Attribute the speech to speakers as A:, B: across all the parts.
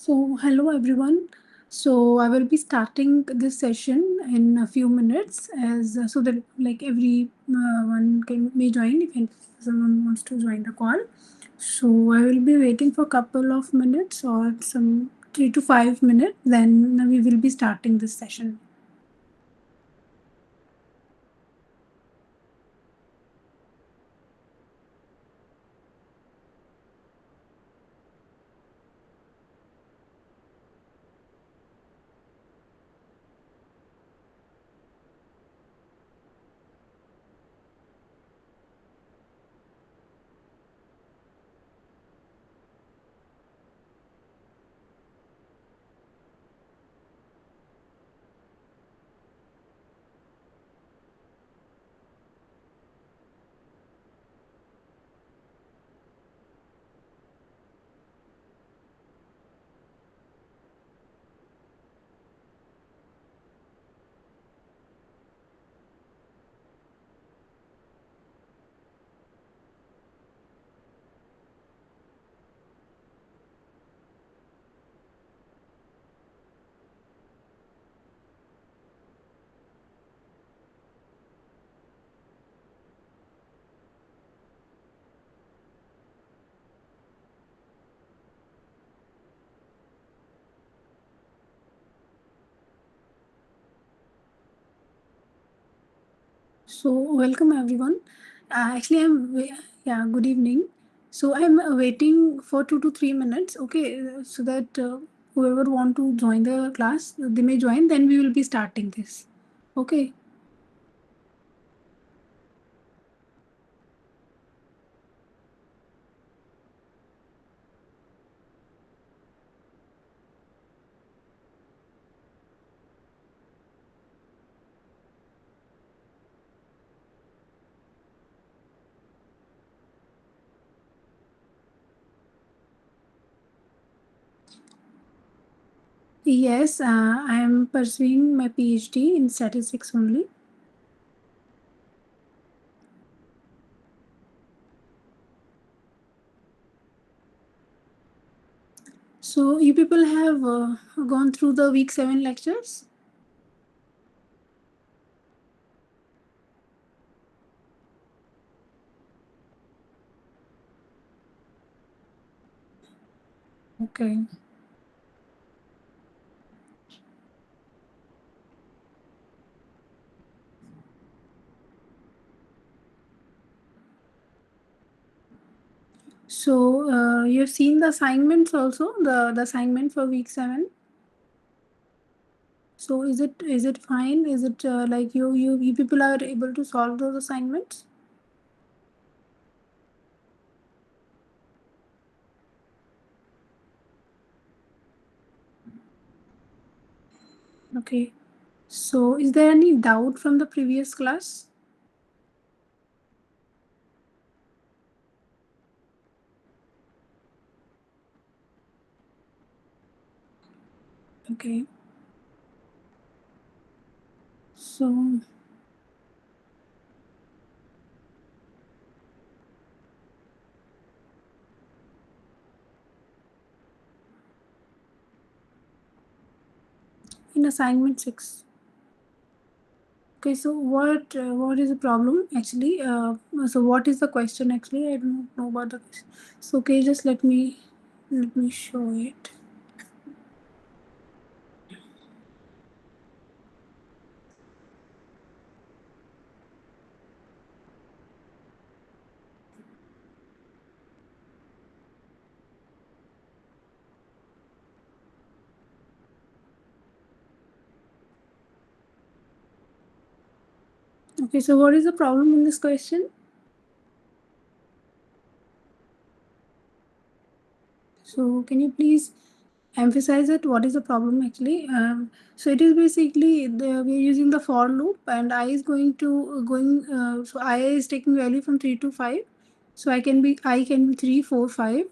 A: So, hello everyone. So, I will be starting this session in a few minutes, as so that like everyone can may join if someone wants to join the call. So, I will be waiting for a couple of minutes or some 3 to 5 minutes. Then we will be starting this session. So, welcome everyone. Actually, yeah, good evening. So, I'm waiting for 2 to 3 minutes, okay, so that whoever want to join the class, they may join, then we will be starting this. Okay. Yes, I am pursuing my PhD in statistics only. So, you people have gone through the week 7 lectures? Okay. So, you've seen the assignments also, the assignment for week 7? So is it fine? Is it like you people are able to solve those assignments? Okay. So is there any doubt from the previous class? Okay. So in assignment 6. Okay, so what is the problem actually? So what is the question actually? I don't know about the question. So okay, just let me show it. Okay, so what is the problem in this question? So can you please emphasize it? What is the problem actually? So it is basically we are using the for loop, and I is going. So I is taking value from 3 to 5. So I can be 3, 4, 5,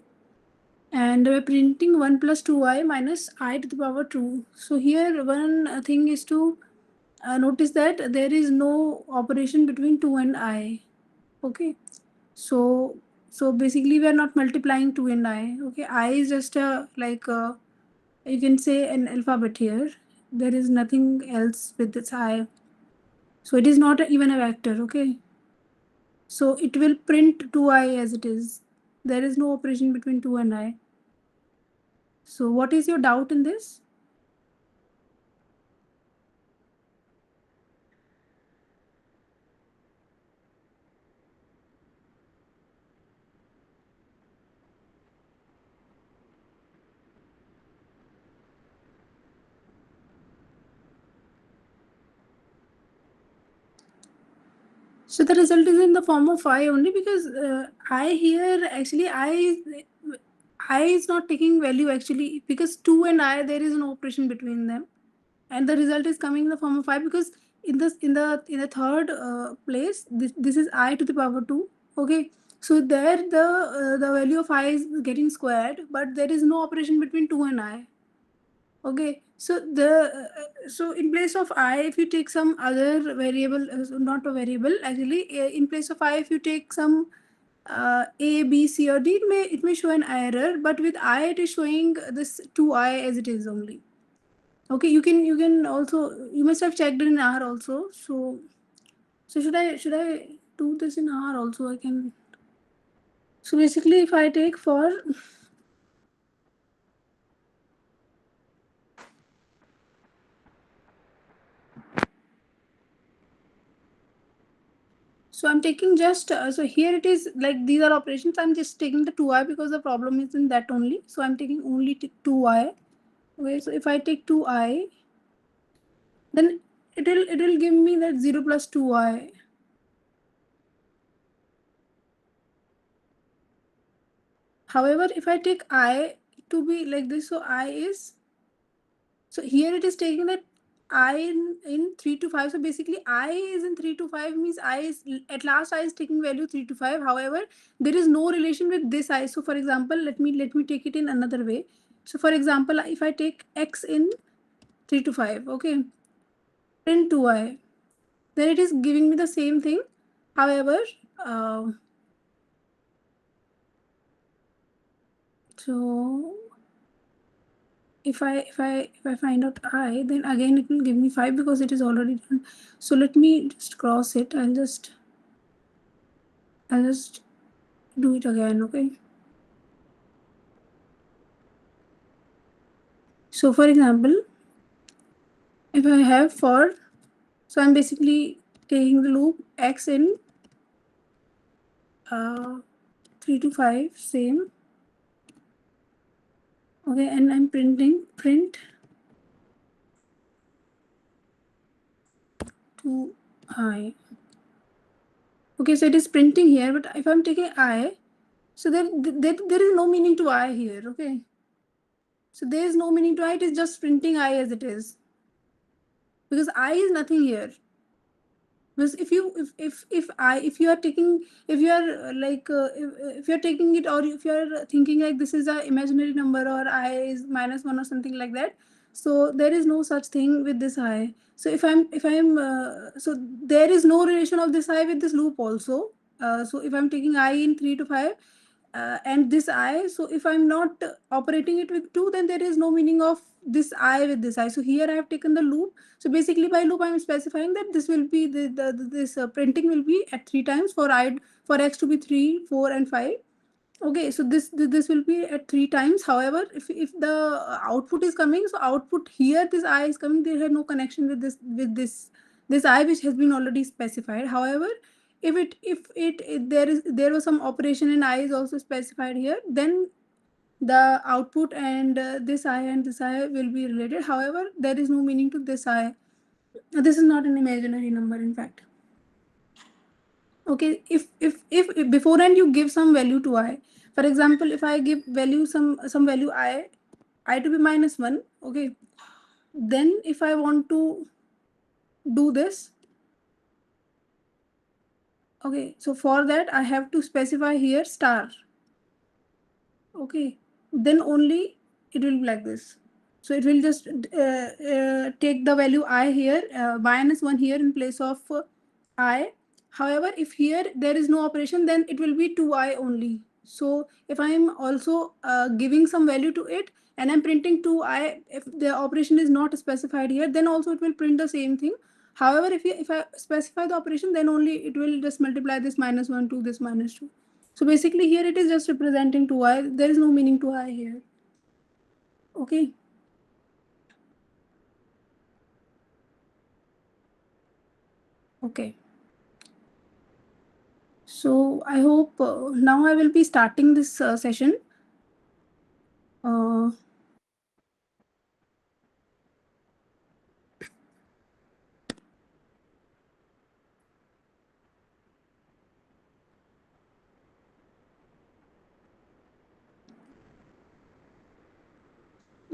A: and we're printing 1 plus 2i minus I to the power 2. So here one thing is to notice that there is no operation between 2 and I. Okay. So basically we are not multiplying 2 and I. Okay, I is just a like a you can say an alphabet here. There is nothing else with this I. So it is not even a vector, okay? So it will print 2I as it is. There is no operation between 2 and I. So what is your doubt in this? So the result is in the form of I only because I here actually I is not taking value actually because 2 and I there is an operation between them, and the result is coming in the form of I because in the third place this is I to the power 2. Okay, so there the value of I is getting squared, but there is no operation between 2 and I. Okay, so so in place of I, if you take some other variable, not a variable actually, in place of I, if you take some A, B, C, or D, it may show an error, but with I, it is showing this 2I as it is only. Okay, you can also you must have checked it in R also. So should I do this in R also? I can. So basically, if I take for so I'm taking just so here it is like these are operations. I'm just taking the 2I because the problem is in that only. So I'm taking only 2I. Okay, so if I take 2I, then it will give me that 0 plus 2I. However, if I take I to be like this, so I is so here it is taking that I in 3 to 5. So basically I is in 3 to 5 means I is at last I is taking value 3 to 5. However, there is no relation with this I. So for example, let me take it in another way. So for example, if I take x in 3 to 5, okay, print 2I, then it is giving me the same thing. However, uh, so if I find out I, then again it will give me 5 because it is already done. So let me just cross it. I'll just do it again, okay? So for example, if I have for, so I'm basically taking the loop x in 3 to 5, same, okay, and I'm printing print 2I. Okay, so it is printing here, but if I'm taking I, so there is no meaning to I here, okay? So there is no meaning to I, it is just printing I as it is. Because I is nothing here. Because if you are taking if you are if you're taking it or if you're thinking like this is a imaginary number or I is -1 or something like that, so there is no such thing with this I. So if I'm so there is no relation of this I with this loop also. So if I'm taking I in 3 to 5 and this I, so if I'm not operating it with 2, then there is no meaning of this I with this I. So here I have taken the loop. So basically by loop I'm specifying that this will be this printing will be at 3 times for I, for x to be 3, 4 and 5. Okay, so this will be at 3 times. However, if the output is coming, so output here this I is coming, they have no connection with this I which has been already specified. However, if there was some operation in I is also specified here, then the output and this I and this I will be related. However, there is no meaning to this I. This is not an imaginary number, in fact. Okay, if beforehand you give some value to I, for example, if I give value some value I to be -1, okay, then if I want to do this, okay, so for that I have to specify here star, okay, then only it will be like this. So it will just take the value I here, -1 here in place of I. However, if here there is no operation, then it will be 2I only. So if I'm also giving some value to it and I'm printing 2i, if the operation is not specified here, then also it will print the same thing. However, if I specify the operation, then only it will just multiply this -1 to this -2. So basically here it is just representing 2i. There is no meaning to I here. Okay. Okay. So I hope now I will be starting this session. Uh,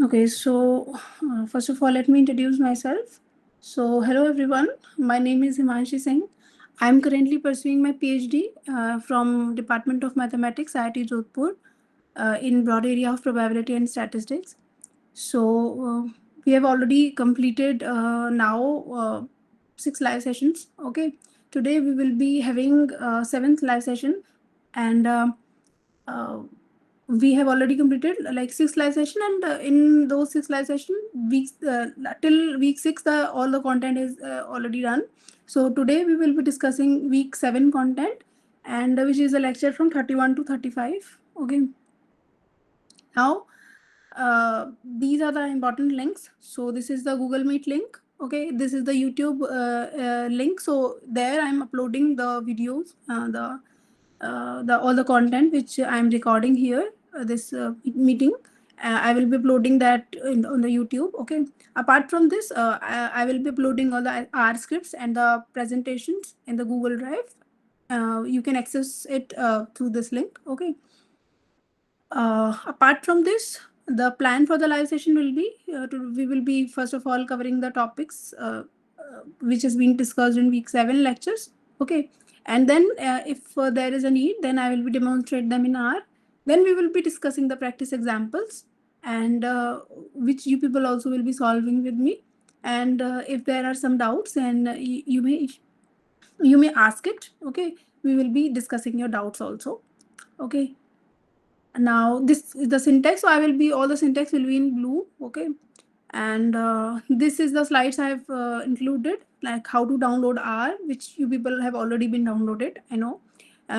A: okay, so first of all, let me introduce myself. So hello everyone, my name is Himanshi Singh. I am currently pursuing my PhD from Department of Mathematics, IIT Jodhpur, in broad area of probability and statistics. So we have already completed now 6 live sessions. Okay, today we will be having 7th live session, and uh, we have already completed like 6 live session, and in those 6 live session weeks till week 6 all the content is already done. So today we will be discussing week 7 content, and which is a lecture from 31 to 35. Okay, now these are the important links. So this is the Google Meet link. Okay, this is the YouTube link. So there I'm uploading the videos, the all the content which I'm recording here. This meeting, I will be uploading that on the YouTube. Okay. Apart from this, I will be uploading all the R scripts and the presentations in the Google Drive. You can access it through this link. Okay. Apart from this, the plan for the live session will be we will be first of all covering the topics which is being discussed in week 7 lectures. Okay, and then if there is a need, then I will be demonstrate them in R. Then we will be discussing the practice examples, and which you people also will be solving with me. And if there are some doubts, and you may ask it. Okay, we will be discussing your doubts also. Okay, now this is the syntax, so I will be all the syntax will be in blue. Okay, and this is the slides I have included, like how to download R, which you people have already been downloaded. I know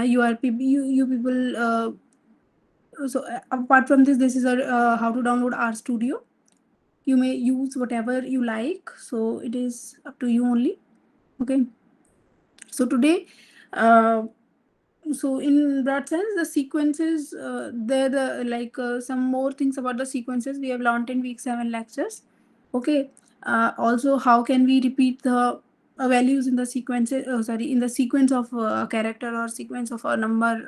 A: you people so apart from this, this is a how to download R Studio. You may use whatever you like, so it is up to you only. Okay, so today so in that sense, the sequences they're the like some more things about the sequences we have learned in week 7 lectures. Okay, also how can we repeat the values in the sequences, sorry, in the sequence of a character or sequence of a number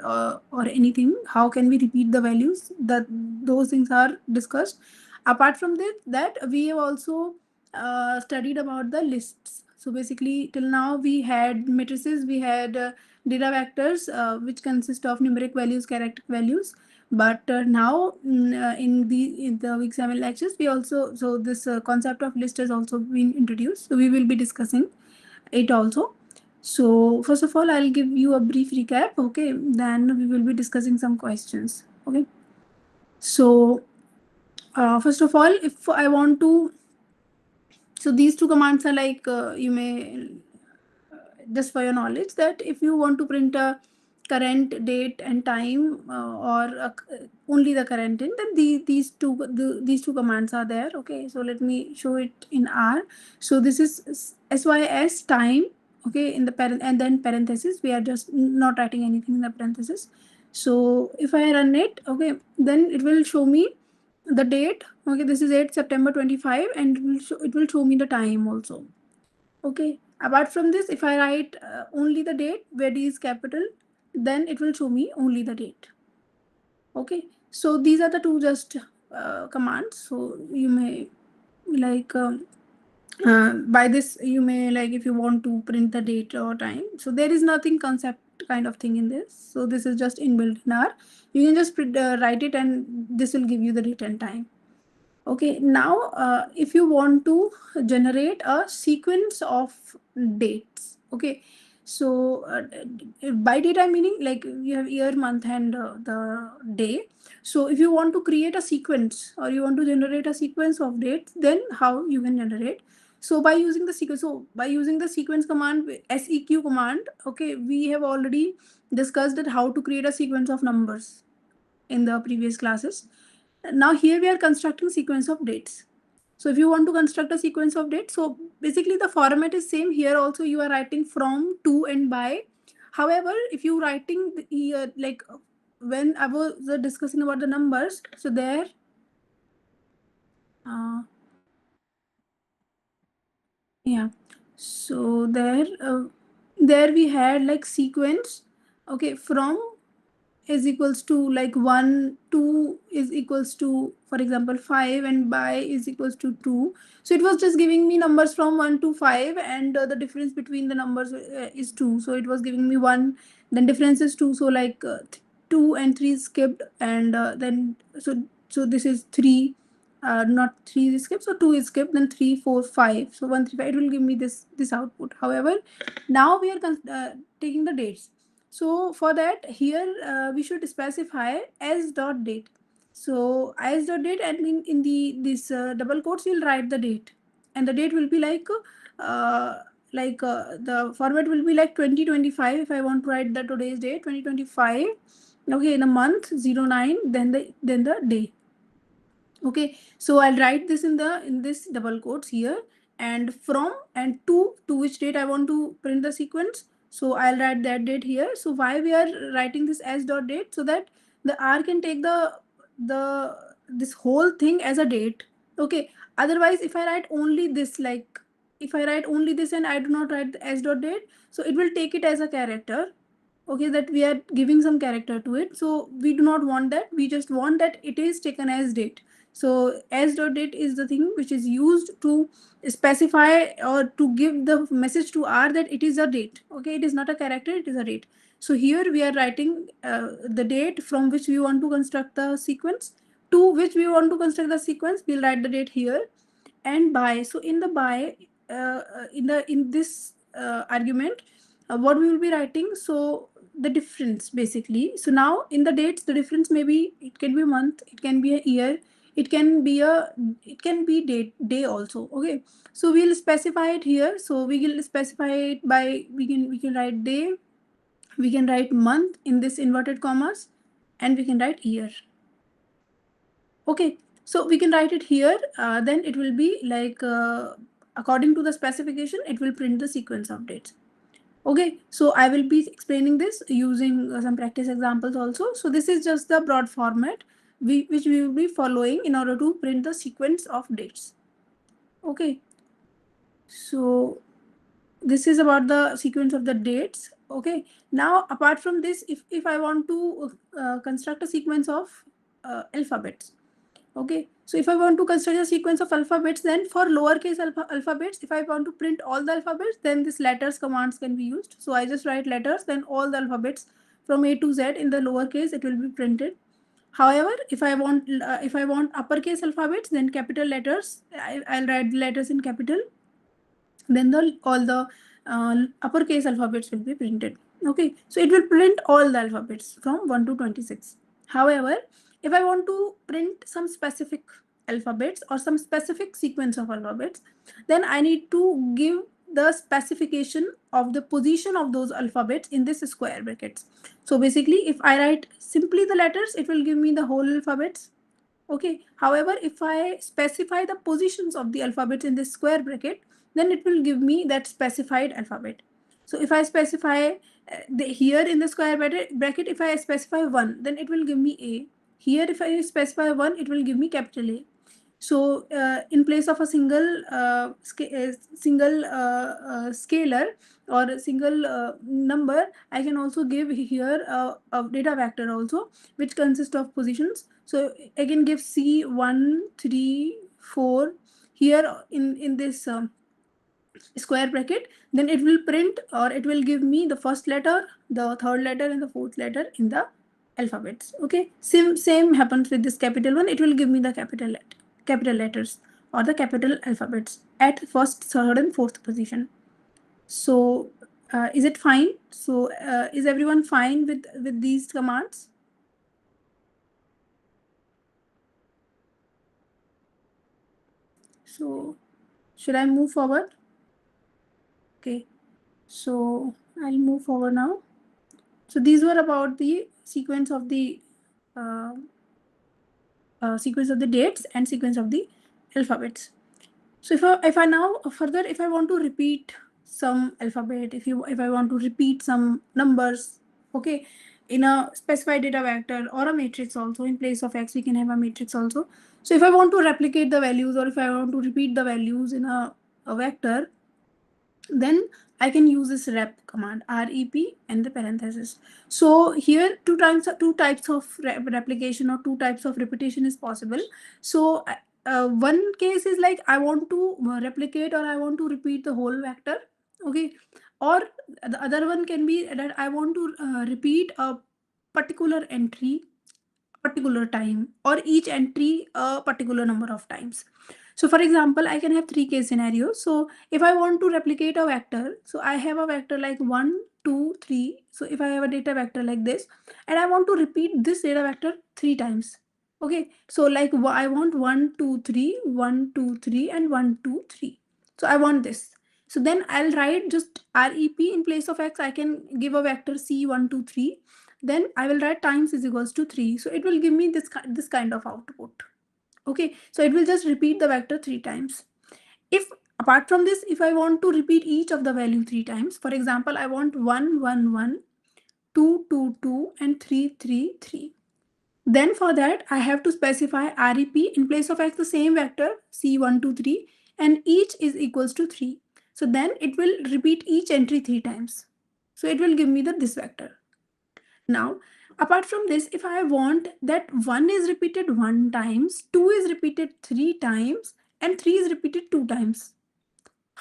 A: or anything, how can we repeat the values, that those things are discussed. Apart from that we have also studied about the lists. So basically till now we had matrices, we had data vectors which consist of numeric values, character values. But now in the week 7 lectures, we also, so this concept of list has also been introduced. So we will be discussing it also. So first of all, I'll give you a brief recap. Okay, then we will be discussing some questions. Okay, so first of all, if I want to, so these two commands are like you may just for your knowledge, that if you want to print a current date and time or only the current date, then these two commands are there. Okay, so let me show it in R. So this is sys time. Okay, in the parent, and then parenthesis, we are just not writing anything in the parenthesis. So if I run it, okay, then it will show me the date. Okay, this is 8 September 25, and it will show me the time also. Okay, apart from this, if I write only the date where D is capital, then it will show me only the date. Okay, so these are the two just commands. So you may like by this you may like, if you want to print the date or time, so there is nothing concept kind of thing in this. So this is just inbuilt in R. You can just write it, and this will give you the date and time. Okay, now if you want to generate a sequence of dates, okay, So by date I'm meaning like you have year, month, and the day. So if you want to create a sequence or you want to generate a sequence of dates, then how you can generate? So by using the sequence, command, seq command, okay, we have already discussed that how to create a sequence of numbers in the previous classes. Now here we are constructing sequence of dates. So if you want to construct a sequence of dates, so basically the format is same here. Also you are writing from, to, and by. However, if you writing here, like when I was discussing about the numbers, so there yeah, so there we had like sequence, okay, from is equals to like 1, 2 is equals to, for example, 5, and by is equals to 2. So it was just giving me numbers from 1 to 5, and the difference between the numbers is 2. So it was giving me 1, then difference is 2. So like 2 and 3 skipped, and then so this is 3, not 3 is skipped, so 2 is skipped, then 3, 4, 5. So 1, 3, 5, it will give me this output. However, now we are taking the dates. So for that, here we should specify as dot date. So as dot date, and in the this double quotes, you'll write the date, and the date will be the format will be like 2025. If I want to write the today's date 2025, okay, in the month 09, then the day. Okay, so I'll write this in this double quotes here, and from and to which date I want to print the sequence. So I'll write that date here. So why we are writing this as dot date? So that the R can take the this whole thing as a date. Okay. Otherwise, if I write only this, like if I write only this and I do not write the as dot date, so it will take it as a character. Okay, that we are giving some character to it. So we do not want that. We just want that it is taken as date. So as dot date is the thing which is used to specify or to give the message to R that it is a date. Okay, it is not a character, it is a date. So here we are writing the date from which we want to construct the sequence, to which we want to construct the sequence. We'll write the date here, and by. So in the by, in this argument, what we will be writing. So the difference basically. So now in the dates, the difference maybe it can be a month, it can be a year, it can be day also. Okay, so we'll specify it here. So we will specify it by, we can write day, we can write month in this inverted commas, and we can write year. Okay, so we can write it here. Then it will be like according to the specification, it will print the sequence of dates. Okay, so I will be explaining this using some practice examples also. So this is just the broad format which we will be following in order to print the sequence of dates. Okay, so this is about the sequence of the dates. Okay, now apart from this, if I want to construct a sequence of alphabets. Okay, so if I want to construct a sequence of alphabets, then for lowercase alphabets, if I want to print all the alphabets, then this letters commands can be used. So I just write letters, then all the alphabets from A to Z in the lowercase, it will be printed. However, if I want uppercase alphabets, then capital letters, I'll write the letters in capital. Then all the uppercase alphabets will be printed. Okay, so it will print all the alphabets from 1 to 26. However, if I want to print some specific alphabets or some specific sequence of alphabets, then I need to give the specification of the position of those alphabets in this square brackets. So basically, if I write simply the letters, it will give me the whole alphabets. Okay, however, if I specify the positions of the alphabets in this square bracket, then it will give me that specified alphabet. So if I specify here in the square bracket, if I specify 1, then it will give me A. Here, if I specify 1, it will give me capital A. So in place of a single scalar or a single number, I can also give here a data vector also, which consists of positions. So I can give C1, 3, 4 here in this square bracket. Then it will print, or it will give me the first letter, the third letter, and the fourth letter in the alphabets. Okay, same happens with this capital one. It will give me the capital letters or the capital alphabets at first, third, and fourth position. So Is it fine? So is everyone fine with these commands? So should I move forward? Okay, so I'll move forward now. So these were about the sequence of the uh, dates and sequence of the alphabets. So if I now further, if I want to repeat some alphabet, if I want to repeat some numbers, okay, in a specified data vector or a matrix also, in place of x we can have a matrix also. So if I want to replicate the values or if I want to repeat the values in a vector, then I can use this rep command, rep and the parenthesis. So here two types of replication or two types of repetition is possible. So one case is like I want to replicate or I want to repeat the whole vector, okay, or the other one can be that I want to repeat a particular entry particular time or each entry a particular number of times. So for example, I can have three case scenarios. So if I want to replicate a vector, so I have a vector like 1, 2, 3. So if I have a data vector like this and I want to repeat this data vector three times. Okay, so like I want 1, 2, 3, 1, 2, 3, and 1, 2, 3. So I want this. So then I'll write just rep in place of x. I can give a vector c1, 2, 3. Then I will write times is equals to 3. So it will give me this kind of output. Okay, so it will just repeat the vector three times. If apart from this, if I want to repeat each of the value three times, for example, I want 1, 1, 1, 2, 2, 2, and 3, 3, 3. Then for that, I have to specify rep in place of x the same vector c1, 2, 3, and each is equals to 3. So then it will repeat each entry three times. So it will give me this vector. Now, apart from this, if I want that 1 is repeated 1 times, 2 is repeated 3 times, and 3 is repeated 2 times,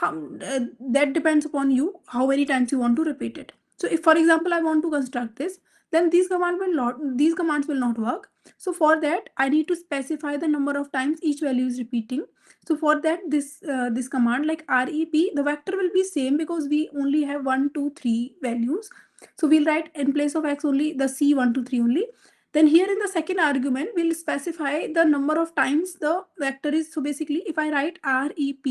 A: that depends upon you how many times you want to repeat it. So if for example I want to construct this, then these commands will not work. So for that I need to specify the number of times each value is repeating. So for that this command like rep, the vector will be same because we only have 1, 2, 3 values. So we'll write in place of x only the c1 2 3 only. Then here in the second argument we'll specify the number of times the vector is. So basically if I write rep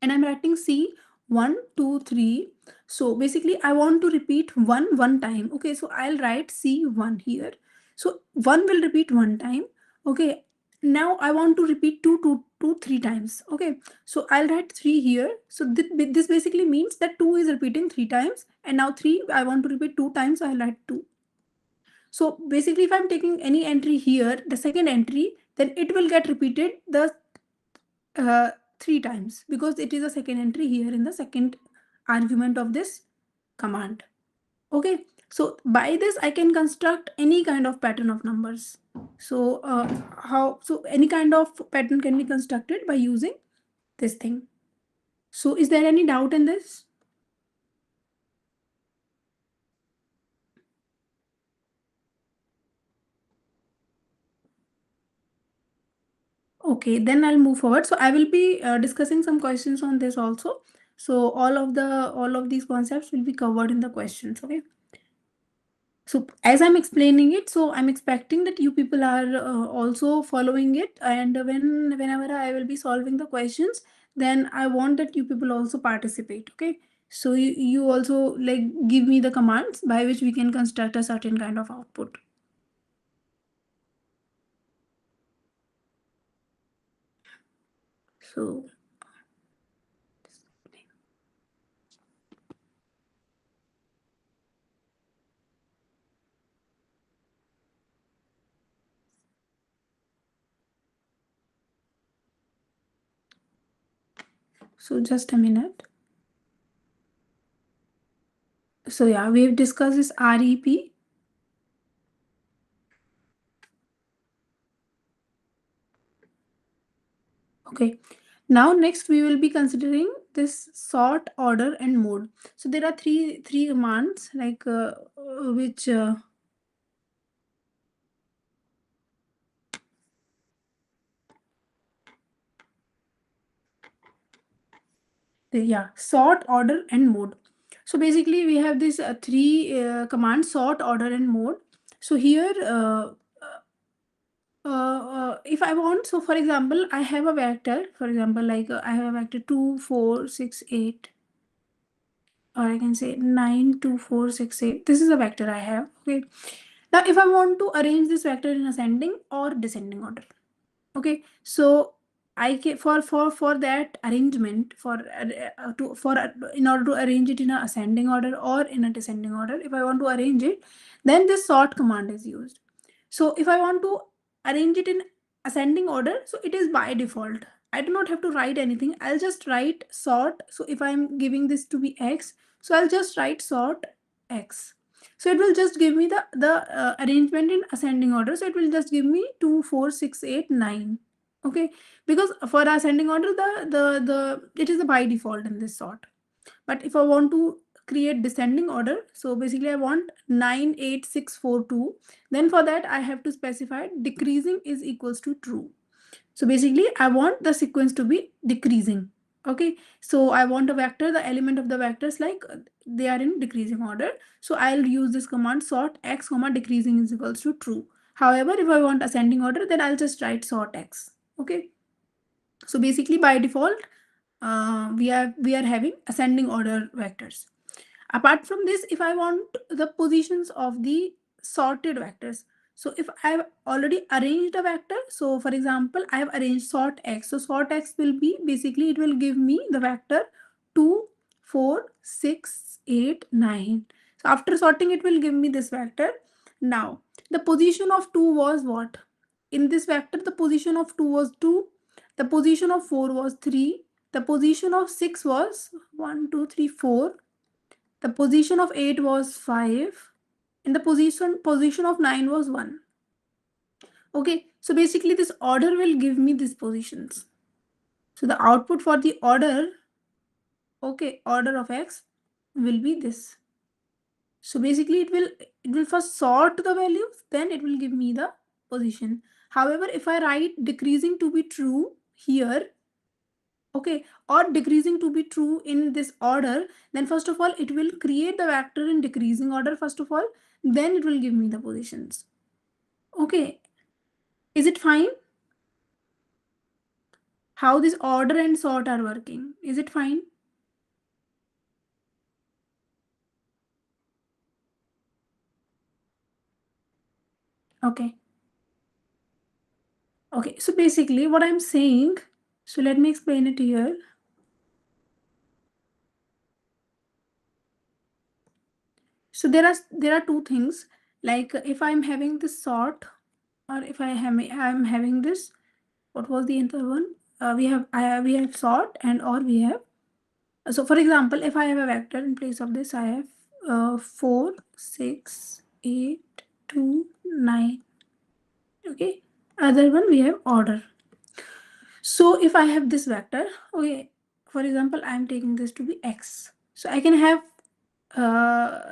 A: and I'm writing C 1, 2, 3. So basically I want to repeat 1 time. Okay, so I'll write C1 here. So 1 will repeat 1 time. Okay, now I want to repeat 2, 3 times. Okay, so I'll write 3 here. So this basically means that 2 is repeating 3 times, and now 3 I want to repeat 2 times, so I'll write 2. So basically if I'm taking any entry here, the second entry, then it will get repeated the uh, three times because it is a second entry here in the second argument of this command. Okay, so by this I can construct any kind of pattern of numbers. So any kind of pattern can be constructed by using this thing. So is there any doubt in this? Okay, then I'll move forward. So I will be discussing some questions on this also. So all of these concepts will be covered in the questions. Okay. So as I'm explaining it, so I'm expecting that you people are also following it, and whenever I will be solving the questions, then I want that you people also participate. Okay, so you also like give me the commands by which we can construct a certain kind of output. So just a minute. So yeah, we've discussed this REP. Okay, now next we will be considering this sort, order, and mode. So there are three commands like which yeah, sort, order, and mode. So basically we have these three commands: sort, order, and mode. So here if I want, so for example, I have a vector, for example, like I have a vector 2, 4, 6, 8, or I can say 9, 2, 4, 6, 8. This is a vector I have. Okay. Now, if I want to arrange this vector in ascending or descending order, okay, so I can for that arrangement in order to arrange it in a ascending order or in a descending order, if I want to arrange it, then this sort command is used. So if I want to arrange it in ascending order, so it is by default. I do not have to write anything. I'll just write sort. So if I'm giving this to be x, so I'll just write sort x. So it will just give me the arrangement in ascending order. So it will just give me 2, 4, 6, 8, 9. Okay, because for ascending order, the it is the by default in this sort. But if I want to create descending order, so basically I want 9, 8, 6, 4, 2. Then for that I have to specify decreasing is equals to true. So basically I want the sequence to be decreasing. Okay, so I want a vector, the element of the vectors like they are in decreasing order. So I'll use this command sort x comma decreasing is equals to true. However, if I want ascending order, then I'll just write sort x. Okay, so basically by default we are having ascending order vectors. Apart from this, if I want the positions of the sorted vectors, so if I've already arranged a vector, so for example, I have arranged sort x. So sort x will be basically it will give me the vector 2, 4, 6, 8, 9. So after sorting, it will give me this vector. Now, the position of 2 was what? In this vector, the position of 2 was 2. The position of 4 was 3. The position of 6 was 1, 2, 3, 4. The position of 8 was 5. And the position of 9 was 1. Okay, so basically this order will give me these positions. So the output for the order, okay, order of x will be this. So basically it will first sort the values, then it will give me the position. However, if I write decreasing to be true here, okay, or decreasing to be true in this order, then first of all it will create the vector in decreasing order first of all, then it will give me the positions. Okay, is it fine? How this order and sort are working, is it fine? Okay, okay, so basically what I'm saying, so let me explain it here. So there are two things, like if I'm having this sort, or if I'm having this, what was the other one? We have sort and or we have. So for example, if I have a vector in place of this, I have 4, 6, 8, 2, 9. Okay. Other one we have order. So if I have this vector, okay, for example, I'm taking this to be x. So I can have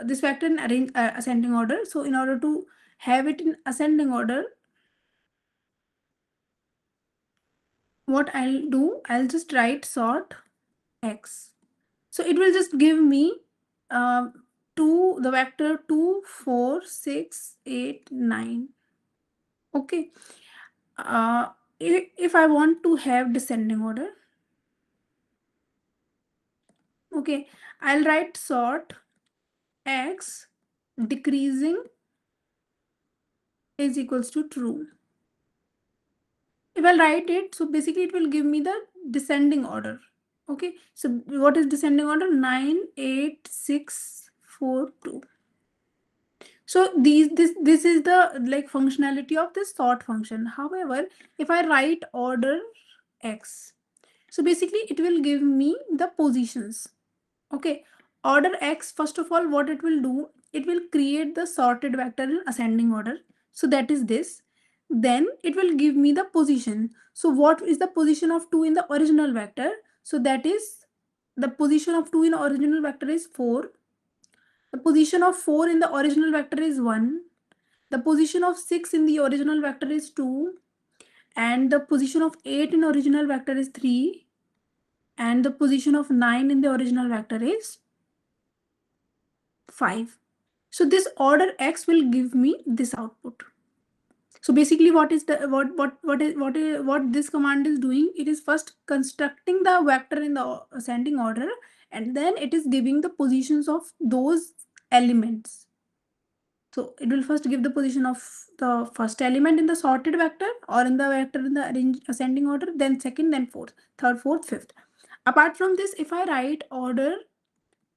A: this vector in ascending order. So in order to have it in ascending order, what I'll do, I'll just write sort x. So it will just give me uh, the vector 2, 4, 6, 8, 9. Okay. Uh, if I want to have descending order, okay, I'll write sort x decreasing is equals to true. If I'll write it, so basically it will give me the descending order. Okay, so what is descending order? 9, 8, 6, 4, 2. So this is the like functionality of this sort function. However, if I write order x, so basically it will give me the positions. Okay, order x, first of all, what it will do, it will create the sorted vector in ascending order. So that is this. Then it will give me the position. So what is the position of 2 in the original vector? So that is the position of 2 in the original vector is 4. The position of 4 in the original vector is 1. The position of 6 in the original vector is 2. And the position of 8 in original vector is 3. And the position of 9 in the original vector is 5. So this order X will give me this output. So basically what is the what this command is doing, it is first constructing the vector in the ascending order, and then it is giving the positions of those elements. So it will first give the position of the first element in the sorted vector or in the vector in the ascending order, then second, then fourth, third, fourth, fifth. Apart from this, if I write order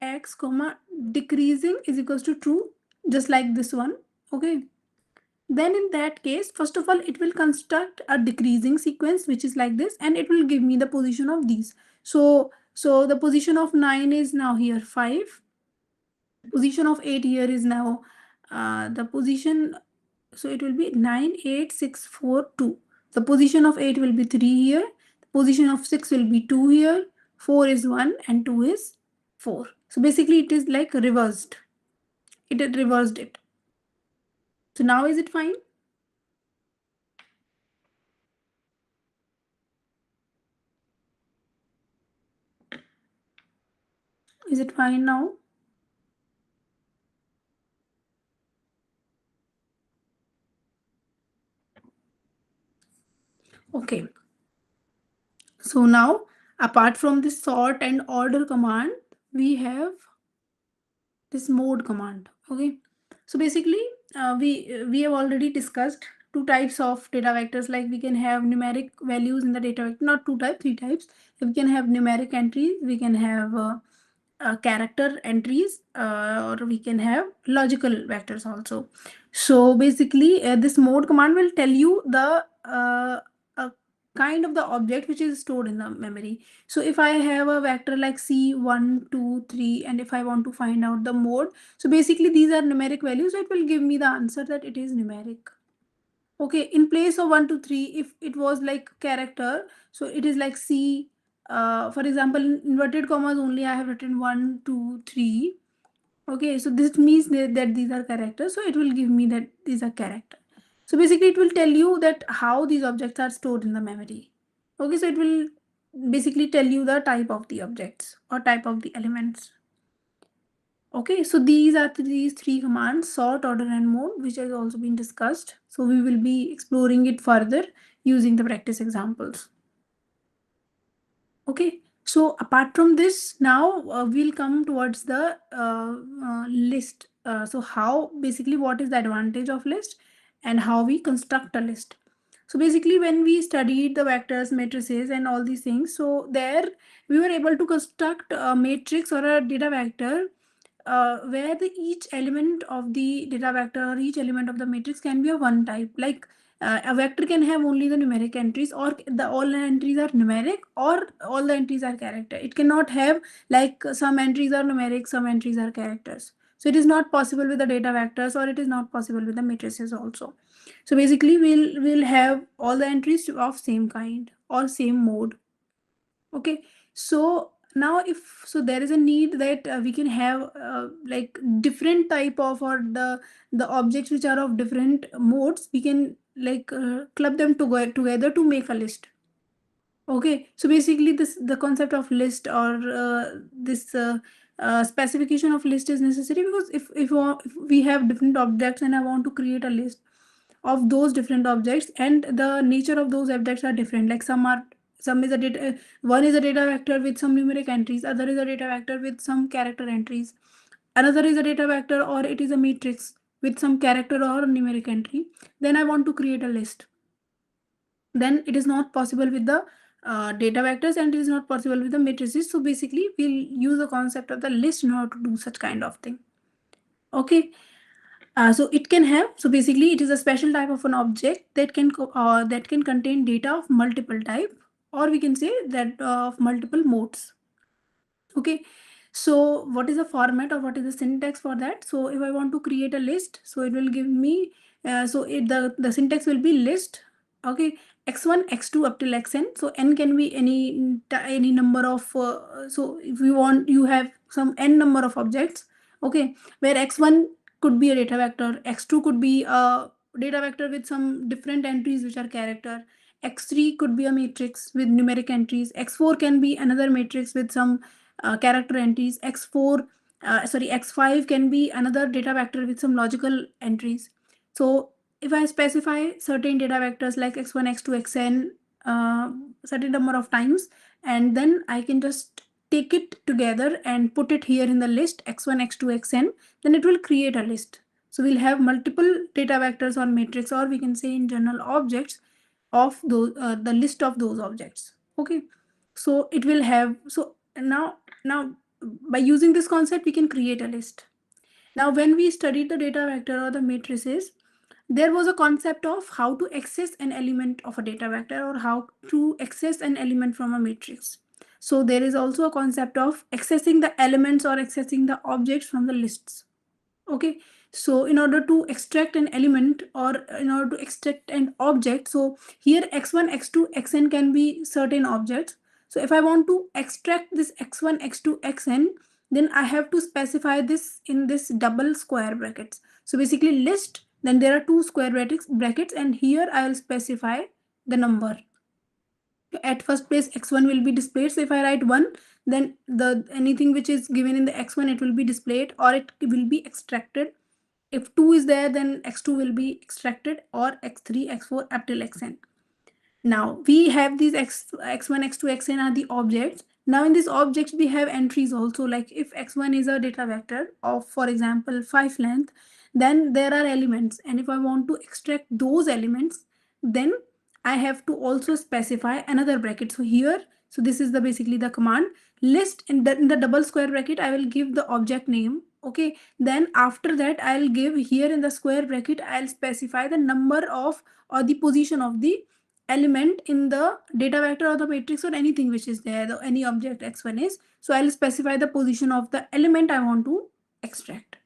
A: X comma decreasing is equals to true, just like this one, okay, then in that case, first of all, it will construct a decreasing sequence, which is like this, and it will give me the position of these. So the position of 9 is now here 5. Position of 8 here is now the position. So it will be 9, 8, 6, 4, 2. The position of 8 will be 3 here. The position of 6 will be 2 here. 4 is 1 and 2 is 4. So basically it is like reversed. It had reversed it. So now is it fine? Is it fine now? Okay. So now, apart from this sort and order command, we have this mode command. Okay. So basically, we have already discussed two types of data vectors. Like we can have numeric values in the data vector, not two types, three types. We can have numeric entries. We can have character entries, or we can have logical vectors also. So basically, this mode command will tell you the kind of the object which is stored in the memory. So if I have a vector like C1, 2, 3, and if I want to find out the mode, so basically these are numeric values, so it will give me the answer that it is numeric. Okay, in place of 1, 2, 3, if it was like character, so it is like C. For example, in inverted commas only I have written 1, 2, 3. Okay, so this means that these are characters, so it will give me that these are characters. So basically it will tell you that how these objects are stored in the memory. Okay, so it will basically tell you the type of the objects or type of the elements. Okay, so these are these three commands, sort, order, and mode, which has also been discussed. So we will be exploring it further using the practice examples. Okay, so apart from this, now we'll come towards the list. So how basically what is the advantage of list and how we construct a list. So basically when we studied the vectors, matrices and all these things, so there we were able to construct a matrix or a data vector where each element of the data vector or each element of the matrix can be of one type. Like a vector can have only the numeric entries, or the all entries are numeric, or all the entries are character. It cannot have like some entries are numeric, some entries are characters. So it is not possible with the data vectors, or it is not possible with the matrices also. So basically we'll have all the entries of same kind or same mode. Okay, so now if so there is a need that we can have like different type of, or the objects which are of different modes, we can like club them together to make a list. Okay, so basically this the concept of list, or this specification of list is necessary, because if we have different objects and I want to create a list of those different objects, and the nature of those objects are different, like some is a data, one is a data vector with some numeric entries, other is a data vector with some character entries, another is a data vector or it is a matrix with some character or numeric entry, then I want to create a list. Then it is not possible with the data vectors, and it is not possible with the matrices. So basically we'll use the concept of the list in order to do such kind of thing. Okay, so it can have, so basically it is a special type of an object that can contain data of multiple type, or we can say that of multiple modes. Okay, so what is the format or what is the syntax for that? So if I want to create a list, so it will give me the syntax will be list. Okay, x1 x2 up till xn. So n can be any number of so if you want, you have some n number of objects. Okay, where x1 could be a data vector, x2 could be a data vector with some different entries which are character, x3 could be a matrix with numeric entries, x4 can be another matrix with some character entries, x4 sorry, x5 can be another data vector with some logical entries. So if I specify certain data vectors like x1, x2, xn, certain number of times, and then I can just take it together and put it here in the list x1, x2, xn, then it will create a list. So we'll have multiple data vectors on matrix, or we can say in general objects of those, the list of those objects. Okay, so it will have, so now by using this concept we can create a list. Now when we studied the data vector or the matrices, there was a concept of how to access an element of a data vector or how to access an element from a matrix. So there is also a concept of accessing the elements or accessing the objects from the lists. Okay, so in order to extract an element or in order to extract an object, so here x1, x2, xn can be certain objects. So if I want to extract this x1, x2, xn, then I have to specify this in this double square brackets. So basically list, then there are two square brackets, and here I will specify the number. At first place x1 will be displayed, so if I write 1, then the anything which is given in the x1, it will be displayed or it will be extracted. If 2 is there, then x2 will be extracted, or x3, x4 up till xn. Now we have these x1, x2, xn are the objects. Now in these objects we have entries also, like if x1 is a data vector of, for example, 5 length, then there are elements, and if I want to extract those elements, then I have to also specify another bracket. So here, so this is the basically the command list. In the double square bracket I will give the object name. Okay, then after that I'll give here in the square bracket, I'll specify the number of or the position of the element in the data vector or the matrix or anything which is there, any object x1 is. So I'll specify the position of the element I want to extract.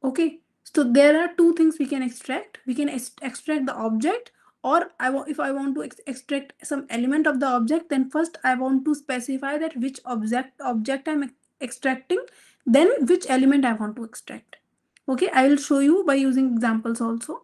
A: Okay, so there are two things we can extract. We can extract the object, or if I want to extract some element of the object, then first I want to specify that which object I'm extracting, then which element I want to extract. Okay, I will show you by using examples also.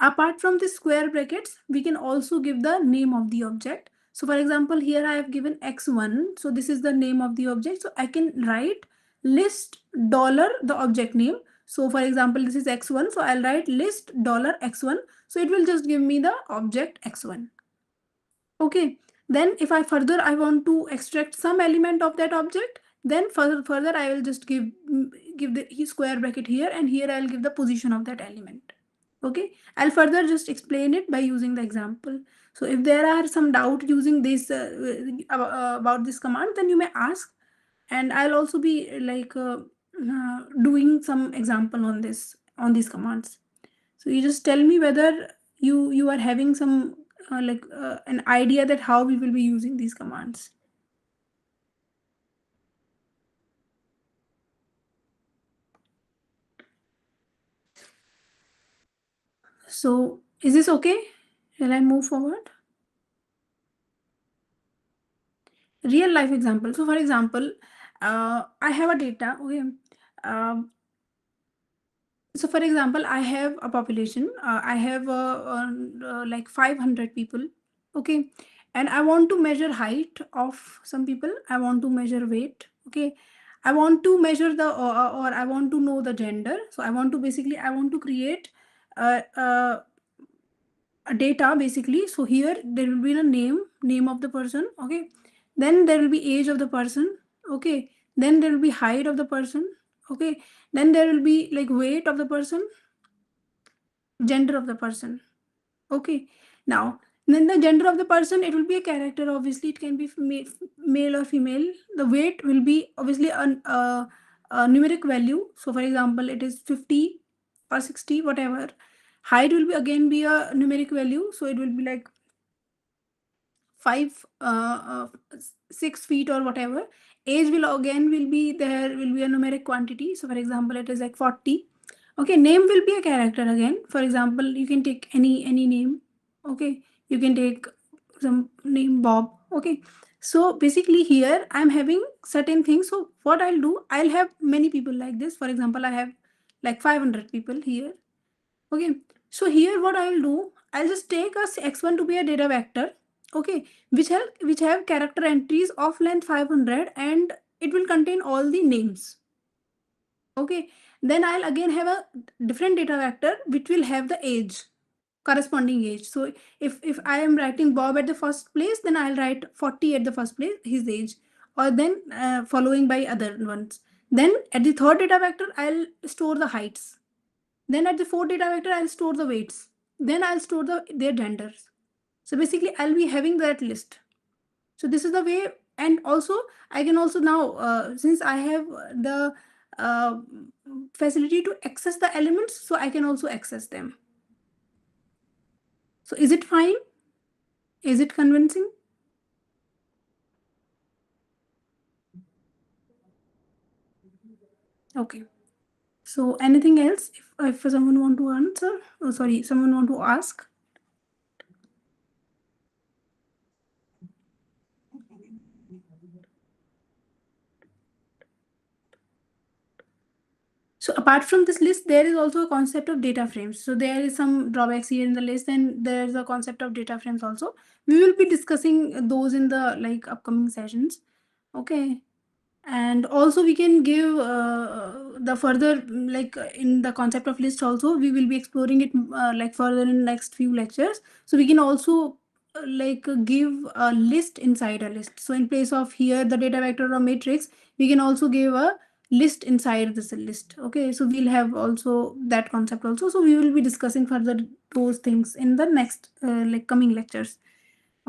A: Apart from the square brackets, we can also give the name of the object. So for example, here I have given x1. So this is the name of the object. So I can write list dollar the object name. So for example, this is x1. So I'll write list dollar x1. So it will just give me the object x1. Okay. Then if I want to extract some element of that object, then further I will just give the square bracket here, and here I'll give the position of that element. Okay, I'll further just explain it by using the example. So if there are some doubt using this about this command, then you may ask, and I'll also be doing some example on these commands. So you just tell me whether you are having some an idea that how we will be using these commands. So is this okay? Shall I move forward? Real life example. So for example, I have a data. Okay. So for example, I have a population. I have like 500 people. Okay. And I want to measure height of some people. I want to measure weight. Okay. I want to measure the or I want to know the gender. So I want to create a data basically. So here there will be a name of the person. Okay, then there will be age of the person. Okay, then there will be height of the person. Okay, then there will be like weight of the person, gender of the person. Okay, now then the gender of the person, it will be a character. Obviously it can be male or female. The weight will be obviously a numeric value. So for example, it is 50 or 60, whatever. Height will be again be a numeric value, so it will be like 6 feet or whatever. Age will again will be there, will be a numeric quantity. So for example, it is like 40. Okay, name will be a character again. For example, you can take any name. Okay, you can take some name Bob. Okay, so basically here I'm having certain things. So what I'll do, I'll have many people like this. For example, I have like 500 people here. Okay, so here what I will do, I'll just take a x1 to be a data vector. Okay, which have character entries of length 500, and it will contain all the names. Okay, then I'll again have a different data vector which will have the age, corresponding age. So if I am writing Bob at the first place, then I'll write 40 at the first place, his age, or then following by other ones. Then at the third data vector, I'll store the heights. Then at the fourth data vector, I'll store the weights. Then I'll store their genders. So basically, I'll be having that list. So this is the way. And also I can also now, since I have the uh, facility to access the elements, so I can also access them. So is it fine? Is it convincing? Okay. So anything else, if someone want to answer, oh sorry, someone want to ask? So apart from this list, there is also a concept of data frames. So there is some drawbacks here in the list, and there is a concept of data frames also. We will be discussing those in the like upcoming sessions. Okay. And also we can give the further like in the concept of list also we will be exploring it like further in next few lectures. So we can also give a list inside a list. So in place of here the data vector or matrix, we can also give a list inside this list. Okay, so we'll have also that concept also. So we will be discussing further those things in the next like coming lectures.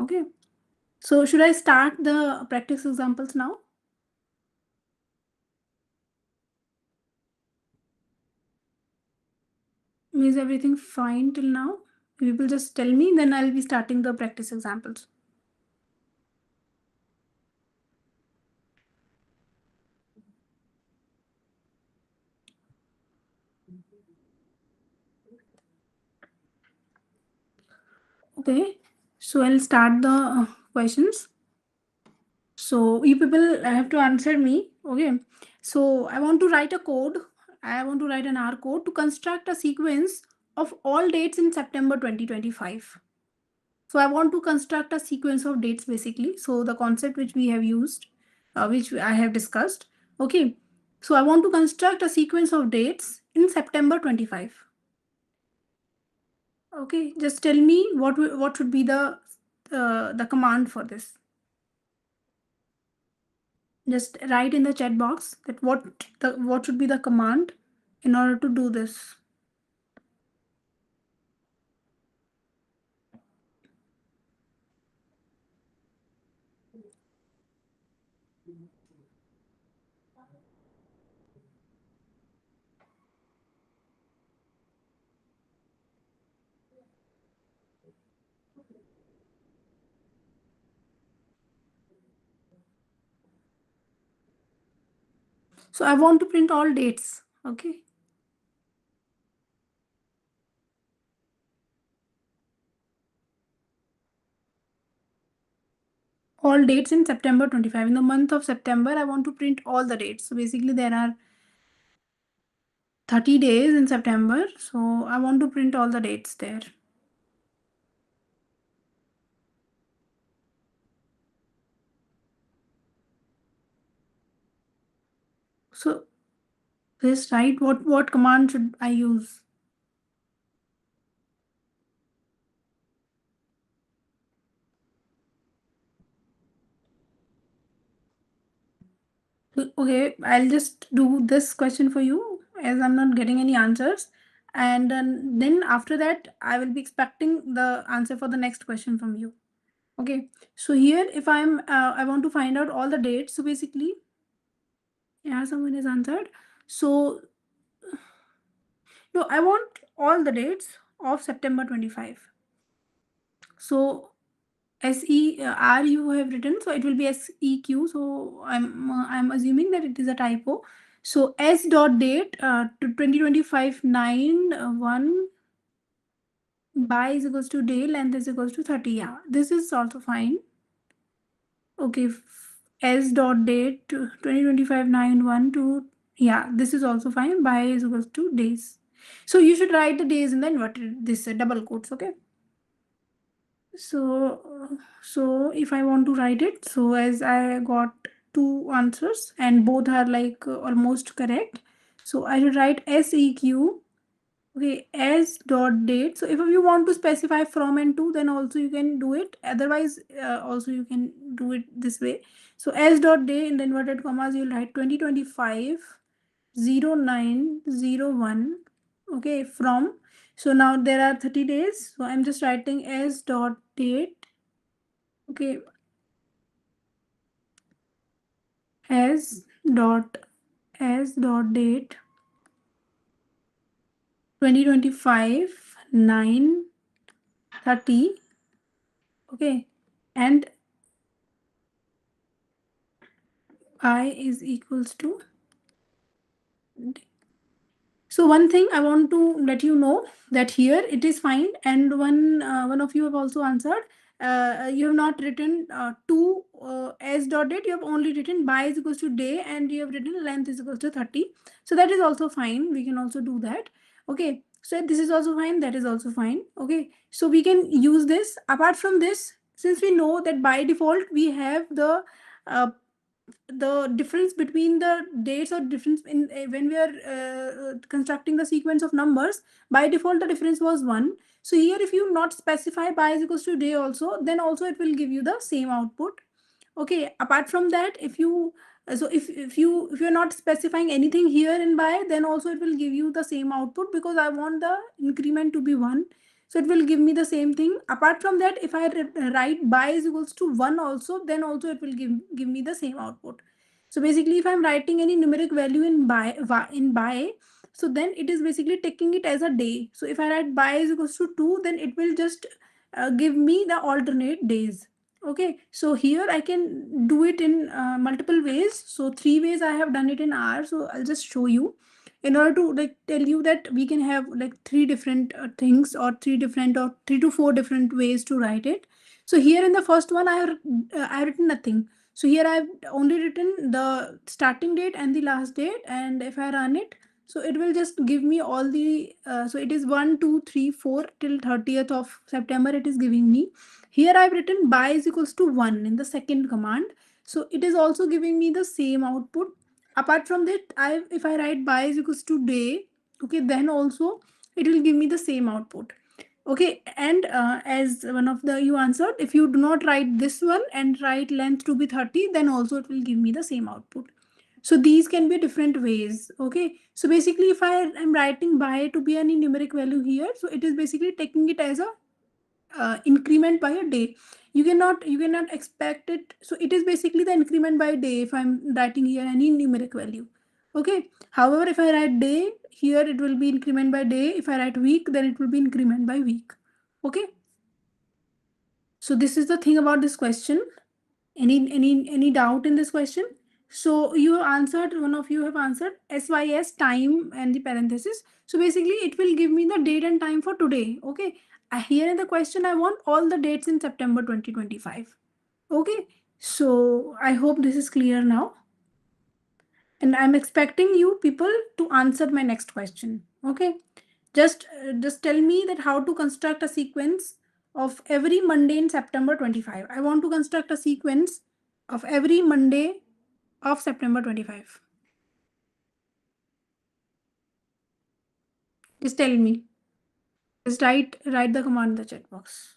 A: Okay, so should I start the practice examples now? Is everything fine till now? You will just tell me, then I'll be starting the practice examples. Okay, so I'll start the questions. So you people have to answer me. Okay, so I want to write a code. I want to write an R code to construct a sequence of all dates in September 2025. So I want to construct a sequence of dates basically. So the concept which we have used, which I have discussed. Okay. So I want to construct a sequence of dates in September 25. Okay. Just tell me what should be the command for this. Just write in the chat box that what should be the command in order to do this. So I want to print all dates. Okay. All dates in September 25. In the month of September, I want to print all the dates. So basically, there are 30 days in September. So I want to print all the dates there. So this right, what command should I use? Okay, I'll just do this question for you as I'm not getting any answers. And then after that, I will be expecting the answer for the next question from you. Okay, so here if I want to find out all the dates. So basically, yeah, someone has answered. So no, I want all the dates of September 25. So SER you have written, so it will be SEQ. So I'm assuming that it is a typo. So S dot date to 2025 9 1 by is equals to day, length is equals to 30. Yeah, this is also fine. Okay, S dot date to 2025 9 1 to, yeah, this is also fine. By is equals to days. So you should write the days in the inverted this double quotes. Okay. So if I want to write it, so as I got two answers and both are like almost correct, So I should write SEQ. Okay, as dot date. So if you want to specify from and to, then also you can do it. Otherwise, also you can do it this way. So as dot day in the inverted commas, you'll write 2025 0901. Okay, from. So now there are 30 days. So I'm just writing as dot date. Okay, as dot date 2025 9:30. Okay, and I is equals to. So one thing I want to let you know that here it is fine, and one of you have also answered. You have not written to as dot date. You have only written by is equals to day, and you have written length is equals to 30. So that is also fine. We can also do that. Okay. So this is also fine. That is also fine. Okay. So we can use this. Apart from this, since we know that by default we have uh, the difference between the dates or difference in when we are constructing the sequence of numbers, by default the difference was 1. So here if you not specify by is equals to day also, then also it will give you the same output. Okay, apart from that, if you so if you're not specifying anything here in by, then also it will give you the same output, because I want the increment to be 1. So it will give me the same thing. Apart from that, if I write by is equals to 1 also, then also it will give me the same output. So basically, if I'm writing any numeric value in by, so then it is basically taking it as a day. So if I write by is equals to 2, then it will just give me the alternate days. Okay, so here I can do it in multiple ways. So 3 ways I have done it in R. So I'll just show you in order to like tell you that we can have like three different things, or three different, or 3 to 4 different ways to write it. So here in the first one I have written nothing. So here I've only written the starting date and the last date, and if I run it, so it will just give me all the so it is 1 2 3 4 till 30th of September it is giving me. Here I've written by is equals to 1 in the second command, so it is also giving me the same output. Apart from that, if I write by is equals to day, okay, then also it will give me the same output. Okay, and as one of the you answered, if you do not write this one and write length to be 30, then also it will give me the same output. So these can be different ways. Okay, so basically if I am writing by to be any numeric value here, so it is basically taking it as a increment by a day. You cannot expect it. So it is basically the increment by day if I'm writing here any numeric value. Okay, however, if I write day here, it will be increment by day. If I write week, then it will be increment by week. Okay, so this is the thing about this question. Any doubt in this question? So you have answered, one of you have answered SYS time and the parenthesis. So basically it will give me the date and time for today. Okay. Here in the question, I want all the dates in September 2025. Okay. So I hope this is clear now. And I'm expecting you people to answer my next question. Okay. Just tell me that how to construct a sequence of every Monday in September 25. I want to construct a sequence of every Monday of September 25. Just tell me. Just write the command in the chat box.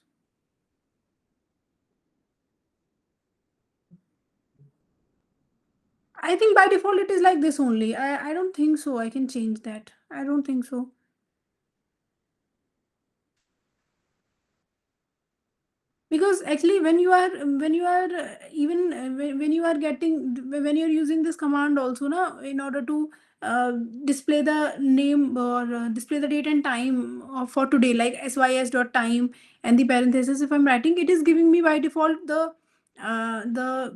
A: I think by default it is like this only. I don't think so. I can change that. I don't think so. Because actually when you are even when you are getting when you're using this command also now in order to uh, display the name or display the date and time for today, like sys dot time and the parenthesis, if I'm writing, it is giving me by default uh, the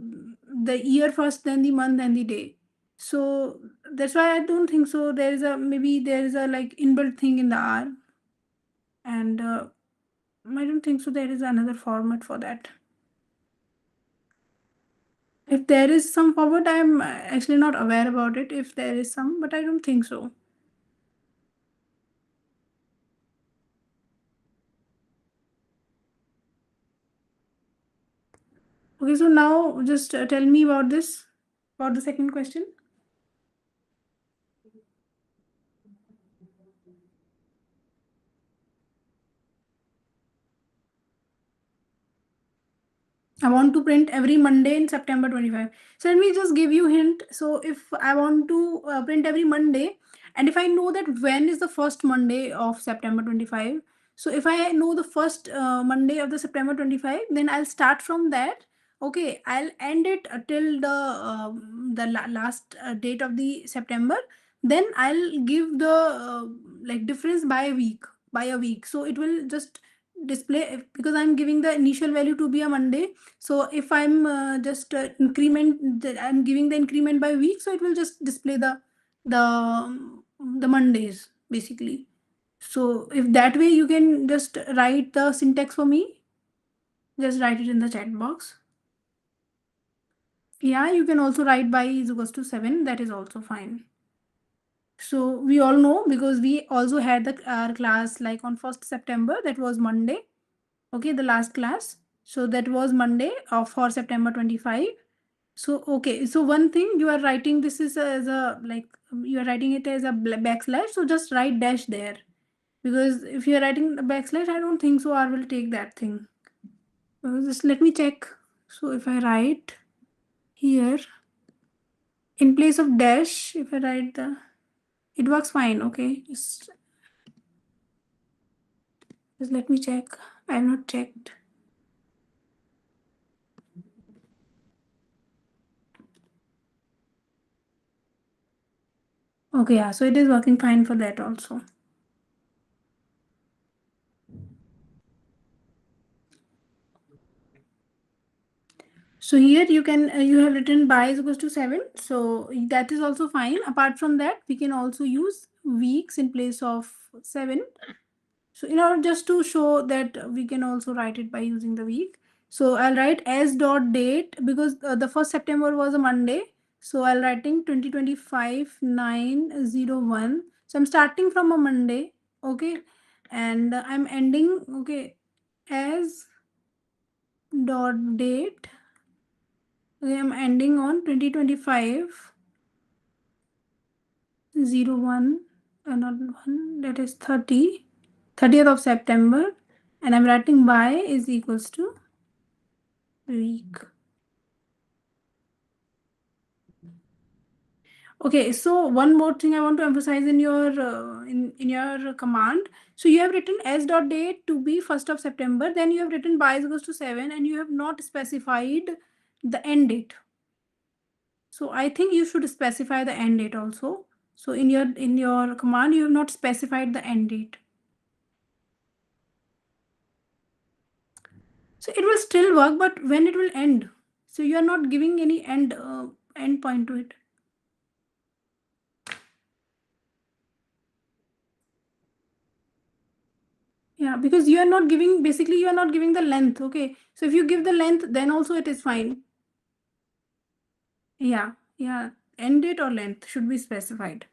A: the year first, then the month and the day. So that's why I don't think so. There is a maybe there is a like inbuilt thing in the R, and I don't think so there is another format for that. If there is some forward, I'm actually not aware about it. If there is some, but I don't think so. Okay, so now just tell me about this, about the second question. I want to print every Monday in September 25. So let me just give you hint. So if I want to print every Monday, and if I know that when is the first Monday of September 25, so if I know the first Monday of the September 25, then I'll start from that. Okay, I'll end it till the last date of the September. Then I'll give the like difference by a week, by a week. So it will just display, because I'm giving the initial value to be a Monday. So if I'm just I'm giving the increment by week, so it will just display the Mondays basically. So if that way you can just write the syntax for me, just write it in the chat box. Yeah, you can also write by is equals to 7. That is also fine. So we all know, because we also had our class like on 1st September, that was Monday. Okay, the last class. So that was Monday for September 25. So okay, so one thing you are writing this is as a like you are writing it as a backslash. So just write dash there, because if you are writing the backslash, I don't think so R will take that thing. Just let me check. So if I write here in place of dash, if I write it works fine. Okay, just let me check. I have not checked. Okay, yeah, so it is working fine for that also. So here you can you have written by is equals to 7. So that is also fine. Apart from that, we can also use weeks in place of 7. So in order just to show that we can also write it by using the week. So I'll write as dot date, because the first September was a Monday. So I'll writing 2025 901. So I'm starting from a Monday. Okay. And I'm ending, okay, as dot date. Okay, I'm ending on 2025 01, not 1, that is 30th of September, and I'm writing by is equals to week. Okay, so one more thing I want to emphasize in your in your command. So you have written s dot date to be 1st of September, then you have written by is equals to 7, and you have not specified the end date. So I think you should specify the end date also. So in your command, you have not specified the end date. So it will still work, but when it will end. So you are not giving any end point to it. Yeah, because you are not giving, basically you are not giving the length. Okay. So if you give the length, then also it is fine. Yeah. Yeah. End date or length should be specified.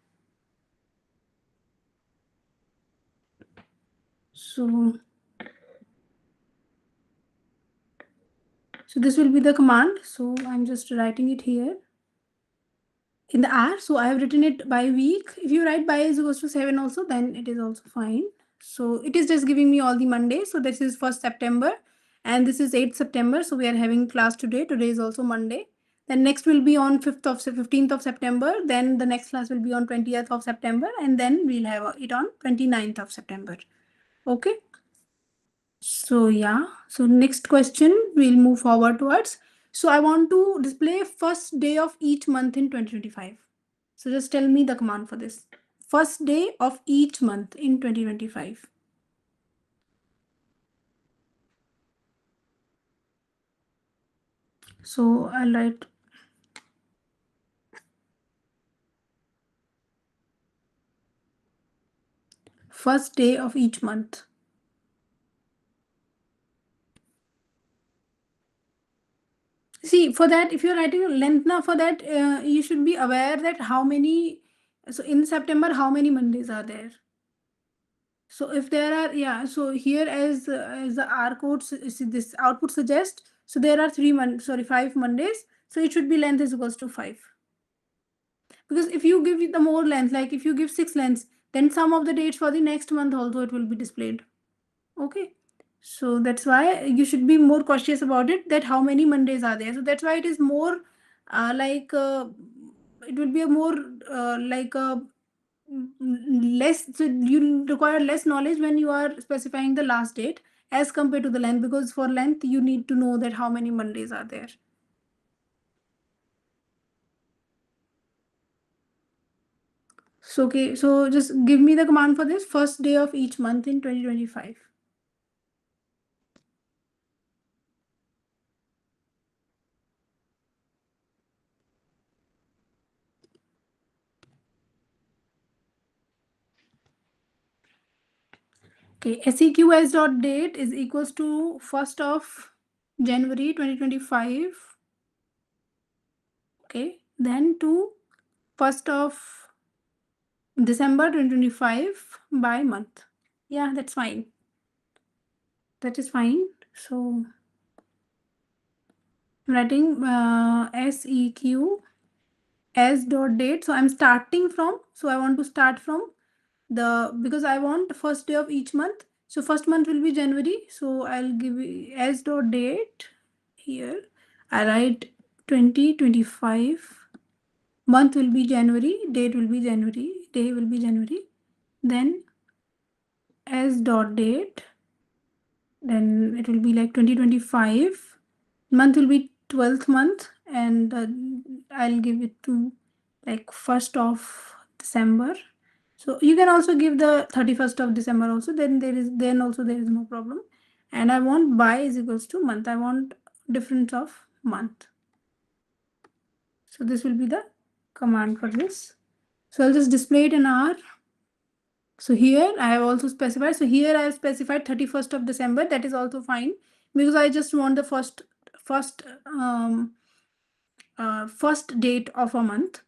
A: So this will be the command. So I'm just writing it here in the R. So I have written it by week. If you write by is equals to 7 also, then it is also fine. So it is just giving me all the Mondays. So this is 1st September and this is 8th September. So we are having class today. Today is also Monday. Then next will be on 15th of September. Then the next class will be on 20th of September. And then we'll have it on 29th of September. Okay. So yeah, so next question we'll move forward towards. So I want to display first day of each month in 2025. So just tell me the command for this. First day of each month in 2025. So I'll write first day of each month. See, for that, if you're writing length now, for that, you should be aware that how many, so in September, how many Mondays are there? So if there are, yeah, so here as the R code, this output suggests, so there are 5 Mondays. So it should be length is equals to 5. Because if you give it the more length, like if you give 6 lengths, then some of the dates for the next month also it will be displayed. Okay. So that's why you should be more cautious about it, that how many Mondays are there. So that's why it is more like it will be a more like a less, so you require less knowledge when you are specifying the last date as compared to the length, because for length you need to know that how many Mondays are there. So okay, so just give me the command for this: first day of each month in 2025. Okay, seqs dot date is equals to 1st of January 2025. Okay, then to 1st of December 2025 by month. Yeah, that's fine. That is fine. So I'm writing seq s dot date. So I'm starting from, so I want to start from the, because I want first day of each month. So first month will be January. So I'll give you s dot date here. I write 2025. Month will be January. Date will be January. Day will be January. Then s dot date. Then it will be like 2025. Month will be 12th month, and I'll give it to like 1st of December. So you can also give the 31st of December also, then also there is no problem. And I want by is equals to month. I want difference of month. So this will be the command for this. So I'll just display it in R. So here I have also specified. So here I have specified 31st of December. That is also fine, because I just want the first first date of a month.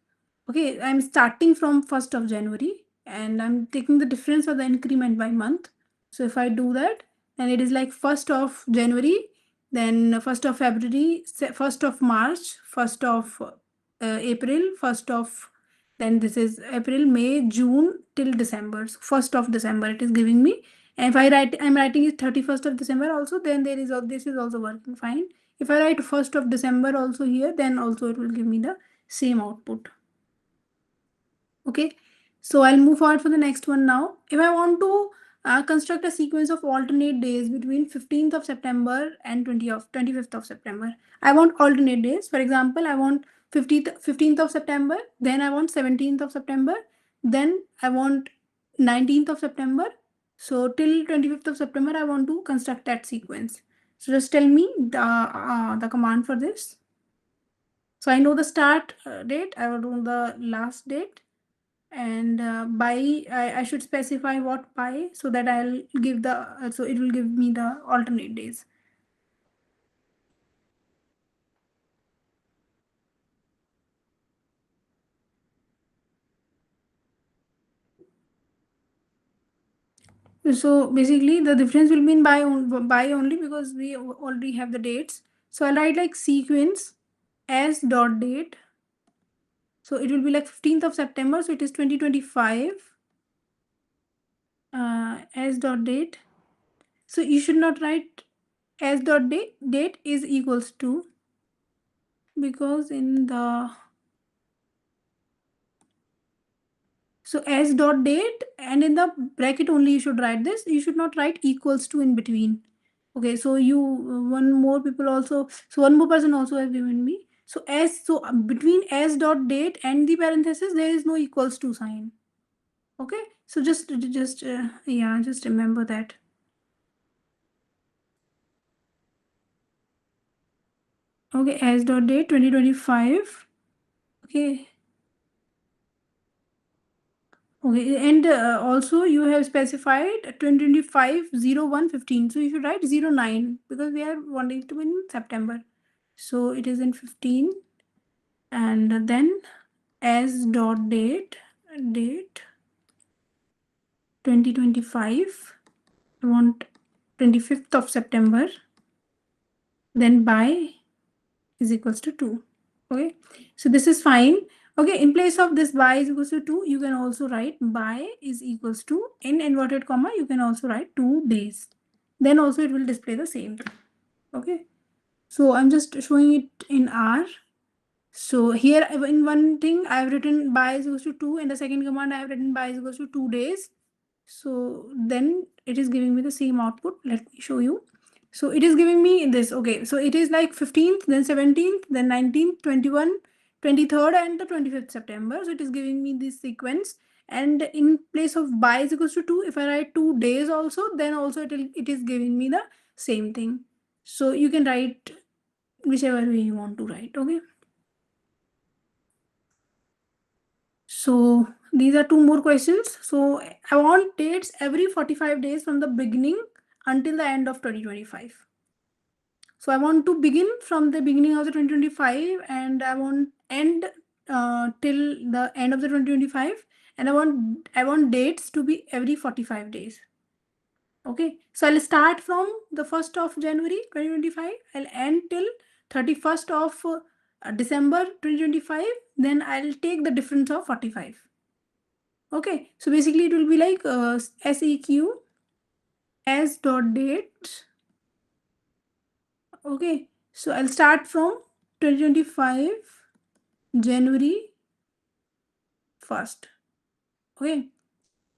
A: Okay, I'm starting from 1st of January and I'm taking the difference of the increment by month. So if I do that, then it is like 1st of January, then 1st of February, 1st of March, 1st of April, 1st of, then this is April, May, June till December. So 1st of December it is giving me. And if I'm writing it 31st of December also, then there is, this is also working fine. If I write 1st of December also here, then also it will give me the same output. Okay, so I'll move forward for the next one now. If I want to construct a sequence of alternate days between 15th of September and 25th of September, I want alternate days. For example, I want 15th of September, then I want 17th of September, then I want 19th of September. So till 25th of September, I want to construct that sequence. So just tell me the command for this. So I know the start date, I will do the last date, and by I should specify what by, so that I'll give the so it will give me the alternate days. So basically the difference will be in by only, because we already have the dates. So I'll write like sequence s dot date. So it will be like 15th of September, so it is 2025 s dot date. So you should not write s dot date is equals to, because in the, so s dot date, and in the bracket only you should write this. You should not write equals to in between. Okay, so you one more people also, so one more person also have given me. So between s dot date and the parenthesis there is no equals to sign. Okay, so just yeah, just remember that. Okay, s dot date 2025. Okay. Okay, and also you have specified 2025-01-15. So you should write 09, because we are wanting to in September. So it is in 15, and then s dot date 2025. I want 25th of September. Then by is equals to 2. Okay, so this is fine. Okay, in place of this by is equals to 2, you can also write by is equals to, in inverted comma, you can also write 2 days. then also it will display the same thing. Okay, so I'm just showing it in R. So here in one thing I have written by is equals to 2, and the second command I have written by is equals to 2 days. So then it is giving me the same output. Let me show you. So it is giving me this. Okay, so it is like 15th, then 17th, then 19th, 21, 23rd, and the 25th September. So it is giving me this sequence. And in place of by is equals to 2, if I write 2 days also, then also it is giving me the same thing. So you can write whichever way you want to write. Okay. So these are two more questions. So I want dates every 45 days from the beginning until the end of 2025. So I want to begin from the beginning of the 2025, and I want end till the end of the 2025, and I want dates to be every 45 days. Okay, so I'll start from the 1st of January 2025. I'll end till 31st of December 2025. Then I'll take the difference of 45. Okay, so basically it will be like SEQ as dot date. Okay, so I'll start from 2025 January 1st. Okay,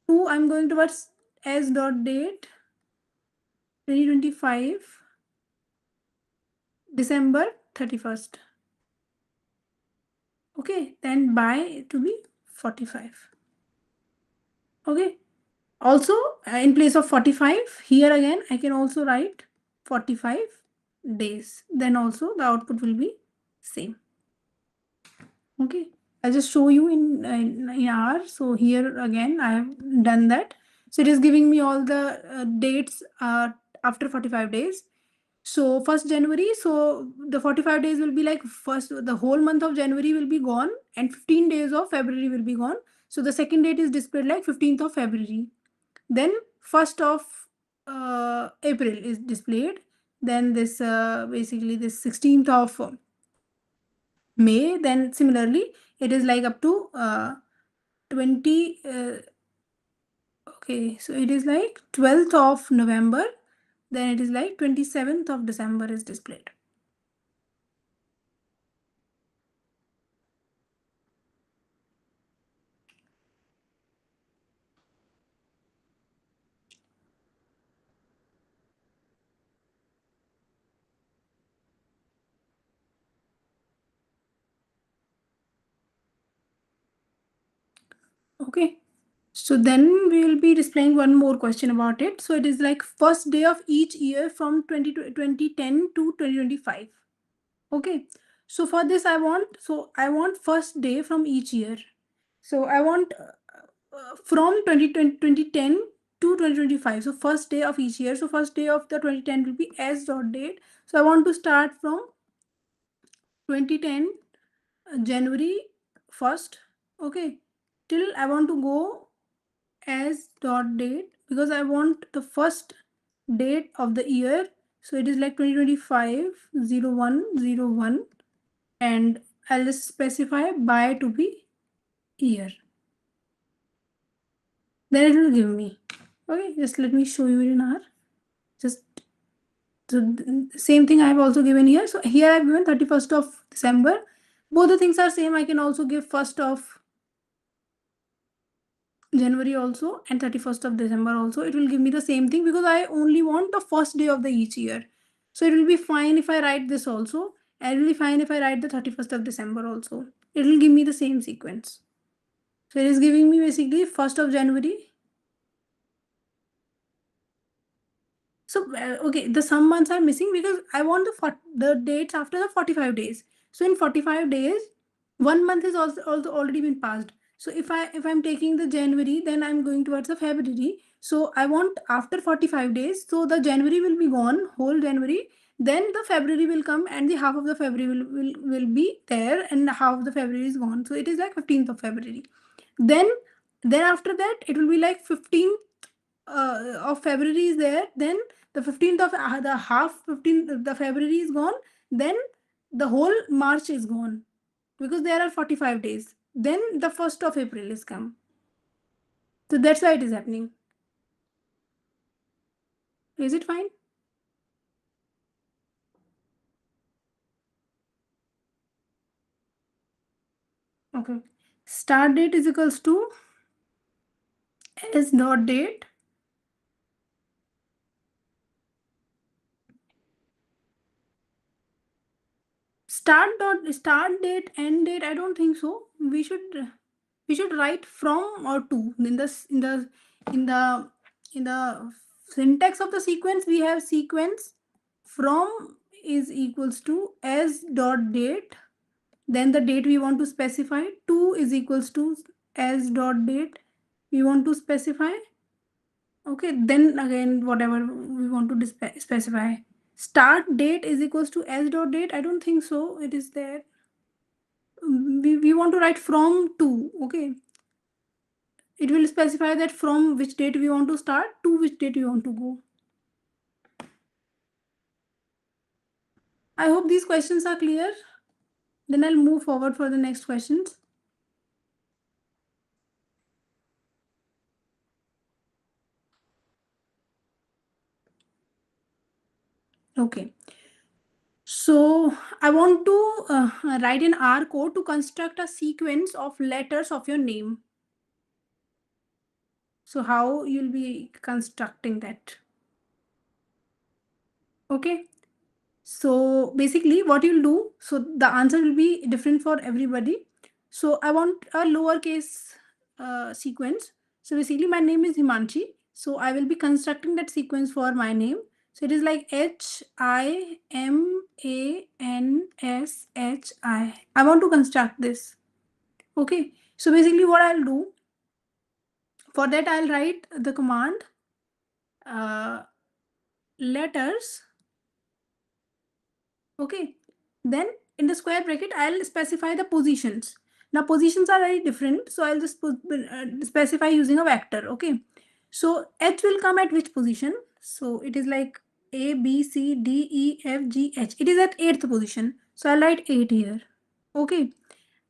A: 2 I'm going towards as dot date 2025 December 31st. Okay, then by to be 45. Okay, also in place of 45, here again I can also write 45 days. Then also the output will be same. Okay, I'll just show you in R. So here again I have done that. So it is giving me all the dates after 45 days. So 1st January, so the 45 days will be like first, the whole month of January will be gone, and 15 days of February will be gone. So the second date is displayed like 15th of February. Then 1st of April is displayed. Then this basically this 16th of May. Then similarly it is like up to 20 okay, so it is like 12th of November. Then it is like 27th of December is displayed. Okay, so then we will be displaying one more question about it. So it is like first day of each year from 2010 to 2025. Okay, so for this I want first day from each year. So I want from 2010 to 2025. So first day of each year. So first day of the 2010 will be S dot date. So I want to start from 2010 January 1st. Okay, till I want to go as dot date because I want the first date of the year. So it is like 2025 0101, and I'll just specify by to be year. Then it will give me. Okay, just let me show you in R. Just so same thing I have also given here. So here I have given 31st of December. Both the things are same. I can also give 1st of January also and 31st of December also. It will give me the same thing because I only want the first day of the each year. So it will be fine if I write this also. And it will be fine if I write the 31st of December also. It will give me the same sequence. So it is giving me basically 1st of January. So okay, the some months are missing because I want the dates after the 45 days. So in 45 days, 1 month is also already been passed. So if I'm taking the January, then I'm going towards the February. So I want after 45 days. So the January will be gone, whole January. Then the February will come, and the half of the February will be there, and half of the February is gone. So it is like 15th of February. Then then after that it will be like 15th of February is there. Then the 15th of the half 15th the February is gone. Then the whole March is gone because there are 45 days. Then the 1st of April is come. So that's why it is happening. Is it fine? Okay. Start date is equals to s dot date. Start date, end date. I don't think so. We should write from or to. In the syntax of the sequence, we have sequence from is equals to s dot date. Then the date we want to specify. To is equals to s dot date we want to specify. Okay, then again whatever we want to specify. Start date is equals to s dot date. I don't think so. It is there. We want to write from to. Okay, it will specify that from which date we want to start to which date we want to go. I hope these questions are clear. Then I'll move forward for the next questions. Okay. So I want to write an R code to construct a sequence of letters of your name. So how you'll be constructing that? Okay. So basically what you'll do, so the answer will be different for everybody. So I want a lowercase sequence. So basically my name is Himanshi. So I will be constructing that sequence for my name. So it is like HIMANSHI. I want to construct this. Okay. So basically what I'll do, for that I'll write the command letters. Okay, then in the square bracket I'll specify the positions. Now positions are very different, so I'll just specify using a vector. Okay, so h will come at which position? So it is like a b c d e f g h. It is at 8th position, so I'll write 8 here. Okay,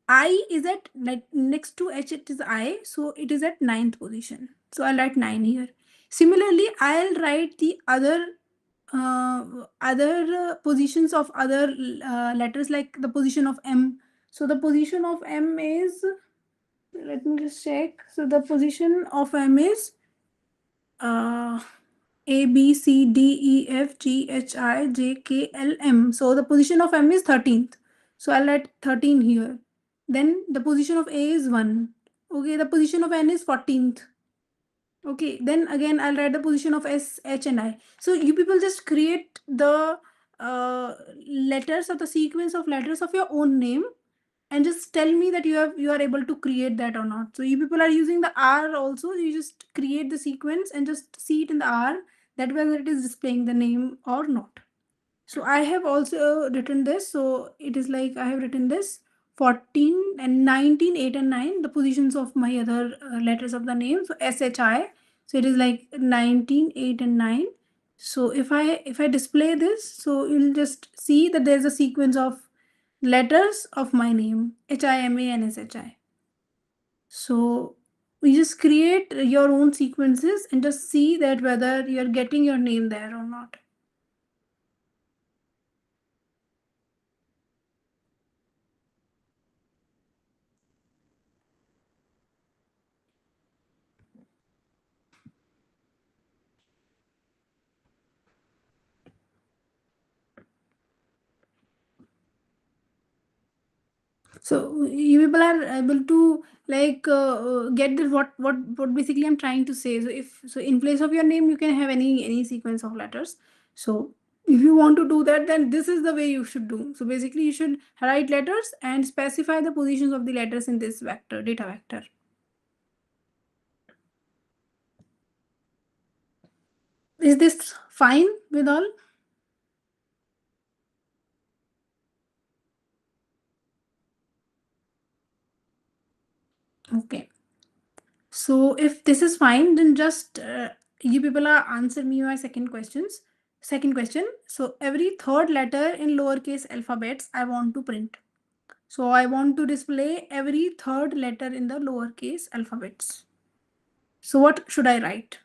A: I is at, like, next to h it is I, so it is at 9th position, so I'll write 9 here. Similarly, I'll write the other positions of other letters, like the position of M. So the position of M is, let me just check. So the position of M is uh, A, B, C, D, E, F, G, H, I, J, K, L, M. So the position of M is 13th. So I'll write 13 here. Then the position of A is 1. Okay, the position of N is 14th. Okay, then again I'll write the position of S, H, and I. So you people just create the letters or the sequence of letters of your own name, and just tell me that you are able to create that or not. So you people are using the R also. You just create the sequence and just see it in the R, that whether it is displaying the name or not. So I have also written this. So it is like I have written this 14 and 19, 8 and 9, the positions of my other letters of the name. So SHI. So it is like 19, 8 and 9. So if I display this, so you'll just see that there's a sequence of letters of my name, HIMA and SHI. So we just create your own sequences and just see that whether you're getting your name there or not. So you people are able to, like, get the what basically I'm trying to say. So if, so in place of your name you can have any sequence of letters. So if you want to do that, then this is the way you should do. So basically you should write letters and specify the positions of the letters in this vector, data vector. Is this fine with all? Okay. So if this is fine, then just you people are answer me my second questions. Second question. So every third letter in lowercase alphabets I want to print. So I want to display every third letter in the lowercase alphabets. So what should I write?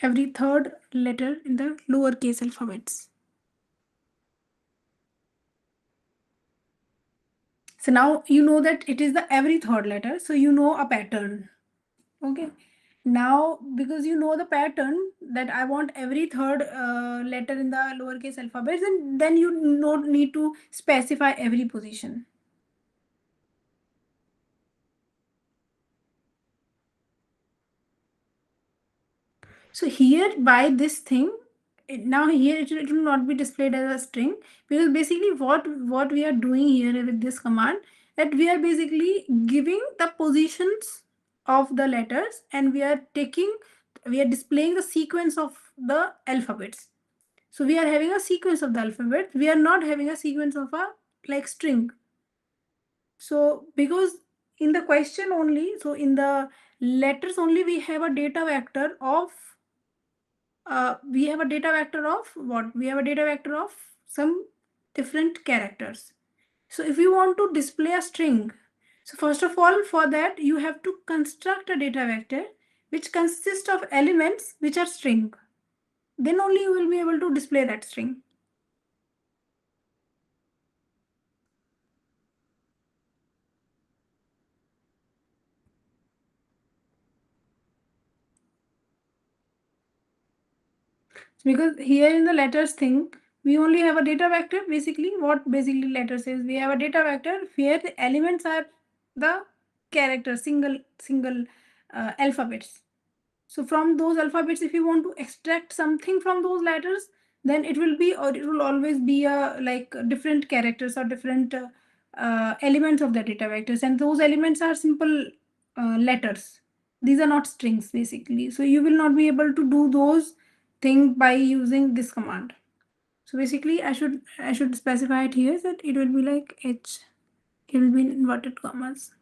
A: every third letter in the lowercase alphabets. So now you know that it is the every third letter, so you know a pattern. Okay. Now, because you know the pattern that I want every third letter in the lowercase alphabets, and then you don't need to specify every position. So here by this thing, now here it will not be displayed as a string, because basically what we are doing here with this command, that we are basically giving the positions of the letters, and we are displaying the sequence of the alphabets. So we are having a sequence of the alphabet. We are not having a sequence of a like string. So because in the question only, so in the letters only, we have a data vector of we have a data vector of what? We have a data vector of some different characters. So if you want to display a string, so first of all, for that you have to construct a data vector which consists of elements which are string. Then only you will be able to display that string. Because here in the letters thing, we only have a data vector. Basically what basically letters is, we have a data vector where the elements are the characters, single alphabets. So from those alphabets, if you want to extract something from those letters, then it will be, or it will always be a like different characters or different elements of the data vectors, and those elements are simple letters. These are not strings basically. So you will not be able to do those things by using this command. So basically, I should specify it here that it will be like h. It will be in inverted commas.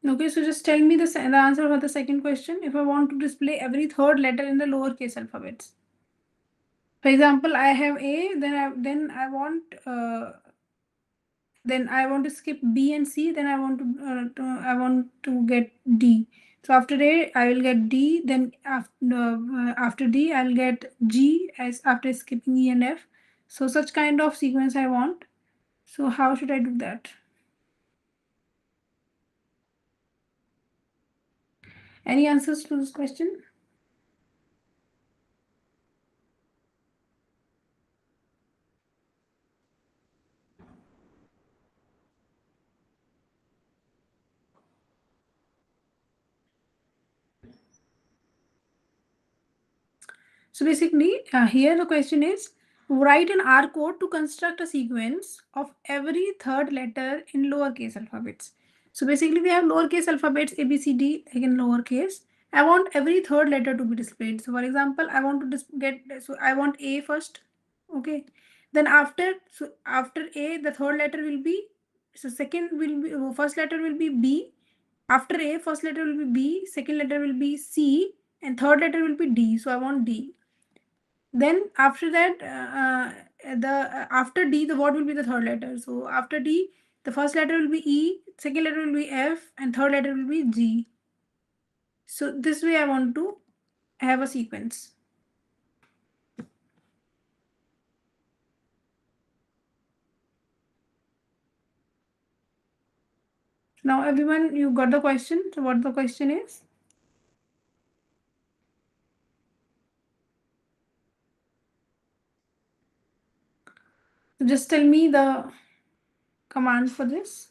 A: Okay, so just tell me the answer for the second question. If I want to display every third letter in the lowercase alphabets. For example, I have A, then I want to skip B and C, then I want to get D. So after A, I will get D. Then after D, I'll get G as after skipping E and F. So such kind of sequence I want. So how should I do that? Any answers to this question? So basically, here the question is, write an R code to construct a sequence of every third letter in lowercase alphabets. So basically, we have lowercase alphabets A, B, C, D, like in lowercase. I want every third letter to be displayed. So for example, I want to so I want A first. Okay. Then after A, the third letter will be, so second will be, first letter will be B. After A, first letter will be B, second letter will be C, and third letter will be D. So I want D. Then after that, after D, the what will be the third letter? So after D, the first letter will be E, second letter will be F, and third letter will be G. So this way I want to have a sequence. Now everyone, you got the question. So what the question is? So just tell me the command for this.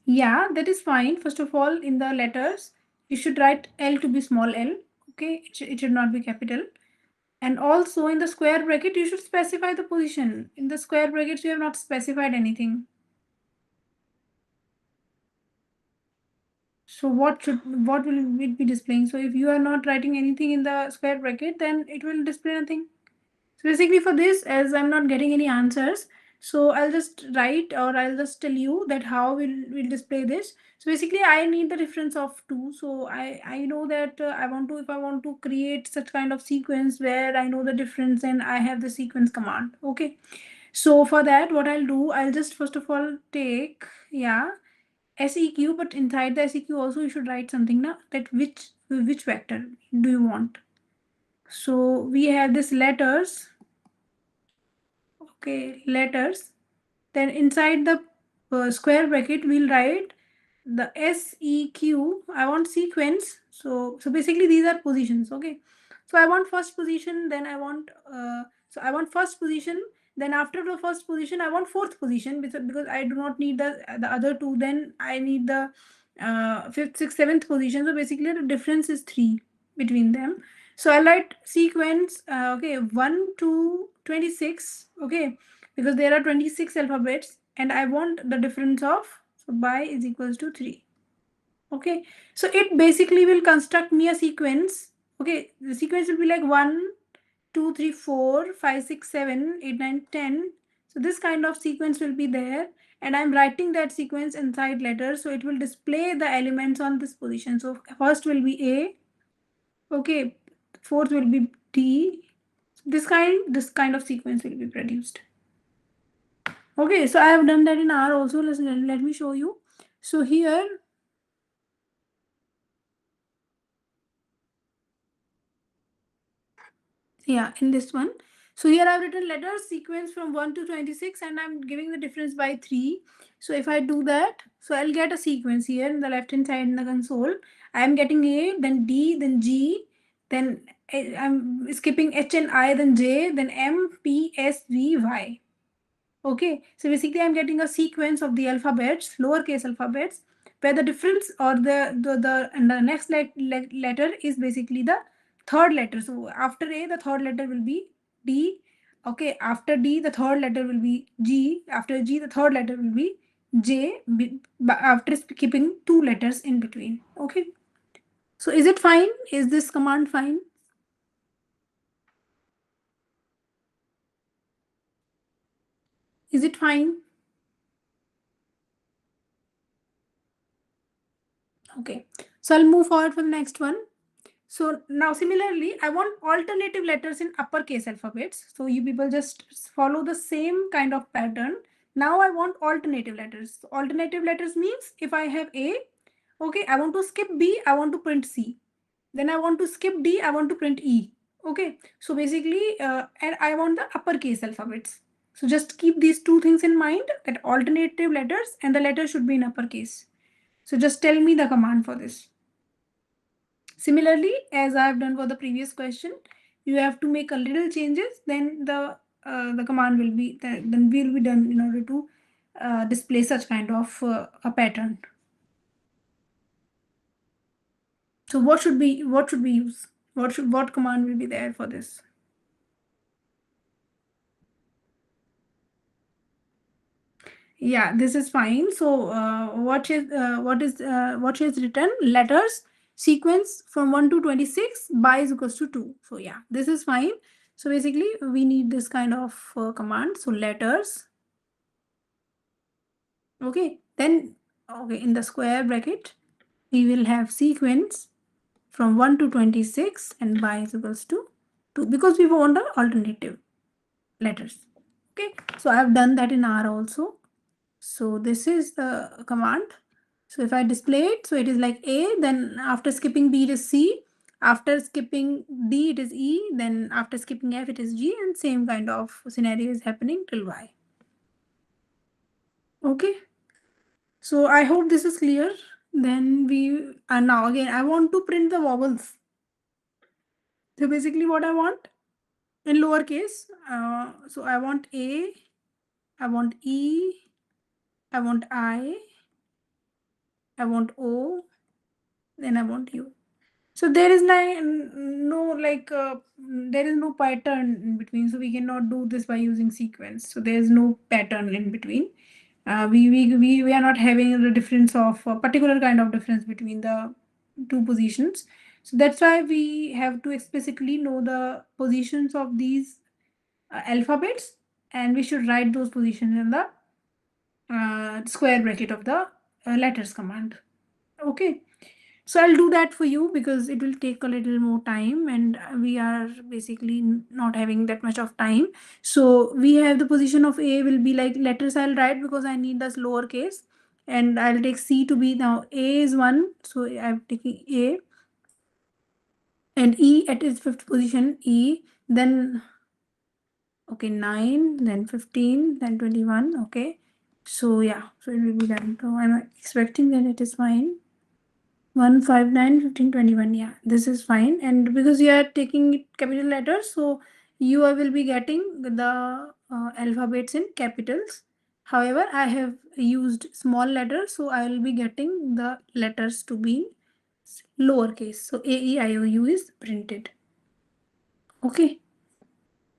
A: Yeah, that is fine. First of all, in the letters, you should write L to be small l. Okay, it should not be capital. And also in the square bracket, you should specify the position. In the square brackets, you have not specified anything. So what will it be displaying? So if you are not writing anything in the square bracket, then it will display nothing. So basically for this, as I'm not getting any answers, so I'll just write, or I'll just tell you that how we'll display this. So basically I need the difference of two. So I know that if I want to create such kind of sequence where I know the difference, and I have the sequence command. Okay. So for that, what I'll do, I'll just first of all take, yeah, SEQ, but inside the SEQ also you should write something now, that which vector do you want. So we have this letters. Okay, letters. Then inside the square bracket, we'll write the SEQ. I want sequence. So basically these are positions. Okay. So I want first position, then I want first position, then after the first position, I want fourth position, because I do not need the other two, then I need the fifth, sixth, seventh position. So basically the difference is 3 between them. So I write sequence, okay, 1 to 26, okay, because there are 26 alphabets, and I want the difference of, so by is equals to 3. Okay, so it basically will construct me a sequence. Okay, the sequence will be like 1, 2, 3, 4, 5, 6, 7, 8, 9, 10. So this kind of sequence will be there, and I'm writing that sequence inside letters, so it will display the elements on this position. So first will be A, okay, fourth will be D. This kind of sequence will be produced. Okay, so I have done that in R also. Let me show you. So here, yeah, in this one. So here I've written letters sequence from 1 to 26, and I'm giving the difference by 3. So if I do that, so I'll get a sequence here in the left hand side in the console. I am getting A, then D, then G, then I'm skipping H and I, then J, then M, P, S, V, Y. Okay, so basically I'm getting a sequence of the alphabets, lowercase alphabets, where the difference, or and the next letter is basically the third letter. So after A, the third letter will be D. Okay, after D, the third letter will be G. After G, the third letter will be J, after skipping 2 letters in between. Okay, so is it fine? Is this command fine? Is it fine? Okay, so I'll move forward for the next one. So now similarly, I want alternative letters in uppercase alphabets. So you people just follow the same kind of pattern. Now I want alternative letters. So alternative letters means if I have A, okay, I want to skip B, I want to print C. Then I want to skip D, I want to print E. Okay, so basically, and I want the uppercase alphabets. So just keep these two things in mind, that alternative letters and the letter should be in uppercase. So just tell me the command for this. Similarly, as I have done for the previous question, you have to make a little changes, then the command will be, then will be done in order to display such kind of a pattern. So what should we use? What command will be there for this? Yeah, this is fine. So what is written? Letters sequence from 1 to 26 by is equals to 2. So yeah, this is fine. So basically we need this kind of command. So letters. Okay, then okay, in the square bracket we will have sequence from 1 to 26 and by is equals to 2, because we want the alternative letters. Okay, so I have done that in R also. So this is the command. So if I display it, so it is like A, then after skipping B it is C, after skipping D it is E, then after skipping F it is G, and same kind of scenario is happening till Y. Okay, so I hope this is clear. Then we are now again, I want to print the vowels. So basically what I want in lowercase, so I want A, I want E, I want I want O, then I want U. So there is there is no pattern in between. So we cannot do this by using sequence. So there is no pattern in between. We are not having the difference of a particular kind of difference between the two positions. So that's why we have to explicitly know the positions of these alphabets, and we should write those positions in the square bracket of the letters command. Okay. So I'll do that for you because it will take a little more time, and we are basically not having that much of time. So we have the position of A will be like letters I'll write because I need this lowercase, and I'll take C to be now A is 1. So I'm taking A, and E at its fifth position, E, then okay, 9, then 15, then 21. Okay. So yeah, so it will be done. So I'm expecting that it is fine. 1, 5, 9, 15, 21. Yeah, this is fine. And because you are taking capital letters, so you will be getting the alphabets in capitals. However, I have used small letters, so I will be getting the letters to be lowercase. So A, E, I, O, U is printed. Okay.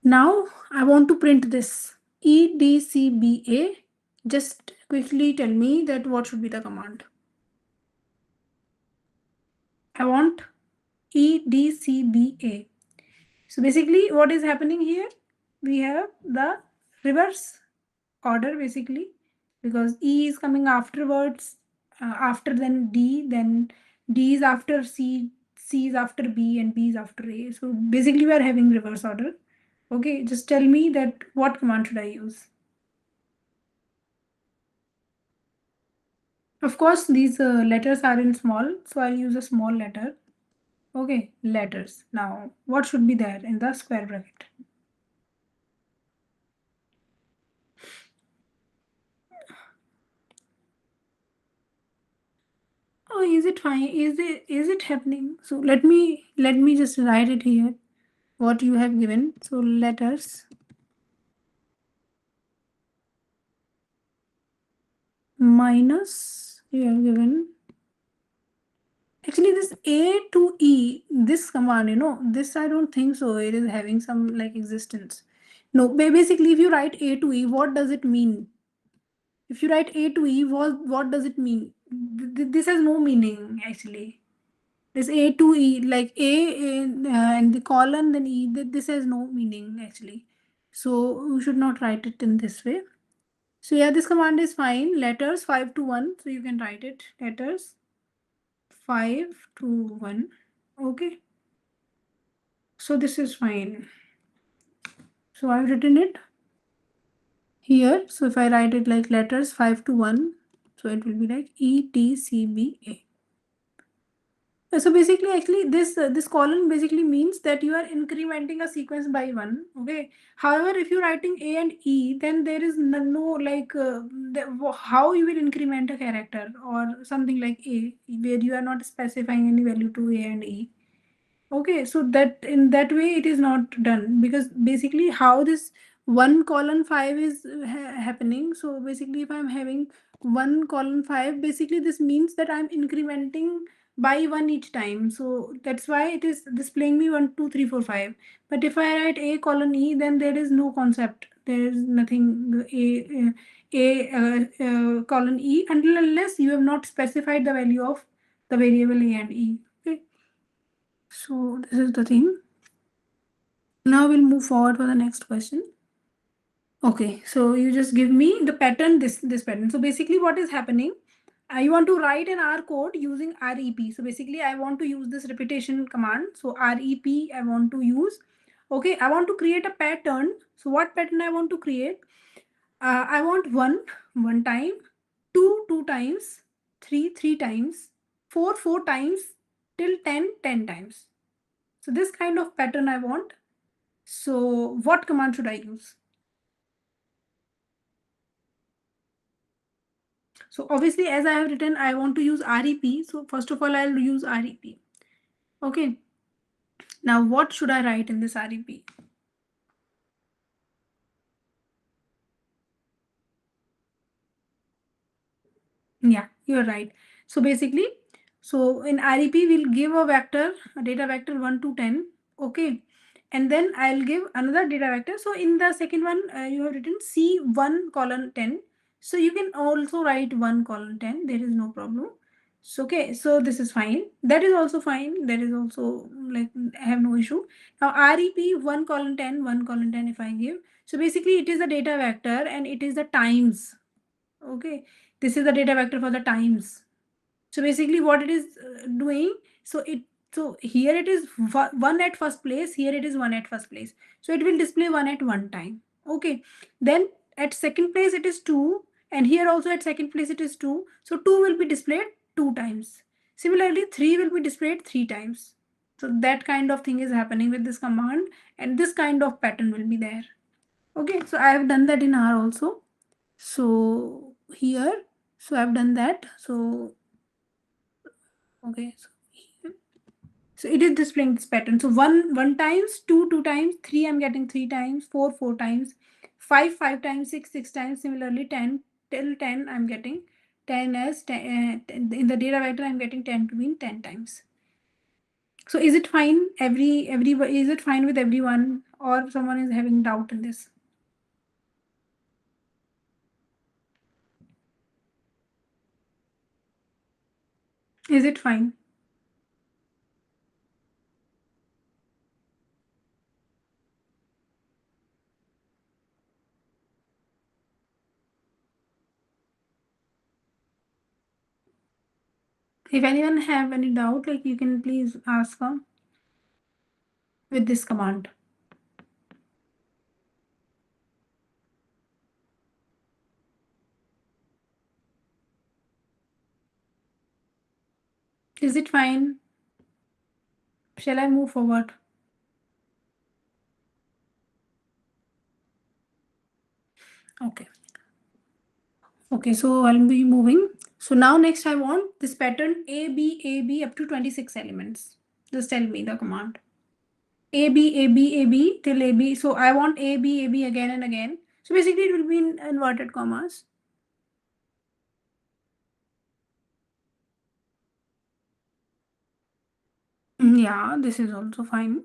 A: Now I want to print this E, D, C, B, A. Just quickly tell me that what should be the command. I want E, D, C, B, A. So basically what is happening here, we have the reverse order basically, because E is coming afterwards, after then D is after C, C is after B, and B is after A. So basically we are having reverse order. Okay, just tell me that what command should I use. Of course, these letters are in small, so I'll use a small letter. Okay, letters. Now, what should be there in the square bracket? Oh, is it fine? Is it happening? So let me just write it here. What you have given. So letters minus you have given. Actually, this A to E, this command, this I don't think so. It is having some like existence. No, basically, if you write A to E, what does it mean? If you write A to E, what does it mean? This has no meaning actually. This A to E, like and the colon, then E, this has no meaning actually. So you should not write it in this way. So yeah, this command is fine. Letters 5 to 1. So you can write it. Letters 5 to 1. Okay. So this is fine. So I've written it here. So if I write it like letters 5 to 1, so it will be like ETCBA. So basically, actually, this column basically means that you are incrementing a sequence by 1. Okay. However, if you're writing A and E, then there is no like how you will increment a character or something like A, where you are not specifying any value to A and E. Okay, so that in that way it is not done, because basically how this 1:5 is happening. So basically if I'm having 1:5, basically this means that I'm incrementing by 1 each time. So that's why it is displaying me 1, 2, 3, 4, 5. But if I write A colon E, then there is no concept. There is nothing colon E, until unless you have not specified the value of the variable A and E. Okay. So this is the thing. Now we'll move forward for the next question. Okay, so you just give me the pattern, this pattern. So basically what is happening, I want to write an R code using REP. So basically I want to use this repetition command. So REP I want to use. Okay, I want to create a pattern. So what pattern I want to create? I want 1 time, 2 times, 3 times, 4 times, till 10 times. So this kind of pattern I want. So what command should I use? So obviously, as I have written, I want to use REP. So first of all, I'll use REP. Okay. Now what should I write in this REP? Yeah, you're right. So basically, so in REP, we'll give a vector, a data vector 1 to 10. Okay. And then I'll give another data vector. So in the second one, you have written C1:10. So you can also write 1 colon 10. There is no problem. So okay, so this is fine. That is also fine. That is also like I have no issue. Now REP 1 colon 10, 1 colon 10 if I give. So basically it is a data vector and it is the times. Okay, this is the data vector for the times. So basically what it is doing, so here it is 1 at first place, here it is 1 at first place. So it will display 1 at one time. Okay, then at second place it is 2, and here also at second place it is 2. So 2 will be displayed 2 times. Similarly 3 will be displayed 3 times. So that kind of thing is happening with this command, and this kind of pattern will be there. Okay, so I have done that in R also. So here, so I've done that. So okay, so it is displaying this pattern. So one times, two times, three I'm getting three times, four times, five times, six times. Similarly, 10 till 10 I'm getting 10 as 10, in the data vector I'm getting 10 to mean 10 times. So is it fine? Is it fine with everyone, or someone is having doubt in this? Is it fine? If anyone have any doubt, like you can please ask her with this command. Is it fine? Shall I move forward? Okay. Okay, so I'll be moving. So now next I want this pattern A, B up to 26 elements. Just tell me the command. A, B till AB. So I want A, B again and again. So basically it will be in inverted commas. Yeah, this is also fine.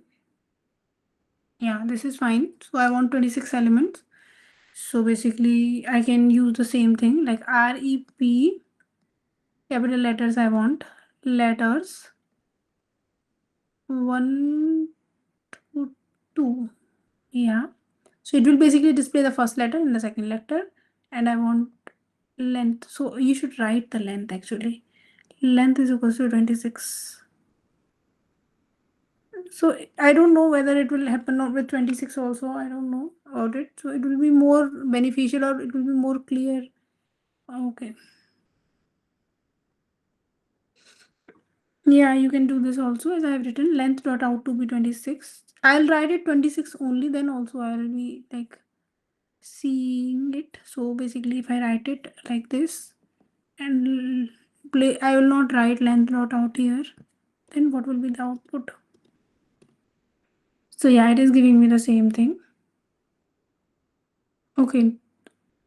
A: Yeah, this is fine. So I want 26 elements. So basically I can use the same thing like REP, capital letters I want, letters 1 to 2. Yeah. So it will basically display the first letter and the second letter, and I want length. So you should write the length actually. Length is equal to 26. So I don't know whether it will happen with 26 also. I don't know about it. So it will be more beneficial or it will be more clear. Okay. Yeah, you can do this also as I have written length dot out to be 26. I'll write it 26 only, then also I'll be like seeing it. So basically if I write it like this and play, I will not write length dot out here, then what will be the output? So yeah, it is giving me the same thing. Okay,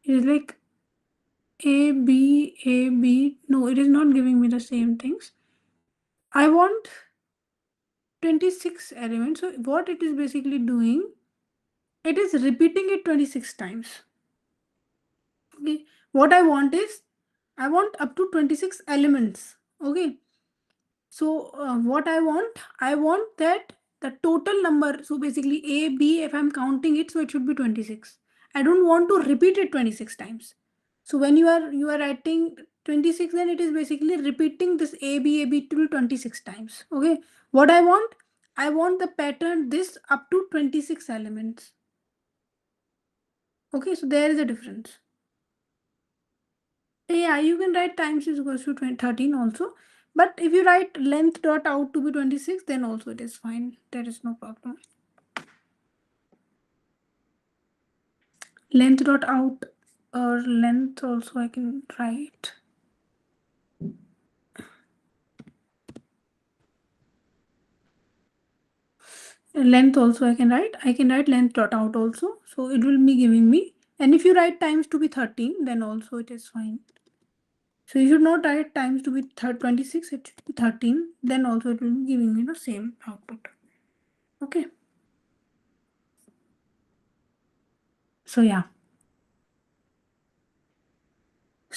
A: it is like A B. No, it is not giving me the same things. I want 26 elements. So what it is basically doing, it is repeating it 26 times. Okay, what I want is I want up to 26 elements. Okay, so what I want that the total number. So basically A, B, if I'm counting it, so it should be 26. I don't want to repeat it 26 times. So when you are writing 26, then it is basically repeating this A, B to 26 times. Okay. What I want the pattern this up to 26 elements. Okay, so there is a difference. Yeah, you can write times is equals to 13 also. But if you write length dot out to be 26, then also it is fine. There is no problem. Length dot out or length also I can write. Length also I can write. I can write length dot out also. So it will be giving me. And if you write times to be 13, then also it is fine. So you should not write times to be 26, it should be 13. Then also it will be giving me the same output. Okay. So yeah.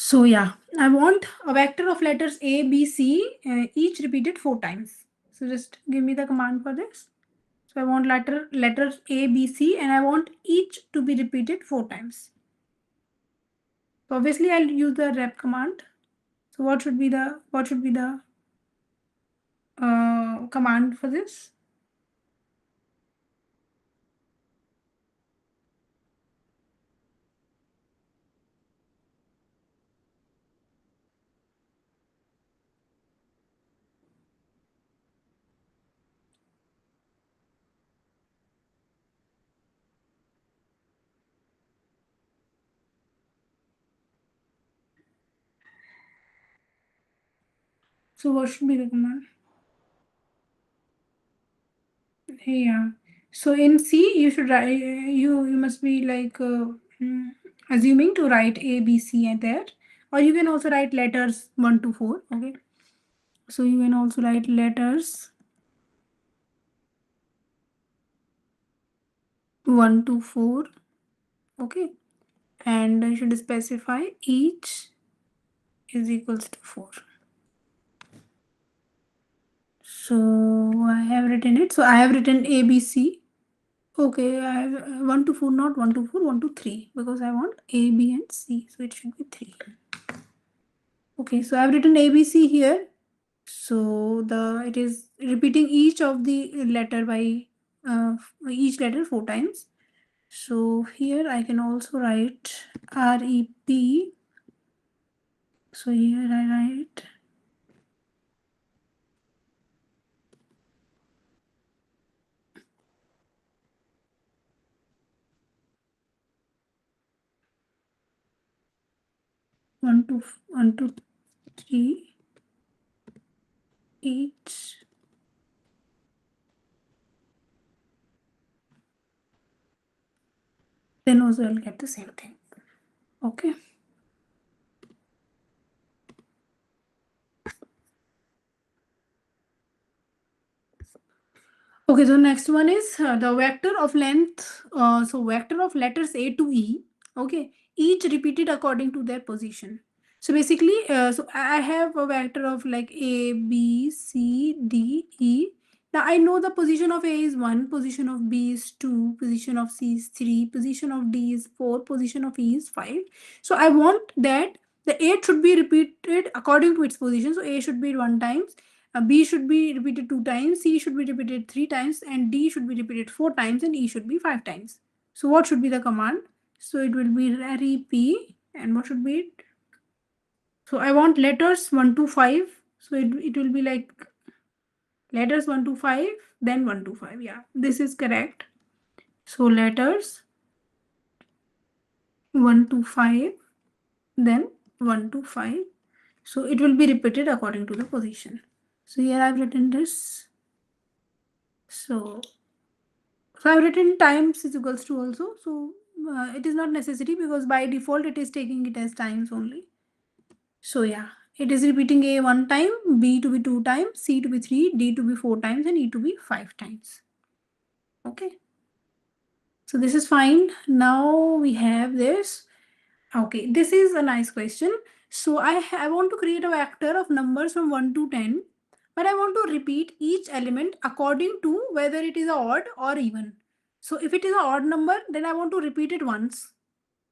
A: So yeah, I want a vector of letters A, B, C, each repeated 4 times. So just give me the command for this. So I want letters A, B, C, and I want each to be repeated 4 times. So obviously I'll use the rep command. So what should be the command for this? So what should be the command? Yeah. So in C, you should write. You must be like assuming to write A, B, C, and there, or you can also write letters 1 to 4. Okay. So you can also write letters 1 to 4. Okay. And I should specify each is equals to 4. So I have written it. So I have written A, B, C. Okay, I have 1 to 4, not 1 to 4, 1 to 3, because I want A, B, and C. So it should be 3. Okay, so I've written A, B, C here. So it is repeating each of the letter by each letter 4 times. So here I can also write REP. So here I write 1 to 3 each. Then also I'll get the same thing. Okay. Okay, so next one is the vector of length. So vector of letters A to E. Okay, each repeated according to their position. So basically, so I have a vector of like A, B, C, D, E. Now I know the position of A is 1, position of B is 2, position of C is 3, position of D is 4, position of E is 5. So I want that the 8 should be repeated according to its position. So A should be 1 times, B should be repeated 2 times, C should be repeated 3 times, and D should be repeated 4 times, and E should be 5 times. So what should be the command? So it will be repeat, and what should be it? So I want letters 1 to 5. So it will be like letters 1 to 5, then 1 to 5. Yeah, this is correct. So letters 1 to 5, then 1 to 5. So it will be repeated according to the position. So here I've written this. So I've written times is equals to also. So it is not necessary because by default it is taking it as times only. So yeah, it is repeating A 1 time, B to be 2 times, C to be 3, D to be 4 times, and E to be 5 times. Okay. So this is fine. Now we have this. Okay, this is a nice question. So I want to create a vector of numbers from 1 to 10, but I want to repeat each element according to whether it is odd or even. So if it is an odd number, then I want to repeat it once.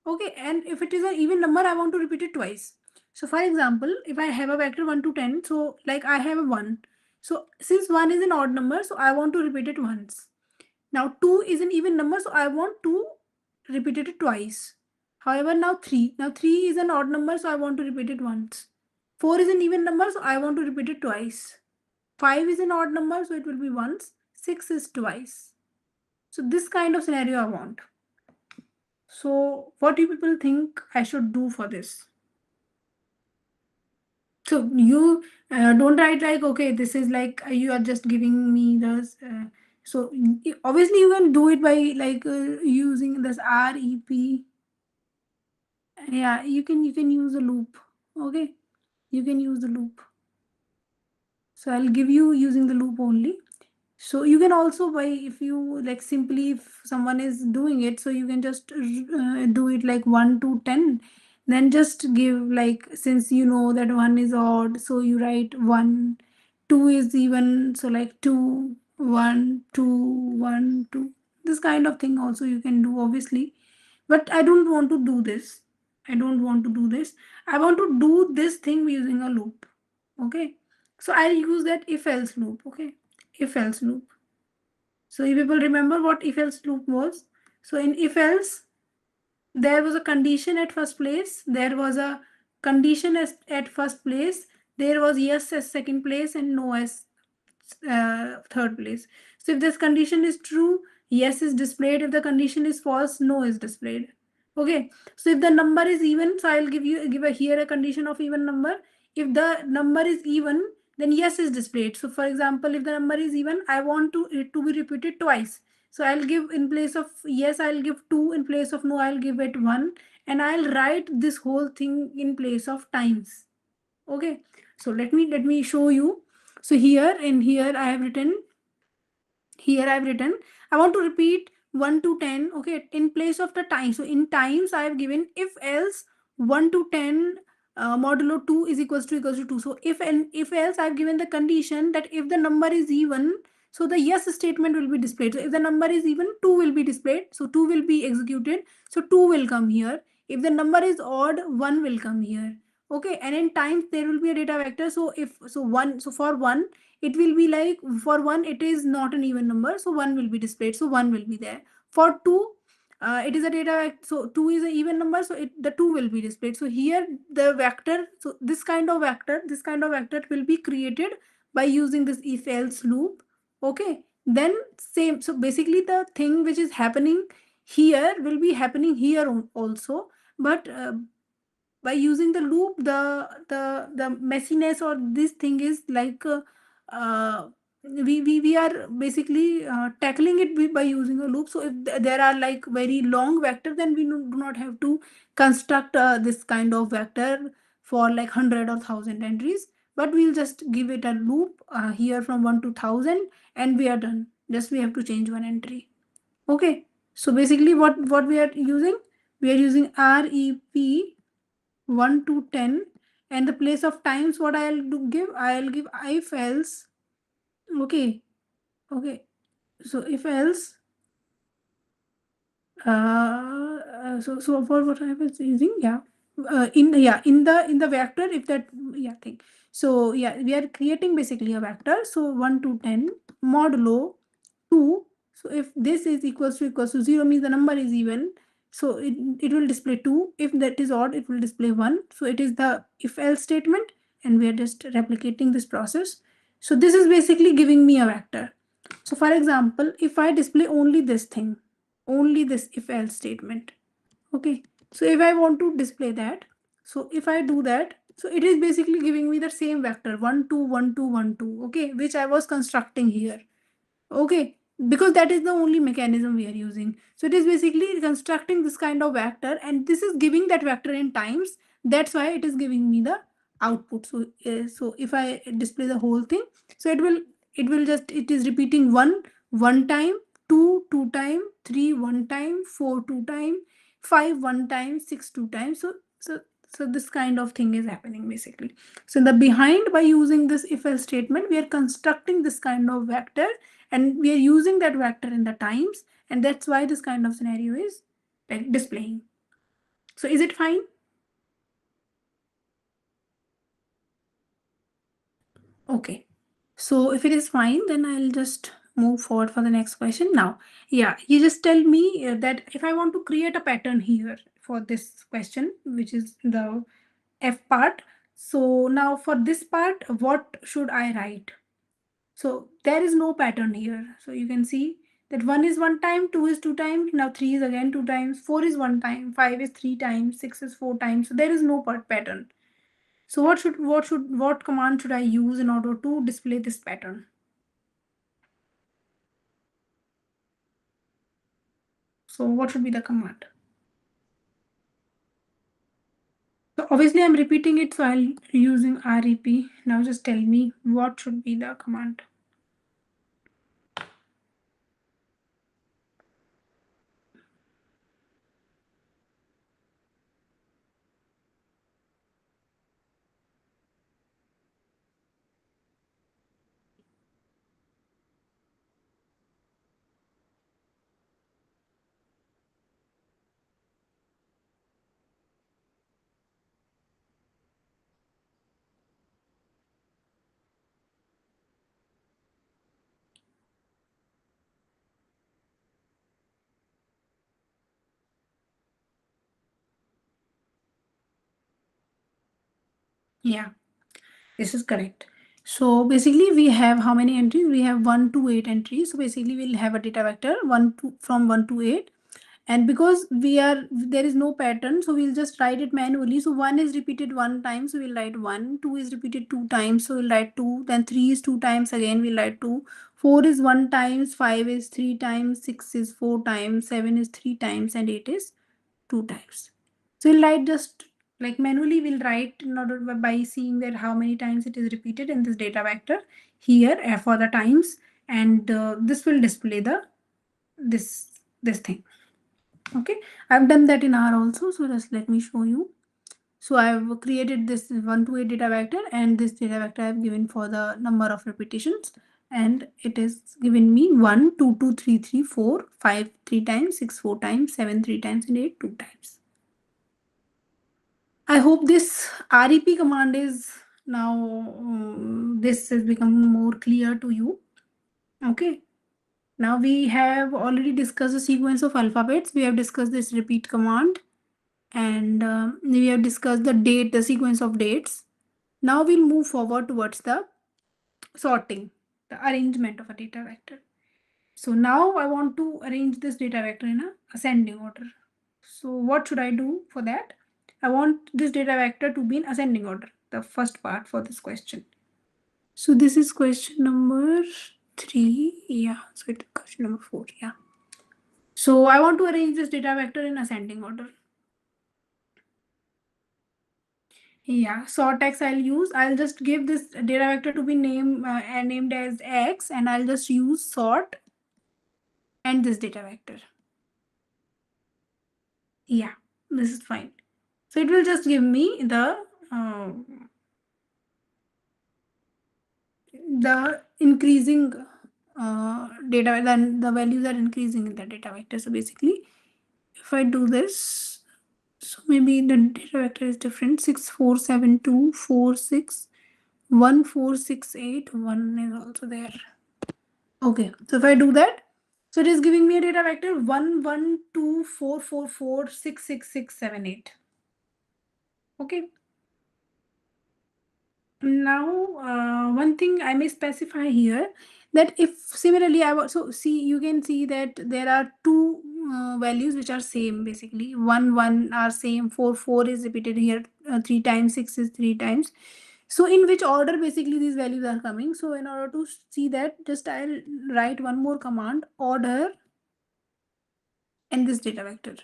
A: Okay, and if it is an even number, I want to repeat it twice. So for example, if I have a vector 1 to 10, so like I have a 1. So since 1 is an odd number, so I want to repeat it once. Now 2 is an even number, so I want to repeat it twice. However, now 3. Now 3 is an odd number, so I want to repeat it once. 4 is an even number, so I want to repeat it twice. 5 is an odd number, so it will be once. 6 is twice. So this kind of scenario I want. So what do you people think I should do for this? So you don't write like, okay, this is like you are just giving me this. So obviously you can do it by like using this REP. Yeah, you can use a loop. Okay, you can use the loop. So I'll give you using the loop only. So you can also by if you like simply if someone is doing it, so you can just do it like 1 to 10. Then just give, like, since you know that 1 is odd, so you write 1. 2 is even, so like 2 1 2 1 2. This kind of thing also you can do, obviously. But I don't want to do this. I don't want to do this. I want to do this thing using a loop. Okay. So I'll use that if else loop. Okay. If else loop. So you people remember what if else loop was? So in if else, there was a condition at first place, there was a condition at first place, there was yes as second place and no as third place. So if this condition is true, yes is displayed. If the condition is false, no is displayed. Okay. So if the number is even, so I'll give a here a condition of even number. If the number is even, then yes is displayed. So for example, if the number is even, I want it to be repeated twice. So I'll give, in place of yes, I'll give 2, in place of no, I'll give it 1, and I'll write this whole thing in place of times. Okay. So let me show you. So here I have written, I want to repeat 1 to 10. Okay, in place of the time. So in times I have given if else 1 to 10 modulo 2 is equals to 2. So if else I've given the condition that if the number is even, so the yes statement will be displayed. So if the number is even, 2 will be displayed. So 2 will be executed. So 2 will come here. If the number is odd, 1 will come here. Okay, and in times there will be a data vector. So if so one, so for 1 it will be like, for 1 it is not an even number, so 1 will be displayed, so 1 will be there. For 2, it is a data, so 2 is an even number, so the 2 will be displayed. So here the vector, so this kind of vector will be created by using this if else loop. Okay, then same, so basically the thing which is happening here will be happening here also, but by using the loop, the messiness or this thing is like, we are basically tackling it by using a loop. So if there are like very long vector, then we do not have to construct this kind of vector for like 100 or 1000 entries, but we'll just give it a loop here from 1 to 1000, and we are done. Just we have to change one entry. Okay, so basically what we are using, we are using REP 1 to 10, and the place of times, what I'll give if else. Okay. Okay, so if else, so for what I was using, yeah, in the vector, if that, yeah, thing. So yeah, we are creating basically a vector. So 1 to 10 modulo 2. So if this is equals to 0, means the number is even, so it will display 2. If that is odd, it will display 1. So it is the if else statement, and we are just replicating this process. So this is basically giving me a vector. So for example, if I display only this thing, only this if else statement. Okay, so if I want to display that, so if I do that, so it is basically giving me the same vector 1 2 1 2 1 2. Okay, which I was constructing here. Okay, because that is the only mechanism we are using. So it is basically constructing this kind of vector, and this is giving that vector in times. That's why it is giving me the output. So so if I display the whole thing, so it will just, it is repeating 1 time, 2 2 time, 3 1 time, 4 2 time, 5 1 time, 6 2 times. So this kind of thing is happening basically. So in the behind, by using this if else statement, we are constructing this kind of vector, and we are using that vector in the times, and that's why this kind of scenario is like displaying. So is it fine? Okay, so if it is fine, then I'll just move forward for the next question. Now, yeah, you just tell me that if I want to create a pattern here for this question, which is the F part. So now for this part, what should I write? So there is no pattern here. So you can see that 1 is 1 time, 2 is 2 times, now 3 is again 2 times, 4 is 1 time, 5 is 3 times, 6 is 4 times. So there is no pattern. So what command should I use in order to display this pattern? So what should be the command? So obviously I'm repeating it, so I'll using REP. Now just tell me what should be the command. Yeah, this is correct. So basically we have how many entries? We have 1 to 8 entries. So basically we'll have a data vector from 1 to 8. And because there is no pattern, so we'll just write it manually. So 1 is repeated 1 time, so we'll write 1. 2 is repeated 2 times, so we'll write 2. Then 3 is 2 times, again we'll write 2. 4 is 1 times, 5 is 3 times, 6 is 4 times, 7 is 3 times, and 8 is 2 times. So we'll write just like manually we'll write in order by seeing that how many times it is repeated in this data vector here for the times, and this will display this thing. Okay, I've done that in R also, so just let me show you. So I've created this 1 to 8 data vector, and this data vector I've given for the number of repetitions, and it is given me 1 2 2 3 3 4 5 3 times, 6 4 times, 7 3 times, and 8 2 times. I hope this REP command is now this has become more clear to you. Okay. Now we have already discussed the sequence of alphabets. We have discussed this repeat command, and we have discussed the sequence of dates. Now we'll move forward towards the sorting, the arrangement of a data vector. So now I want to arrange this data vector in a ascending order. So what should I do for that? I want this data vector to be in ascending order, the first part for this question. So this is question number 3. Yeah, so it's question number 4. Yeah. So I want to arrange this data vector in ascending order. Yeah, sort X I'll use. I'll just give this data vector to be named as X, and I'll just use sort and this data vector. Yeah, this is fine. So it will just give me the increasing data, then the values are increasing in the data vector. So basically, if I do this, so maybe the data vector is different. 6 4 7 2 4 6 1 4 6 8 1 is also there. Okay, so if I do that, so it is giving me a data vector 1 1 2 4 4 4 6 6 6 7 8. Okay. Now, one thing I may specify here, that if similarly I was, so see, you can see that there are two values which are same basically. 1 1 are same, 4 4 is repeated here 3 times, 6 is 3 times. So in which order basically these values are coming? So in order to see that, just I'll write one more command, order, and this data vector.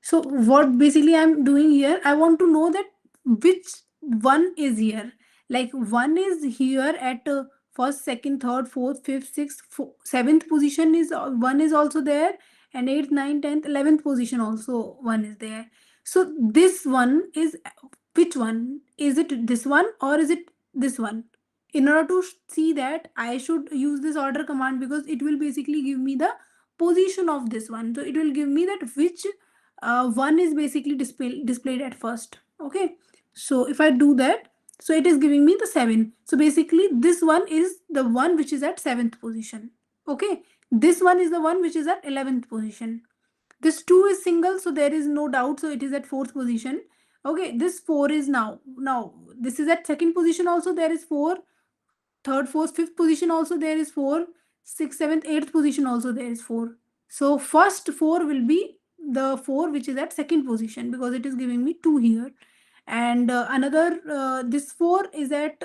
A: So what basically I'm doing here, I want to know that which one is here. Like one is here at first, second, third, fourth, fifth, sixth, seventh position is one is also there, and eighth, ninth, 10th, 11th position also one is there. So this one is which one? Is it this one or is it this one? In order to see that, I should use this order command, because it will basically give me the position of this one. So it will give me that which one is basically displayed at first. Okay, so if I do that, so it is giving me the 7. So basically this one is the one which is at 7th position. Okay, this one is the one which is at 11th position. This 2 is single, so there is no doubt, so it is at 4th position. Okay, this 4 is now this is at second position also, there is 4. Third, fourth, fifth position also there is 4. Sixth, seventh, eighth position also there is 4. So first 4 will be the 4 which is at second position, because it is giving me 2 here. And another this 4 is at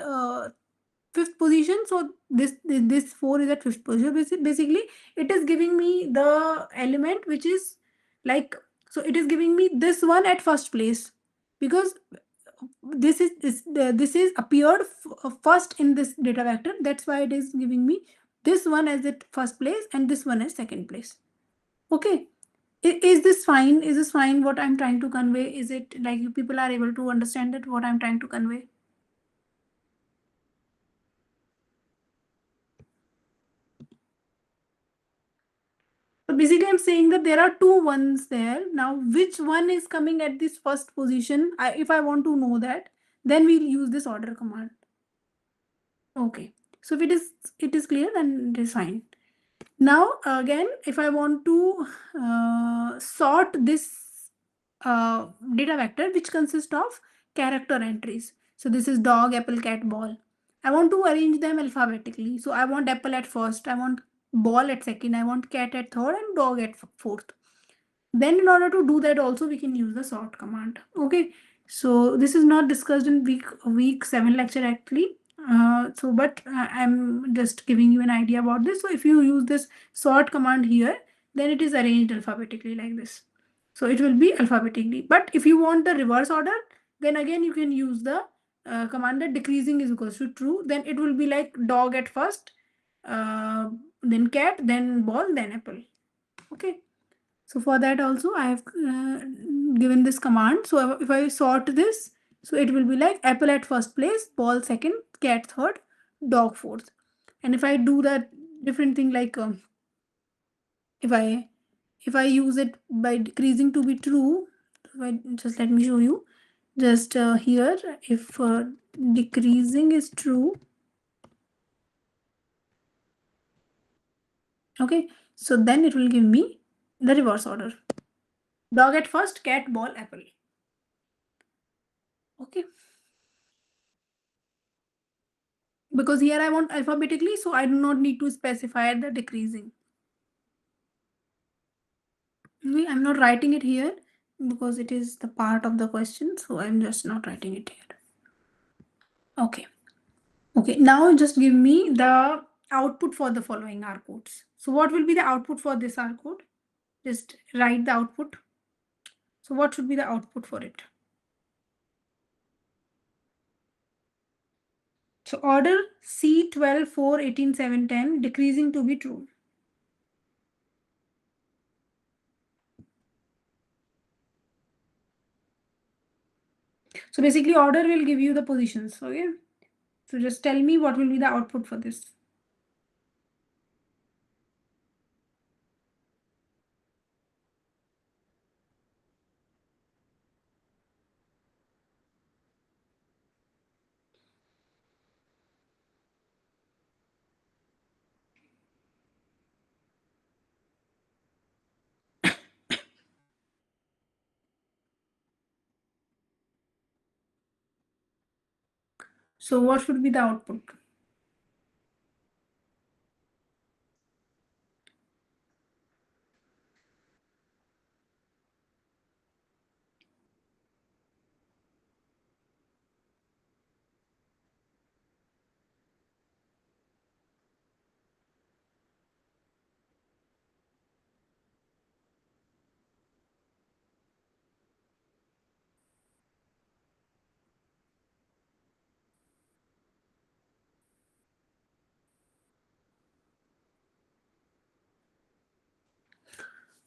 A: fifth position, so this 4 is at fifth position. Basically it is giving me the element which is like, so it is giving me this one at first place, because this is appeared first in this data vector. That's why it is giving me this one as at first place and this one as second place. Okay, is this fine? Is this fine what I'm trying to convey? Is it like you people are able to understand it, what I'm trying to convey? So basically I'm saying that there are two ones there. Now which one is coming at this first position? If I want to know that, then we'll use this order command. Okay, so if it is clear, then it is fine. Now again, if I want to sort this data vector which consists of character entries. So this is dog, apple, cat, ball. I want to arrange them alphabetically. So I want apple at first, I want ball at second, I want cat at third, and dog at fourth. Then in order to do that also we can use the sort command. Okay, so this is not discussed in week 7 lecture actually. But I'm just giving you an idea about this. So if you use this sort command here, then it is arranged alphabetically like this. So it will be alphabetically. But if you want the reverse order, then again you can use the command that decreasing is equals to true. Then it will be like dog at first, then cat, then ball, then apple. Okay. So for that also I have given this command. So if I sort this, so it will be like apple at first place, ball second, cat third, dog fourth. And if I do that different thing like if I use it by decreasing to be true, just let me show you. Just here, if decreasing is true, okay, so then it will give me the reverse order. Dog at first, cat, ball, apple. Okay. Because here I want alphabetically, so I do not need to specify the decreasing. Okay, I'm not writing it here because it is the part of the question, so I'm just not writing it here. Okay. Okay, now just give me the output for the following R codes. So what will be the output for this R code? Just write the output. So what should be the output for it? So order C12, 4, 18, 7, 10 decreasing to be true. So basically order will give you the positions. Okay. So just tell me what will be the output for this. So what should be the output?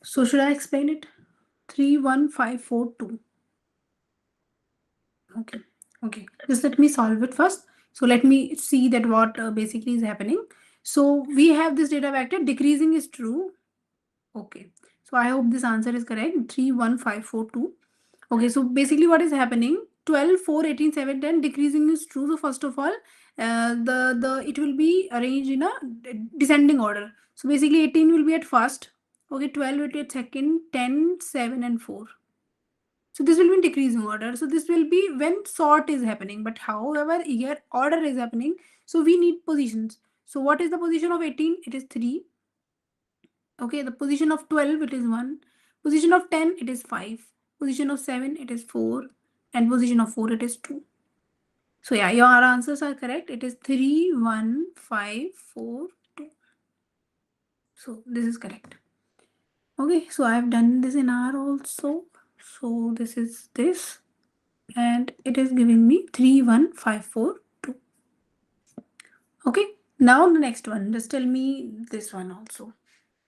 A: So should I explain it? 3, 1, 5, 4, 2. Okay. Okay. Just let me solve it first. So let me see that what basically is happening. So we have this data vector decreasing is true. Okay. So I hope this answer is correct. 3, 1, 5, 4, 2. Okay. So basically what is happening? 12, 4, 18, 7, 10 decreasing is true. So first of all, it will be arranged in a descending order. So basically 18 will be at first. Okay. 12 will be at second, 10, 7 and 4. So this will be in decreasing order. So this will be when sort is happening. But however, here order is happening. So we need positions. So what is the position of 18? It is 3. Okay, the position of 12, it is 1. Position of 10, it is 5. Position of 7, it is 4. And position of 4, it is 2. So yeah, your answers are correct. It is 3, 1, 5, 4, 2. So this is correct. Okay, so I have done this in R also. So this is this. And it is giving me 3, 1, 5, 4, 2. Okay, now the next one. Just tell me this one also.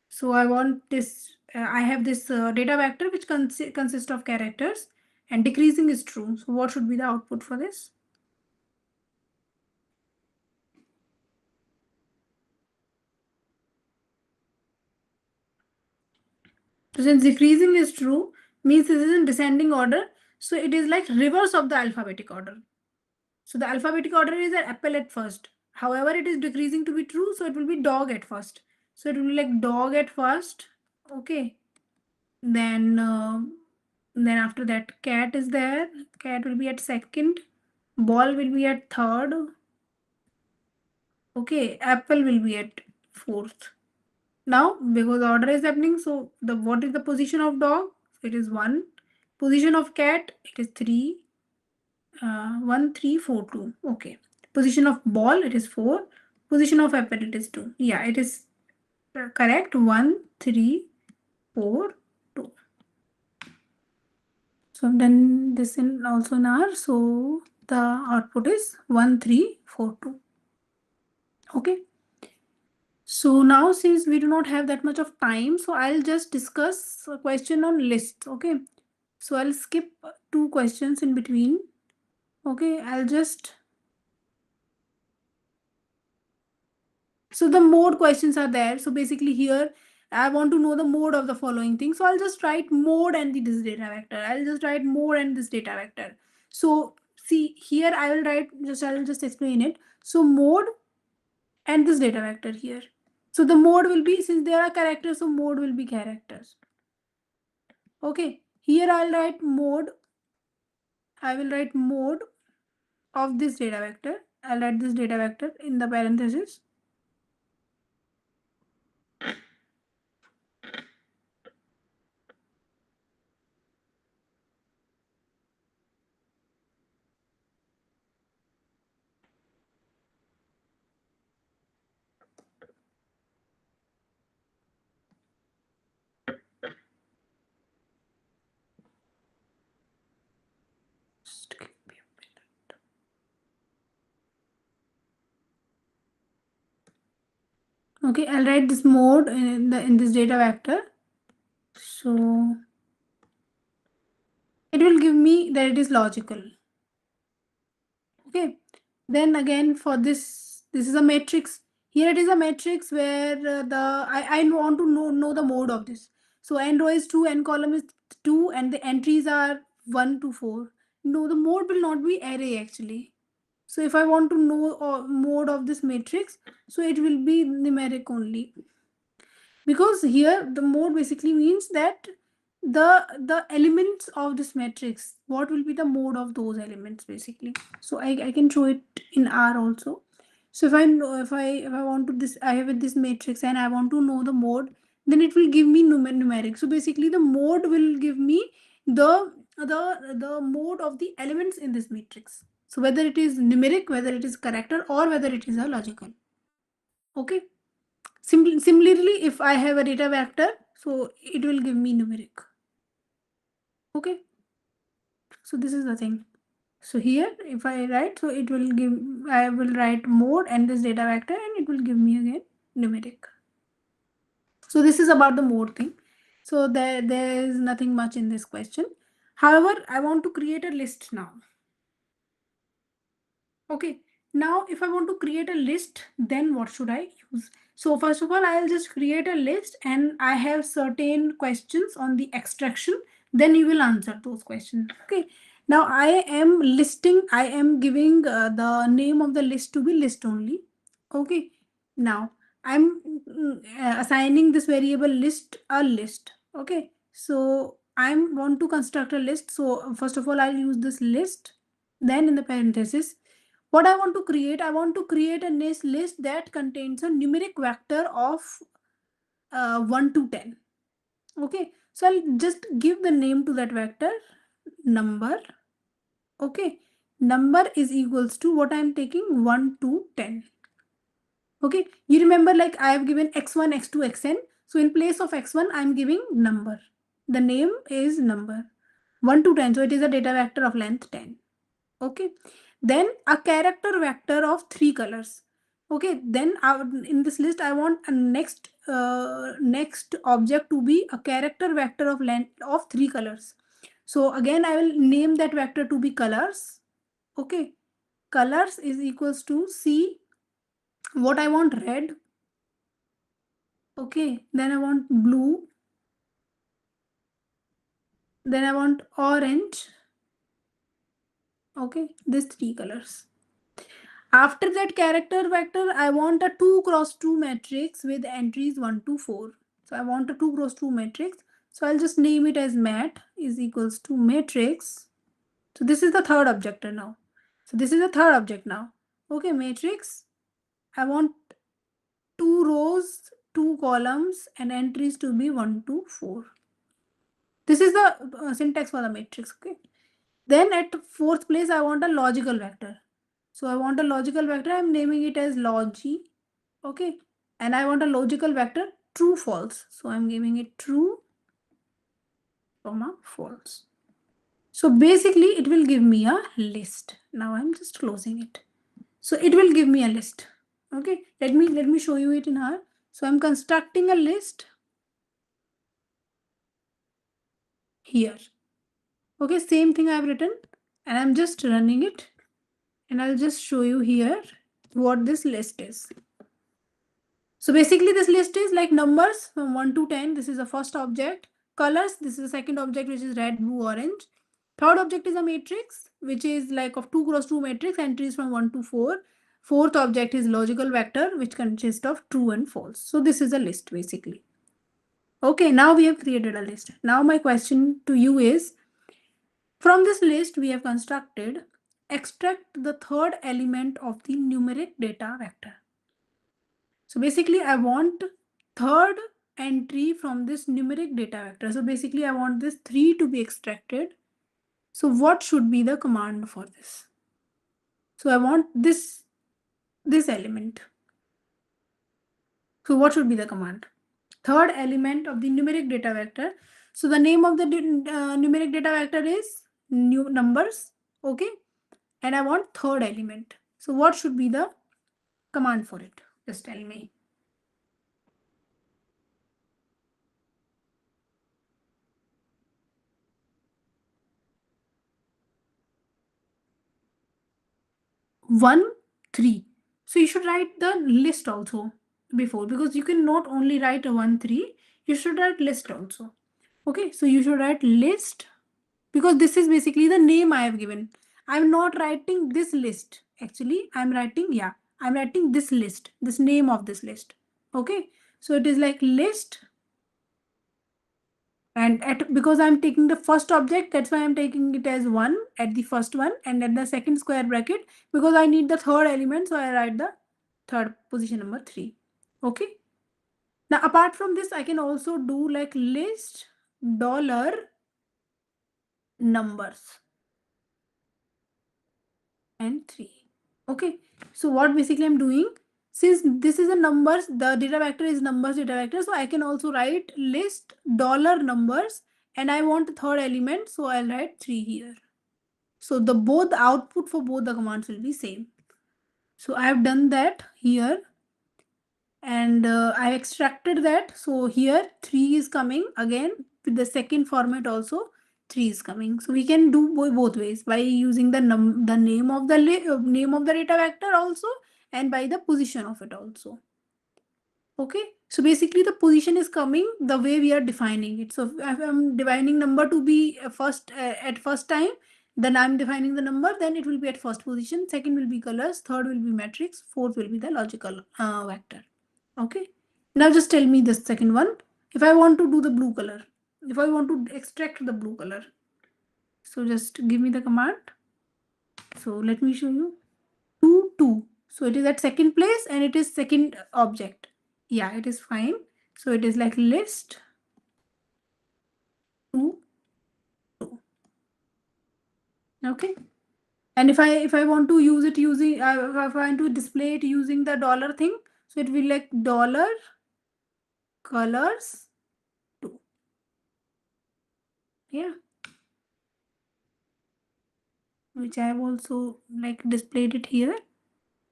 A: So I want this, I have this data vector which consists of characters and decreasing is true. So what should be the output for this? So since decreasing is true, means this is in descending order. So it is like reverse of the alphabetic order. So the alphabetic order is an apple at first. However, it is decreasing to be true. So it will be dog at first. So it will be like dog at first. Okay. Then Then after that, cat is there. Cat will be at second. Ball will be at third. Okay, apple will be at fourth. Now, because order is happening, so the what is the position of dog? It is 1. Position of cat, it is 3. 1, 3, 4, 2. Okay. Position of ball, it is 4. Position of apple, it is 2. Yeah, it is correct. 1, 3, 4, 2. So I've done this in also in R. So the output is 1, 3, 4, 2. Okay. So now since we do not have that much of time, so I'll just discuss a question on lists. Okay. So I'll skip 2 questions in between. Okay. I'll just. So the mode questions are there. So basically here I want to know the mode of the following thing. So I'll just write mode and this data vector. I'll just write mode and this data vector. So see here I will write I'll just explain it. So mode and this data vector here. So the mode will be, since there are characters, so mode will be characters. Okay, here I'll write mode. I will write mode of this data vector. I'll write this data vector in the parenthesis. Okay, I'll write this mode in this data vector. So it will give me that it is logical. Okay, then again for this is a matrix. Here it is a matrix where I want to know the mode of this. So n row is 2, n column is 2, and the entries are 1 to 4. No, the mode will not be array actually. So if I want to know mode of this matrix, so it will be numeric only. Because here the mode basically means that the elements of this matrix, what will be the mode of those elements basically. So I can show it in R also. So if I know if I want to this, I have this matrix and I want to know the mode, then it will give me numeric. So basically the mode will give me the mode of the elements in this matrix. So whether it is numeric, whether it is character, or whether it is a logical. Okay. Similarly, if I have a data vector, so it will give me numeric. Okay. So this is the thing. So here, if I write, so it will give, I will write mode and this data vector, and it will give me again numeric. So this is about the mode thing. So there is nothing much in this question. However, I want to create a list now. Okay. Now, if I want to create a list, then what should I use? So first of all, I'll just create a list and I have certain questions on the extraction. Then you will answer those questions. Okay. Now I am listing, I am giving the name of the list to be list only. Okay. Now I'm assigning this variable list a list. Okay. So I want to construct a list. So first of all, I'll use this list. Then in the parenthesis, what I want to create a list that contains a numeric vector of 1 to 10. Okay, so I'll just give the name to that vector, number. Okay, number is equals to what I'm taking, 1 to 10. Okay, you remember like I have given x1, x2, xn. So in place of x1, I'm giving number. The name is number 1 to 10. So it is a data vector of length 10. Okay, then a character vector of 3 colors. Okay, then in this list I want a next object to be a character vector of length of 3 colors. So again I will name that vector to be colors. Okay, colors is equals to C. What I want, red. Okay, then I want blue. Then I want orange. Okay, these 3 colors. After that character vector, I want a 2 cross 2 matrix with entries 1 to 4. So I want a 2 cross 2 matrix. So I'll just name it as mat is equals to matrix. So this is the third object now. So this is the third object now. Okay, matrix. I want 2 rows, 2 columns, and entries to be 1 to 4. This is the syntax for the matrix. Okay. Then at fourth place, I want a logical vector. So I want a logical vector. I'm naming it as logi. Okay. And I want a logical vector true false. So I'm giving it true, comma false. So basically it will give me a list. Now I'm just closing it. So it will give me a list. Okay. Let me show you it in R. So I'm constructing a list here. Okay. Same thing I've written and I'm just running it. And I'll just show you here what this list is. So basically this list is like numbers from 1 to 10. This is the first object. Colors, this is the second object, which is red, blue, orange. Third object is a matrix, which is like of 2 cross 2 matrix, entries from 1 to 4. Fourth object is logical vector, which consists of true and false. So this is a list basically. Okay, now we have created a list. Now my question to you is, from this list we have constructed, extract the third element of the numeric data vector. So basically I want third entry from this numeric data vector. So basically I want this 3 to be extracted. So what should be the command for this? So I want this element. So what should be the command? Third element of the numeric data vector. So the name of the numeric data vector is new numbers. Okay. And I want third element. So what should be the command for it? Just tell me. One, 3. So you should write the list also before, because you can not only write a 1, 3, you should write list also. Okay, so you should write list, because this is basically the name I have given. I'm not writing this list. Actually, I'm writing this list, this name of this list. Okay, so it is like list. And because I'm taking the first object, that's why I'm taking it as 1 at the first one, and at the second square bracket, because I need the third element, so I write the third position number 3. Okay. Now apart from this, I can also do like list dollar numbers and 3. Okay. So what basically I'm doing, since this is a numbers, the data vector is numbers data vector, so I can also write list dollar numbers, and I want the third element, so I'll write 3 here. So the both output for both the commands will be same. So I have done that here, and I extracted that. So here 3 is coming again with the second format also. 3 is coming. So we can do both ways, by using the name of the name of the data vector also, and by the position of it also. Okay, so basically the position is coming the way we are defining it. So if I'm defining number to be first at first time, then I'm defining the number, then it will be at first position, second will be colors, third will be matrix, fourth will be the logical vector. Okay, now just tell me the second one. If I want to do the blue color, if I want to extract the blue color, so just give me the command. So let me show you. 2, 2. So it is at second place and it is second object. Yeah, it is fine. So it is like list 2, 2. Okay. And if I want to use it using if I want to display it using the dollar thing, so it will like dollar colors 2. Yeah. Which I have also like displayed it here.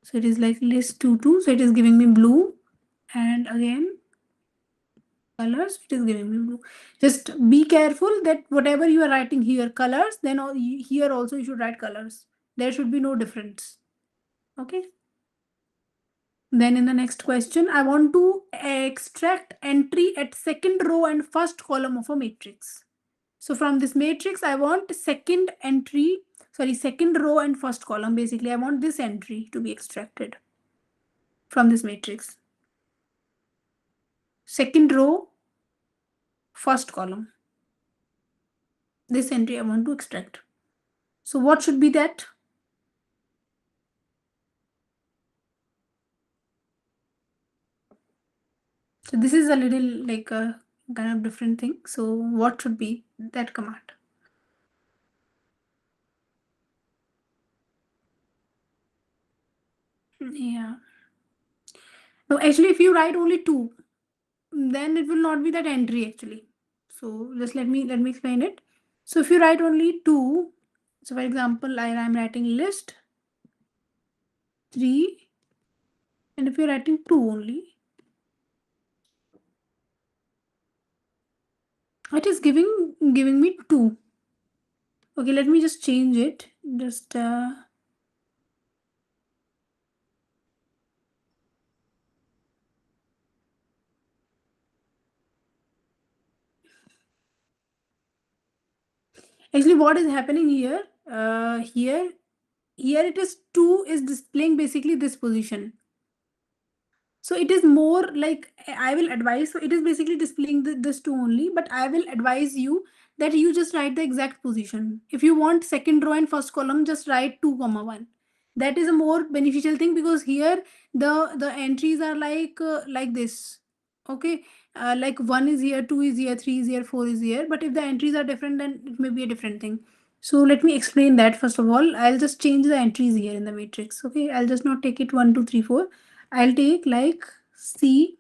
A: So it is like list 2, 2. So it is giving me blue, and again colors, it is giving me blue. Just be careful that whatever you are writing here colors, then here also you should write colors. There should be no difference. Okay. Then in the next question, I want to extract entry at second row and first column of a matrix. So from this matrix, I want second row and first column. Basically, I want this entry to be extracted from this matrix. Second row, first column. This entry I want to extract. So what should be that? So this is a little like a kind of different thing. So what should be that command? Yeah. No, actually, if you write only 2, then it will not be that entry actually. So just let me explain it. So if you write only 2, so for example, I'm writing list 3, and if you're writing 2 only, it is giving me 2. Okay, let me just change it. Just actually what is happening here? Here it is 2 is displaying basically this position. So it is more like I will advise. So it is basically displaying this 2 only, but I will advise you that you just write the exact position. If you want second row and first column, just write 2 comma 1. That is a more beneficial thing because here the entries are like this. Okay, like 1 is here, 2 is here, 3 is here, 4 is here. But if the entries are different, then it may be a different thing. So let me explain that first of all. I'll just change the entries here in the matrix. Okay, I'll just not take it 1, 2, 3, 4. I'll take like C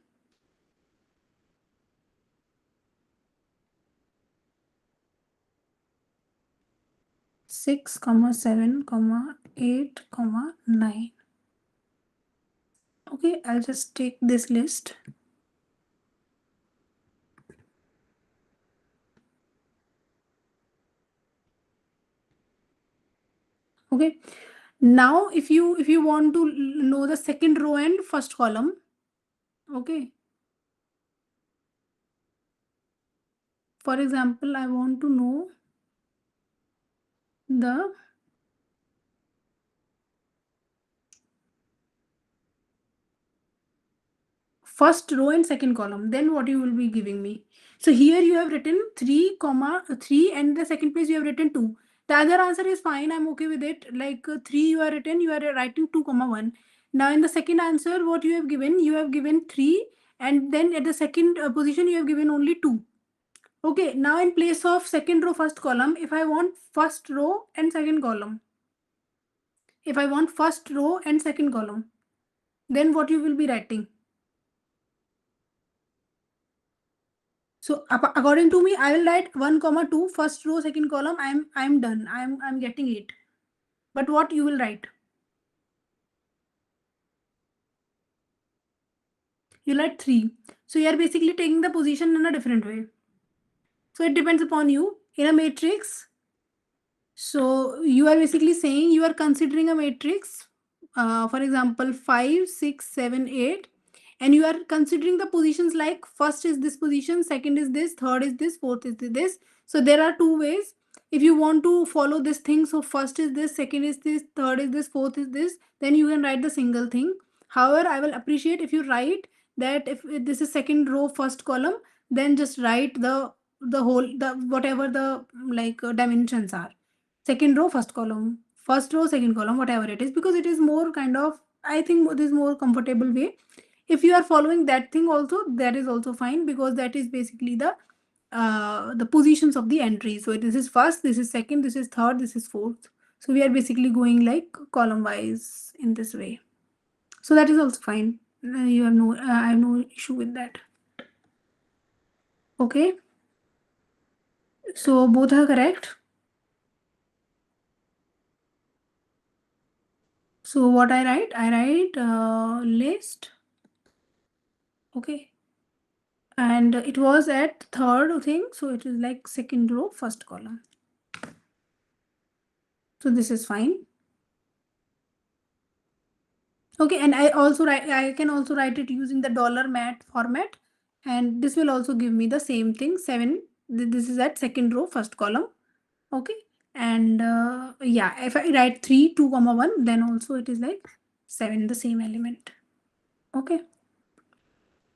A: 6, 7, 8, 9. Okay, I'll just take this list. Okay, now if you want to know the second row and first column, okay. For example, I want to know the first row and second column, then what you will be giving me? So here you have written 3 comma 3, and the second place you have written 2. The other answer is fine, I'm okay with it. Like 3 you are written, you are writing 2 comma 1. Now in the second answer, what you have given 3, and then at the second position you have given only 2. Okay, now in place of second row first column, if I want first row and second column, then what you will be writing? So according to me, I will write 1 comma 2 first row second column. I'm done. I'm getting 8. But what you will write? You write 3. So you are basically taking the position in a different way. So it depends upon you. In a matrix, so you are basically saying you are considering a matrix, for example, 5, 6, 7, 8, and you are considering the positions like first is this position, second is this, third is this, fourth is this. So there are 2 ways. If you want to follow this thing, so first is this, second is this, third is this, fourth is this, then you can write the single thing. However, I will appreciate if you write that if this is second row first column, then just write the whole, the whatever the like dimensions are. Second row first column, first row second column, whatever it is, because it is more kind of, I think this is more comfortable way. If you are following that thing also, that is also fine, because that is basically the positions of the entry. So this is first, this is second, this is third, this is fourth. So we are basically going like column wise in this way. So that is also fine. You have no I have no issue with that. Okay, so both are correct. So what I write list. Okay, and it was at third thing, so it is like second row first column. So this is fine. Okay, and I can also write it using the $mat format, and this will also give me the same thing. 7, this is at second row first column. Okay, and yeah, if I write 3, 2 comma 1, then also it is like 7, the same element. Okay,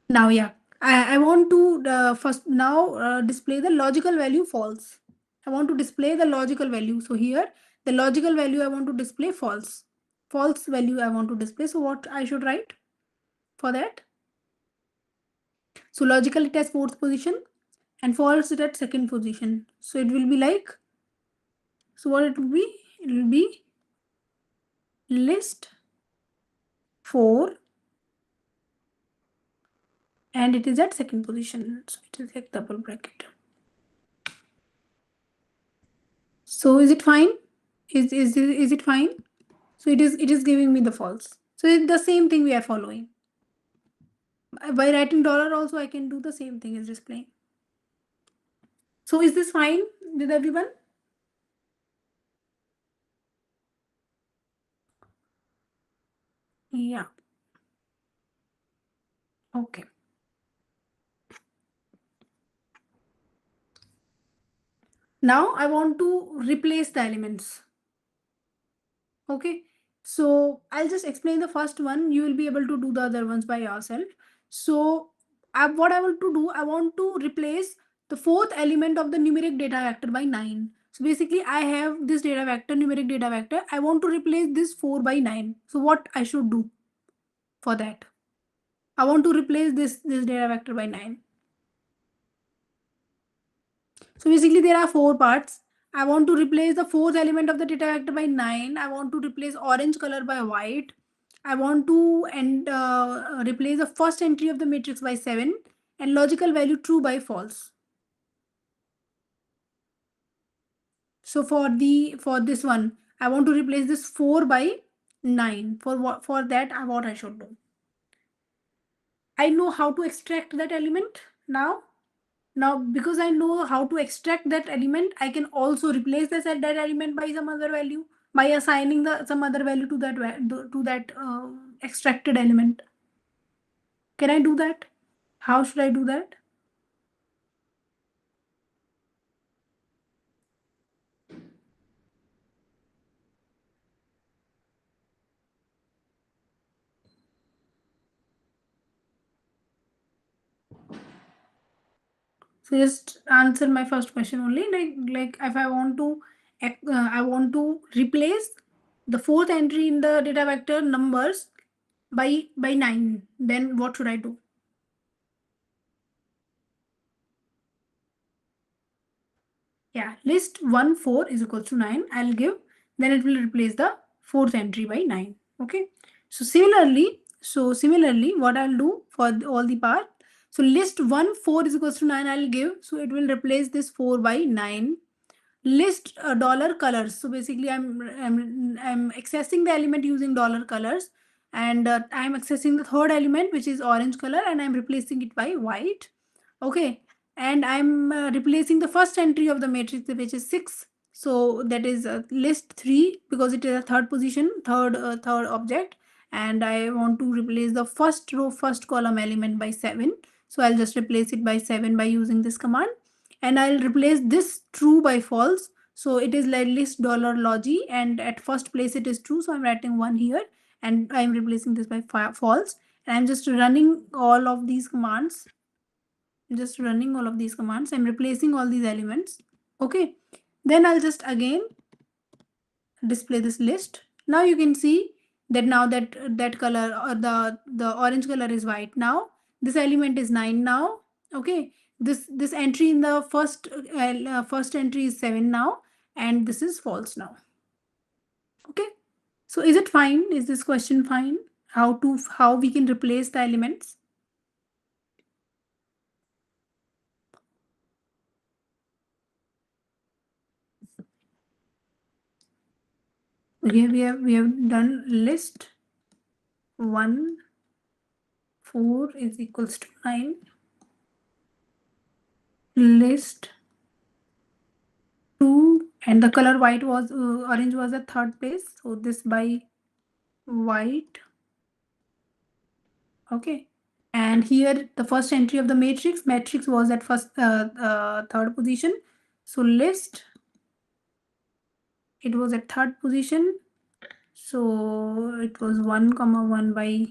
A: now yeah, I want to first now display the logical value false. I want to display the logical value. So here the logical value I want to display false. False value I want to display. So what I should write for that? So logical it has fourth position and false it at second position. So it will be like, so what it will be? It will be list 4 and it is at second position. So it is like double bracket. So is it fine? Is it fine? So it is giving me the false. So it's the same thing we are following. By writing dollar also I can do the same thing as displaying. So is this fine with everyone? Yeah. Okay. Now I want to replace the elements. Okay. So I'll just explain the first one. You will be able to do the other ones by yourself. So what I want to do, I want to replace the fourth element of the numeric data vector by 9. So basically I have this data vector, numeric data vector. I want to replace this 4 by 9. So what I should do for that? I want to replace this data vector by 9. So basically there are 4 parts. I want to replace the fourth element of the data vector by 9. I want to replace orange color by white. I want to replace the first entry of the matrix by 7 and logical value true by false. So for this one, I want to replace this 4 by 9. For that, what I should do? I know how to extract that element now. Now, because I know how to extract that element, I can also replace that element by some other value by assigning some other value to that extracted element. Can I do that? How should I do that? So just answer my first question only. Like if I want to, I want to replace the fourth entry in the data vector numbers by 9. Then what should I do? Yeah, list 1 4 is equals to 9. I'll give, then it will replace the fourth entry by 9. Okay. So similarly, what I'll do for all the part. So list 1 4 is equals to 9. I'll give. So it will replace this 4 by 9. List dollar colors. So basically, I'm accessing the element using dollar colors, and I'm accessing the third element, which is orange color, and I'm replacing it by white. Okay, and I'm replacing the first entry of the matrix, which is 6. So that is list 3 because it is a third position, third object, and I want to replace the first row, first column element by 7. So I'll just replace it by 7 by using this command, and I'll replace this true by false. So it is like list dollar logi, and at first place it is true. So I'm writing 1 here, and I'm replacing this by false. And I'm just running all of these commands. I'm replacing all these elements. Okay. Then I'll just again display this list. Now you can see that now that color or the orange color is white now. This element is 9 now. Okay. This entry in the first entry is 7 now, and this is false now. Okay. So is it fine? Is this question fine? How we can replace the elements? Okay, we have done list 1 4 is equals to 9. List 2, and the color white was orange was at third place. So this by white. Okay. And here the first entry of the matrix was at third position. So list, it was at third position. So it was 1 comma 1 by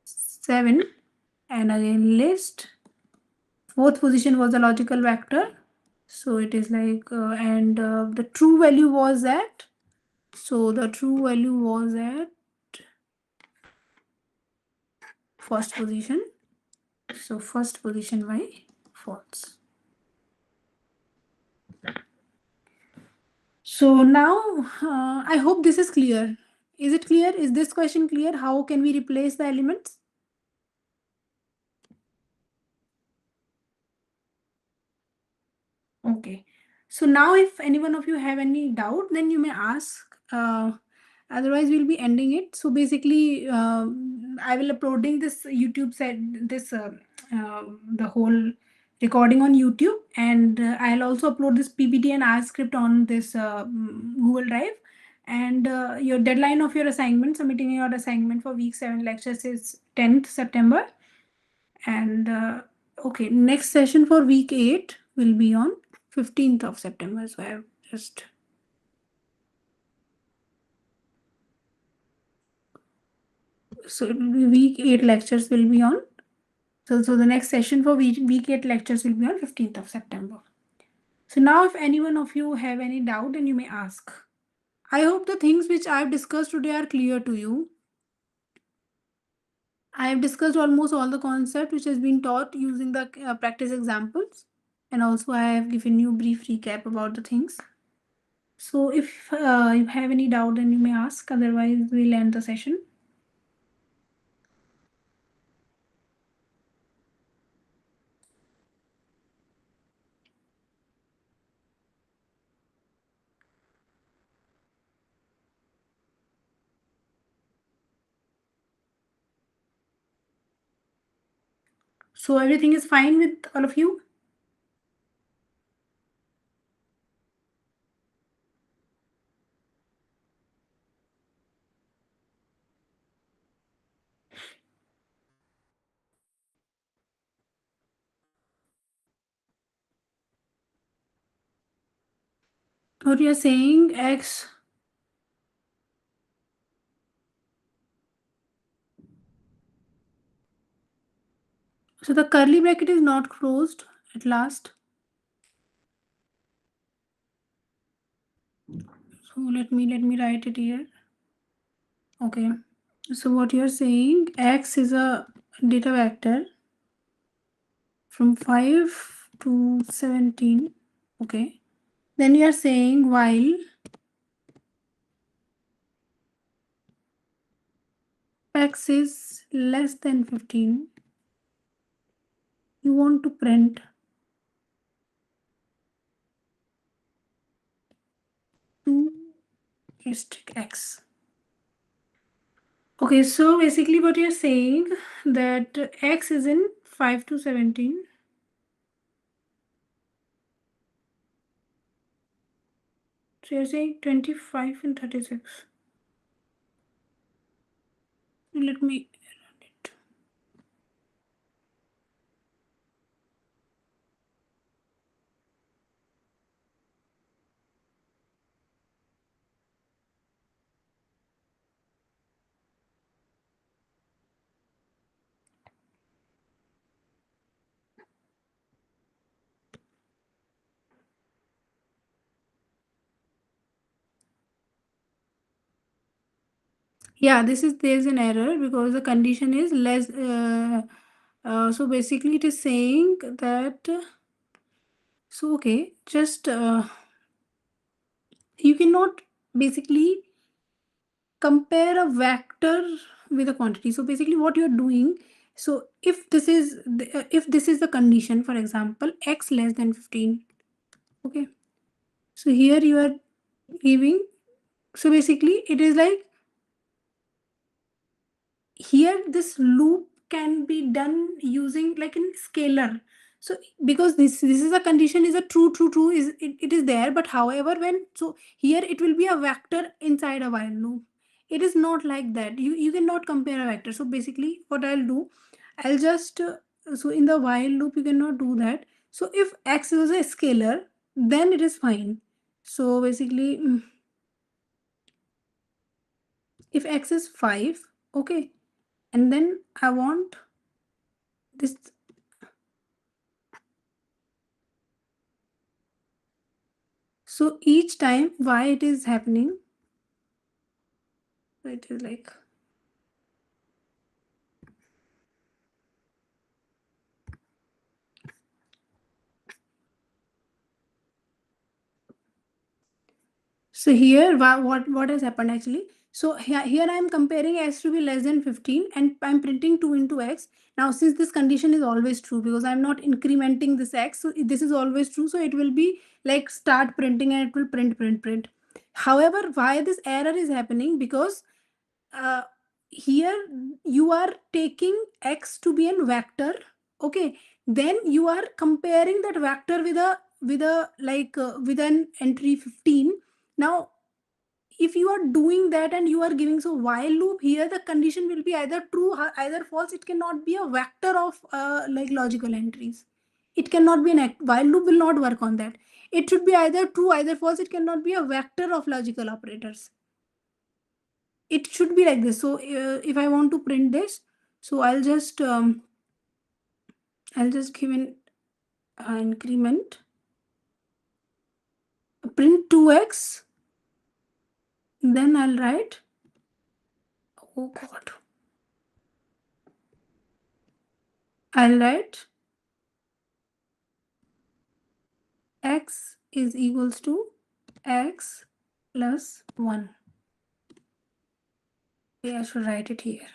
A: 7. And again list fourth position was the logical vector. So it is like, and the true value was at, so the true value was at first position. So first position by false. So now I hope this is clear. Is it clear? Is this question clear? How can we replace the elements? Okay. So now if any one of you have any doubt, then you may ask. Otherwise, we'll be ending it. So basically, I will uploading this YouTube set this the whole recording on YouTube, and I'll also upload this PPT and R script on this Google Drive. And your deadline of your assignment, submitting your assignment for week 7 lectures is 10th September. And okay, next session for week 8 will be on 15th of September. So I have just so week 8 lectures will be on. So the next session for week 8 lectures will be on 15th of September. So now if any one of you have any doubt, then you may ask. I hope the things which I have discussed today are clear to you. I have discussed almost all the concept which has been taught using the practice examples, and also I have given you a brief recap about the things. So if you have any doubt, then you may ask. Otherwise, we'll end the session. So everything is fine with all of you? What you are saying, X. So the curly bracket is not closed at last. So let me write it here. Okay. So what you're saying, X is a data vector from 5 to 17. Okay. Then you are saying while X is less than 15, you want to print two asterisk X. Okay, so basically what you're saying that X is in 5 to 17. So you're saying 25 and 36. Let me run it. Yeah, there's an error because the condition is less. So basically, it is saying that. So okay, just you cannot basically compare a vector with a quantity. So basically what you're doing, so if this is the condition, for example, X less than 15. Okay, so here you are giving, so basically it is like here this loop can be done using like in scalar. So because this is a condition, is a true is it is there, but however when, so here it will be a vector inside a while loop. It is not like that. You cannot compare a vector. So basically what I'll do, I'll just so in the while loop you cannot do that. So if X is a scalar, then it is fine. So basically if X is 5, okay, and then I want this So each time why it is happening, it is like, so here what has happened actually. So here I am comparing x to be less than 15 and I'm printing 2 into x. Now since this condition is always true because I'm not incrementing this x, so this is always true, so it will be like start printing and it will print. However, why this error is happening, because uh, here you are taking x to be a vector, okay, then you are comparing that vector with a like with an entry 15. Now if you are doing that and you are giving, so while loop here the condition will be either true or either false. It cannot be a vector of like logical entries. It cannot be an act. While loop will not work on that. It should be either true either false. It cannot be a vector of logical operators. It should be like this. So if I want to print this, so I'll just give an increment, print 2x, then I'll write, oh god, I'll write x is equals to x plus 1. Okay, I should write it here.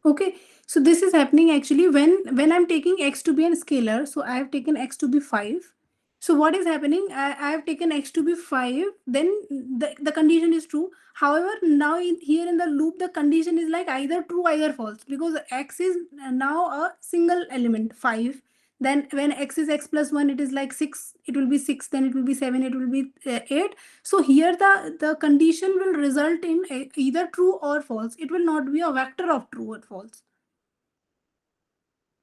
A: Okay, so this is happening actually when I'm taking x to be a scalar. So I have taken x to be 5. So what is happening? I have taken x to be 5. Then the condition is true. However, now here in the loop, the condition is like either true, either false, because x is now a single element 5. Then when x is x plus 1, it is like 6. It will be 6. Then it will be 7. It will be 8. So here the condition will result in either true or false. It will not be a vector of true or false.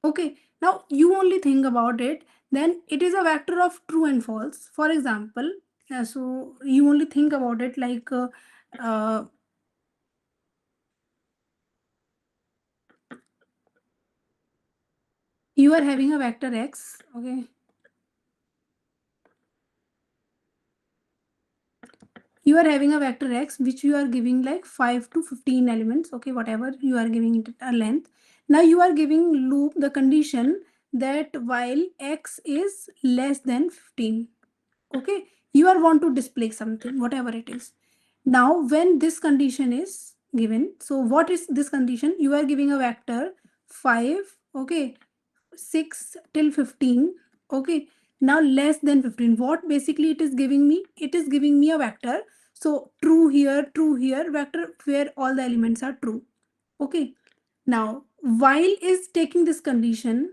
A: Okay, now you only think about it, then it is a vector of true and false. For example, so you only think about it like uh, you are having a vector x, okay, you are having a vector x which you are giving like 5 to 15 elements, okay, whatever you are giving it a length. Now you are giving loop the condition that while x is less than 15, okay, you are want to display something, whatever it is. Now when this condition is given, so what is this condition? You are giving a vector 5, okay, 6 till 15, okay, now less than 15. What basically it is giving me? It is giving me a vector, so true here, vector where all the elements are true, okay. Now while is taking this condition,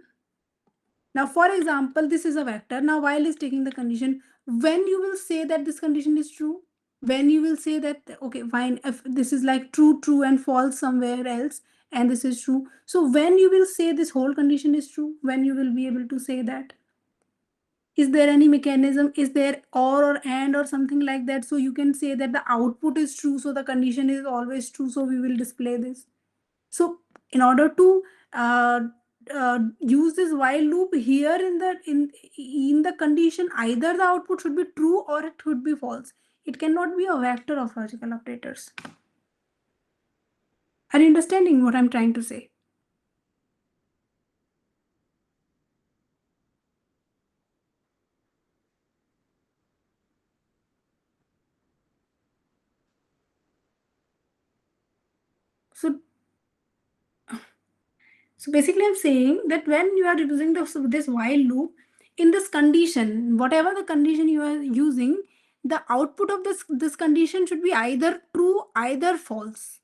A: now for example this is a vector. Now while is taking the condition, when you will say that this condition is true, when you will say that okay fine, if this is like true and false somewhere else and this is true, so when you will say this whole condition is true, when you will be able to say that, is there any mechanism, is there or and or something like that, so you can say that the output is true, so the condition is always true, so we will display this. So in order to use this while loop here in the condition, either the output should be true or it should be false. It cannot be a vector of logical operators. Are you understanding what I'm trying to say? So so basically I'm saying that when you are using this while loop, in this condition, whatever the condition you are using, the output of this condition should be either true, either false.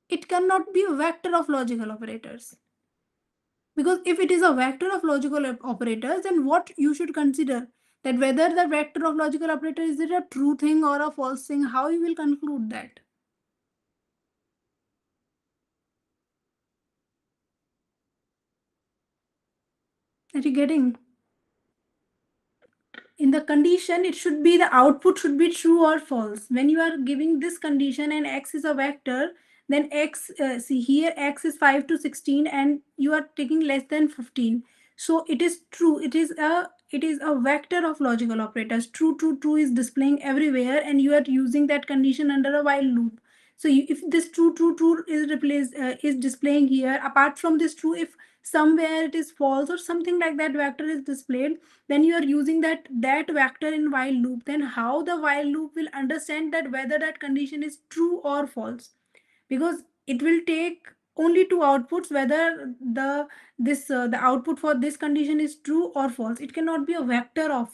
A: It cannot be a vector of logical operators. Because if it is a vector of logical operators, then what you should consider, that whether the vector of logical operator is it a true thing or a false thing, how you will conclude that? Are you getting? In the condition, it should be the output should be true or false. When you are giving this condition and x is a vector, then x, see here, x is 5 to 16 and you are taking less than 15. So it is true. It is a vector of logical operators. True, true, true is displaying everywhere and you are using that condition under a while loop. So if this true, true, true is displaying here, apart from this true, if somewhere it is false or something like that vector is displayed, then you are using that vector in while loop. Then how the while loop will understand that whether that condition is true or false? Because it will take only two outputs, whether the output for this condition is true or false. It cannot be a vector of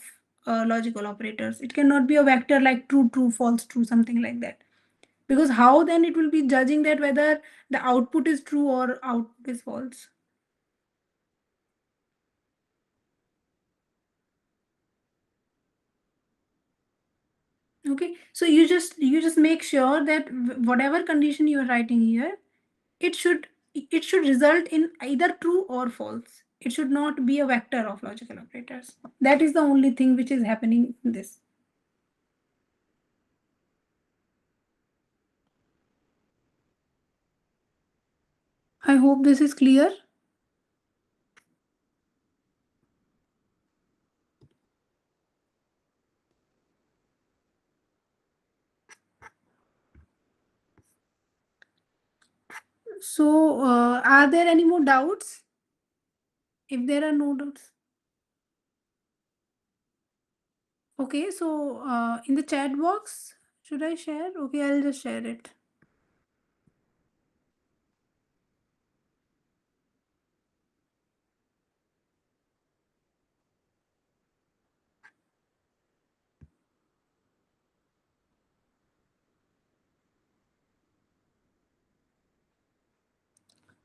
A: logical operators. It cannot be a vector like true, true, false, true, something like that. Because how then it will be judging that whether the output is true or output is false? Okay, so you just make sure that whatever condition you are writing here, it should it should result in either true or false. It should not be a vector of logical operators. That is the only thing which is happening in this. I hope this is clear. So are there any more doubts? If there are no doubts, okay, so in the chat box, should I share? Okay, I'll just share it.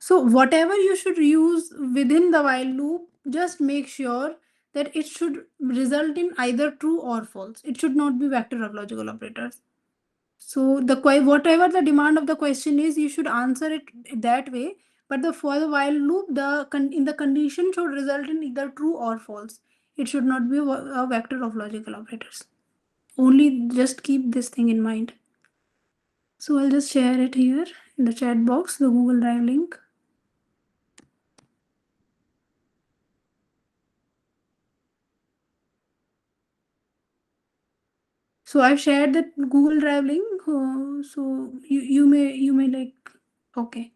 A: So whatever you should use within the while loop, just make sure that it should result in either true or false. It should not be vector of logical operators. So whatever the demand of the question is, you should answer it that way. But for the while loop, in the condition should result in either true or false. It should not be a vector of logical operators. Only just keep this thing in mind. So I'll just share it here in the chat box, the Google Drive link. So I've shared the Google Drive link. So you may like, okay.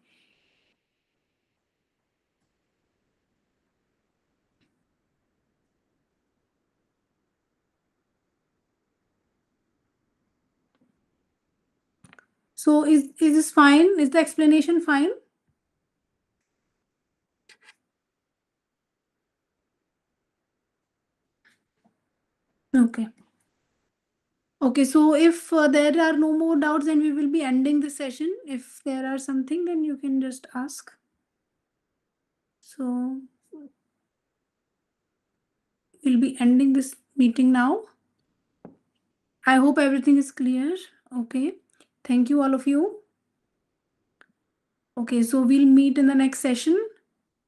A: So is this fine? Is the explanation fine? Okay. Okay, so if there are no more doubts, then we will be ending the session. If there are something, then you can just ask. So we'll be ending this meeting now. I hope everything is clear. Okay. Thank you, all of you. Okay, so we'll meet in the next session.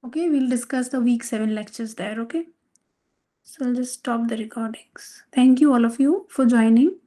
A: Okay, we'll discuss the week 7 lectures there. Okay. So I'll just stop the recordings. Thank you, all of you, for joining.